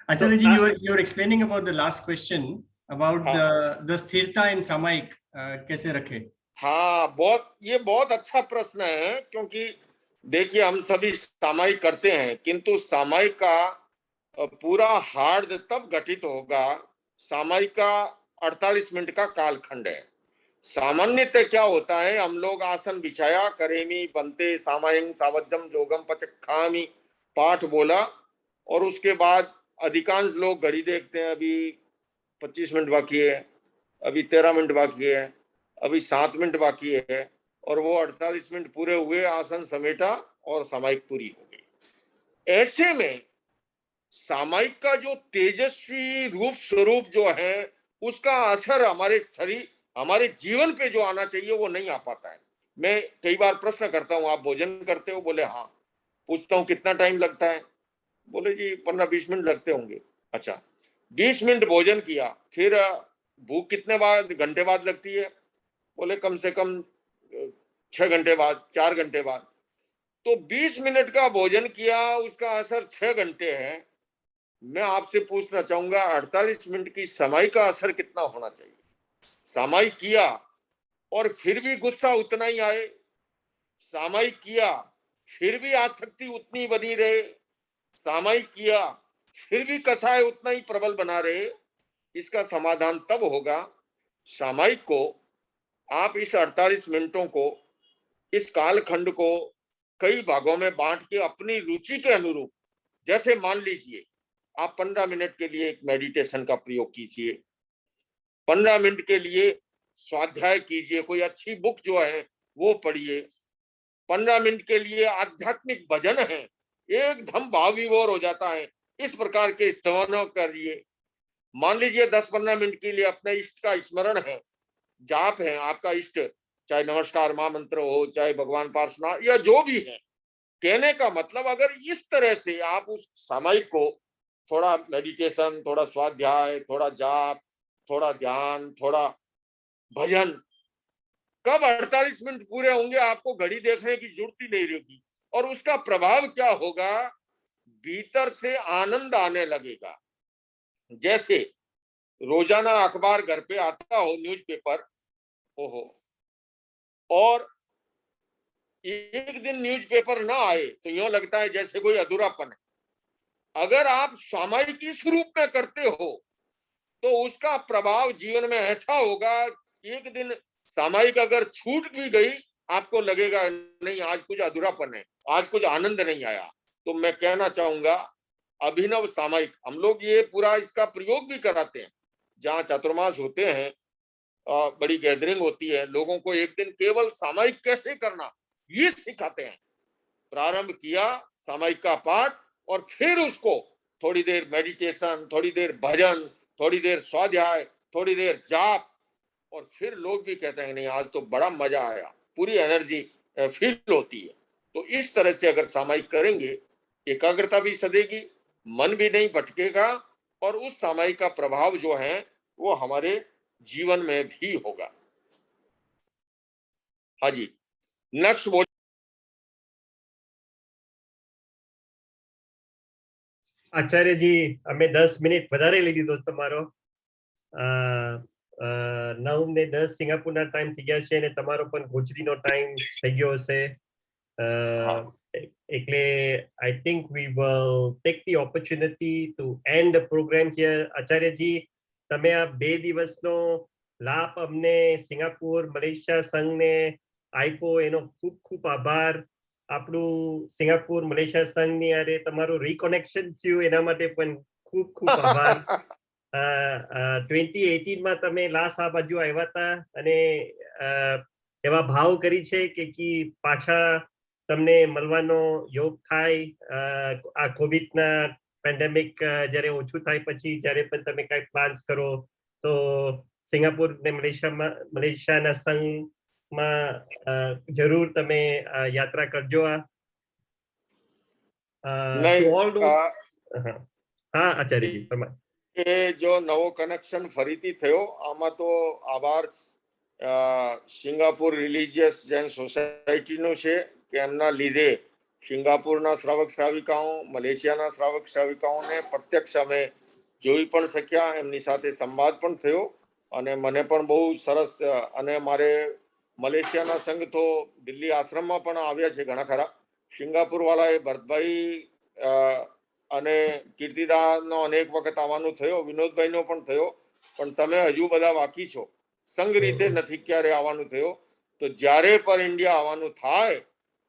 Acharya ji, you were explaining about the last question about the स्थिरता in सामायिक कैसे रखे? हाँ, ये बहुत अच्छा प्रश्न है, क्योंकि देखिए हम सभी सामायिक करते हैं, किंतु सामायिक का पूरा हार्द तब गठित होगा, सामायिक का 48 मिनट का कालखंड है। सामान्यतः क्या होता है, हम लोग आसन बिछाया, करेमी बनते सामायिक सावज्जम जोगम पचखामी पाठ बोला, और उसके बाद अधिकांश लोग घड़ी देखते हैं, अभी 25 मिनट बाकी है, अभी 13 मिनट बाकी है, अभी 7 मिनट बाकी है, और वो 48 मिनट पूरे हुए, आसन समेटा और सामायिक पूरी हो गई। ऐसे में सामायिक का जो तेजस्वी रूप स्वरूप जो है, उसका असर हमारे शरीर, हमारे जीवन पे जो आना चाहिए वो नहीं आ पाता है। मैं कई बार प्रश्न करता हूँ, आप भोजन करते हो? बोले हाँ। पूछता हूँ कितना टाइम लगता है? बोले जी 15-20 मिनट लगते होंगे। अच्छा, 20 मिनट भोजन किया, फिर भूख कितने घंटे बाद लगती है? बोले कम से कम 6 घंटे बाद, 4 घंटे बाद। तो 20 मिनट का भोजन किया, उसका असर 6 घंटे है। मैं आपसे पूछना चाहूंगा 48 मिनट की सामायिक का असर कितना होना चाहिए? सामायिक किया और फिर भी गुस्सा उतना ही आए, सामायिक किया फिर भी आसक्ति उतनी बनी रहे, सामायिक किया फिर भी कसाय उतना ही प्रबल बना रहे, इसका समाधान तब होगा, सामायिक को आप इस 48 मिनटों को, इस कालखंड को कई भागों में बांट के अपनी रुचि के अनुरूप, जैसे मान लीजिए आप 15 मिनट के लिए एक मेडिटेशन का प्रयोग कीजिए, 15 मिनट के लिए स्वाध्याय कीजिए, कोई अच्छी बुक जो है वो पढ़िए, 15 मिनट के लिए आध्यात्मिक भजन है, एकदम भाव विभोर हो जाता है, इस प्रकार के स्तवन करिए। मान लीजिए 10-15 मिनट के लिए अपने इष्ट का स्मरण है, जाप है, आपका इष्ट, चाहे नमस्कार महामंत्र हो, चाहे भगवान पार्श्वनाथ या जो भी है। कहने का मतलब, अगर इस तरह से आप उस सामायिक को थोड़ा मेडिटेशन, थोड़ा स्वाध्याय, थोड़ा जाप, थोड़ा ध्यान, थोड़ा भजन, कब 48 मिनट पूरे होंगे आपको घड़ी देखने की जरूरत ही नहीं रहेगी, और उसका प्रभाव क्या होगा, भीतर से आनंद आने लगेगा। जैसे रोजाना अखबार घर पे आता हो, न्यूज़पेपर, ओहो, और एक दिन न्यूज़पेपर ना आए तो यूं लगता है जैसे कोई अधूरापन है। अगर आप सामायिक इस रूप में करते हो तो उसका प्रभाव जीवन में ऐसा होगा, एक दिन सामायिक अगर छूट भी गई, आपको लगेगा नहीं आज कुछ अधूरापन है, आज कुछ आनंद नहीं आया। तो मैं कहना चाहूंगा अभिनव सामायिक, हम लोग ये पूरा इसका प्रयोग भी कराते हैं, जहाँ चातुर्मास होते हैं, बड़ी गैदरिंग होती है, लोगों को एक दिन केवल सामायिक कैसे करना ये सिखाते हैं। प्रारंभ किया सामायिक का पाठ, और फिर उसको थोड़ी देर मेडिटेशन, थोड़ी देर भजन, थोड़ी देर स्वाध्याय, थोड़ी देर जाप, और फिर लोग भी कहते हैं नहीं आज तो बड़ा मजा आया, पूरी एनर्जी फील होती है। तो इस तरह से अगर सामायिक करेंगे, एकाग्रता भी सधेगी, मन भी नहीं भटकेगा, और उस सामायिक का प्रभाव जो है वो हमारे जीवन में भी होगा। हाँ जी, नेक्स्ट बोल। આચાર્યજી, અમે 10 મિનિટ વધારે લઈ લીધો તમારો. 9:10 સિંગાપુરના ટાઈમ થઈ ગયા છે અને તમારો પણ ગોચરીનો ટાઈમ થઈ ગયો હશે. એટલે I think we will take the opportunity to end the program here. Acharyaji, તમે આ 2 દિવસનો લાભ અમને સિંગાપુર મલેશિયા સંઘને આપ્યો, એનો ખૂબ ખૂબ આભાર. આપણું સિંગાપુર મલેશિયા સંઘની આરે તમારું રીકનેક્શન થયું, એના માટે પણ ખૂબ ખૂબ આભાર. 2018 માં તમે લાસ્ટ આ બાજુ આવ્યા હતા અને એવા ભાવ કરી છે કે પાછા તમને મળવાનો યોગ થાય. આ કોવિડના પેન્ડેમિક જ્યારે ઓછું થાય પછી જ્યારે પણ તમે કાંઈ પ્લાન્સ કરો તો સિંગાપુર ને મલેશિયાના સંઘમાં જરૂર તમે યાત્રા કરજો. હા આચાર્યજી, એ જો નવો કનેક્શન ફરીથી થયો, આમાં તો આભાર સિંગાપુર રિલિજિયસ જૈન સોસાયટીનો છે કે એમના લીધે સિંગાપુરના શ્રાવક શ્રાવિકાઓ, મલેશિયાના શ્રાવક શ્રાવિકાઓને પ્રત્યક્ષ અમે જોઈ પણ શક્યા, એમની સાથે સંવાદ પણ થયો અને મને પણ બહુ સરસ. અને મારે મલેશિયાના સંઘ તો દિલ્હી આશ્રમમાં પણ આવ્યા છે ઘણા ખરા. સિંગાપુર વાળાએ ભરતભાઈ અને કીર્તિદાનો અનેક વખત આવવાનું થયો, વિનોદભાઈનો પણ થયો, પણ તમે હજુ બધા બાકી છો, સંઘ રીતે નથી ક્યારે આવવાનું થયો. તો જ્યારે પણ ઇન્ડિયા આવવાનું થાય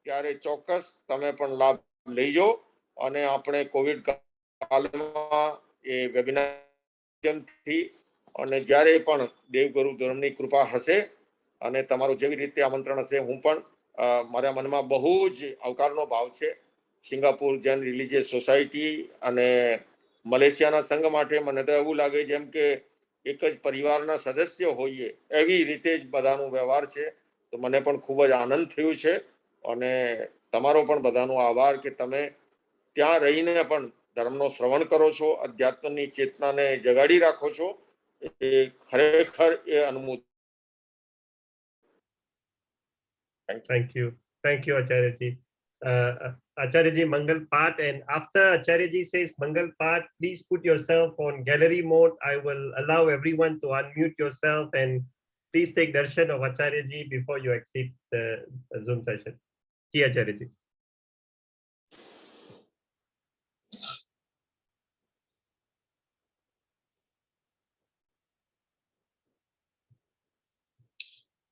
ત્યારે ચોક્કસ તમે પણ લાભ લઈજો અને આપણે કોવિડ કાળમાં એ વેબિનારથી અને જ્યારે પણ દેવગુરુ ધર્મની કૃપા હશે અને તમારું જેવી રીતે આમંત્રણ હશે, હું પણ મારા મનમાં બહુ જ આવકારનો ભાવ છે. સિંગાપુર જૈન રિલિજિયસ સોસાયટી અને મલેશિયાના સંઘ માટે મને તો એવું લાગે જેમ કે એક જ પરિવારના સદસ્ય હોઈએ એવી રીતે જ બધાનો વ્યવહાર છે. તો મને પણ ખૂબ જ આનંદ થયો છે અને તમારો પણ બધાનો આભાર કે તમે ત્યાં રહીને પણ ધર્મનો શ્રવણ કરો છો, અધ્યાત્મની ચેતનાને જગાડી રાખો છો. એ ખરેખર એ અનુમોદન. Thank you Acharyaji. Acharyaji, Mangal Paat, and after Acharyaji says Mangal Paat, please put yourself on gallery mode. I will allow everyone to unmute yourself and please take darshan of Acharyaji before you exit the Zoom session. Ji Acharyaji.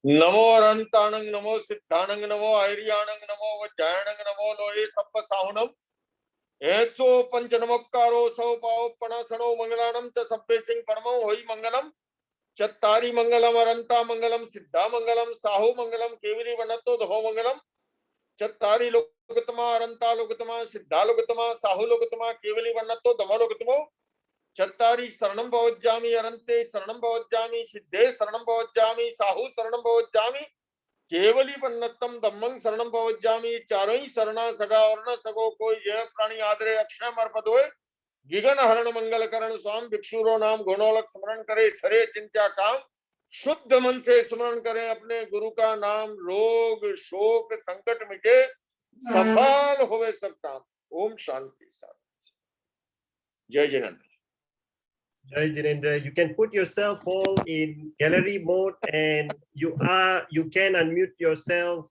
नमो अनंतानंग, नमो सिद्धानंग, नमो आर्यानंग, नमो वज्रायणंग, नमो लोहे सप्प साहुनम, ऐसो पंच नमोकारो सौ पाओ पणासनो मंगलानम च सब्बे सिंह परमो होई मंगलम, चत्तारी मंगलम, अरंता मंगलम, सिद्धा मंगलम, साहु मंगलम, केवली वनतो दहो मंगलम, चत्तारी लोकतमा, अरंता लोकतमा, सिद्धा लोकतमा, साहु लोकतमा, केवली वनतो दमो लोकतमो, चत्तारी शरणं भवज्जामि, अरन्ते शरणं भवज्जामि, सिद्धे शरणं भवज्जामि, साहु शरणं भवज्जामि, केवली वन्नतम धम्मं शरणं भवज्जामि. चारों ही शरणा सगा और न सगो कोई, जय प्राणी आदरे अक्षय मर्पद होए, गिगन हरण मंगल करण स्वाम, भिक्षुरो नाम घोनोलक स्मरण करे, सरे चिंत्या काम, शुद्ध मन से स्मरण करें अपने गुरु का नाम, रोग शोक संकट मिटे, सफल होवे सब काम. ओम शांति शांति. जय Jinendra. Jai Jinendra, you can put yourself all in gallery mode and you can unmute yourself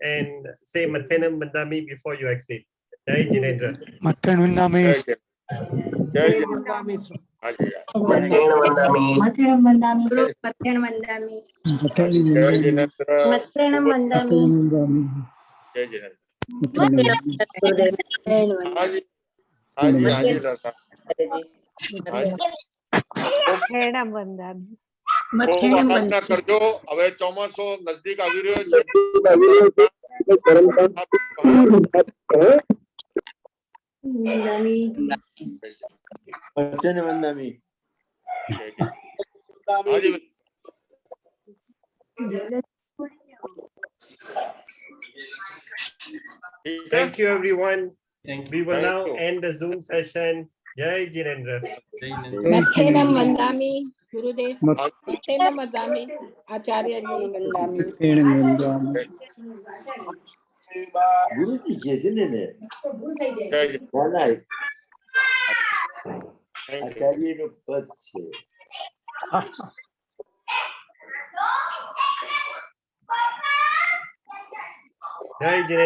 and say Mathenam Bandami before you exit. Jai Jinendra. Mathenam Bandami. Jai Jinendra. Mathenam Bandami. Mathenam Bandami. Jai Jinendra. Mathenam Bandami. जय जिनेंद्र. हाँ जी लता. મથેરમ બંધામી. આરાધના કરજો. હવે ચોમાસો નજદીક આવી રહ્યો છે. Thank you everyone. We will now end the Zoom session. Jai Jinendra. जय हिंद। मत्थेनं वन्दामि गुरुदेव, मत्थेनं वदामि आचार्य जी। ગુરુજી છે છે ને जय जय નાના थैंक यू આચાર્યનું પદ છે. Jai Jinendra.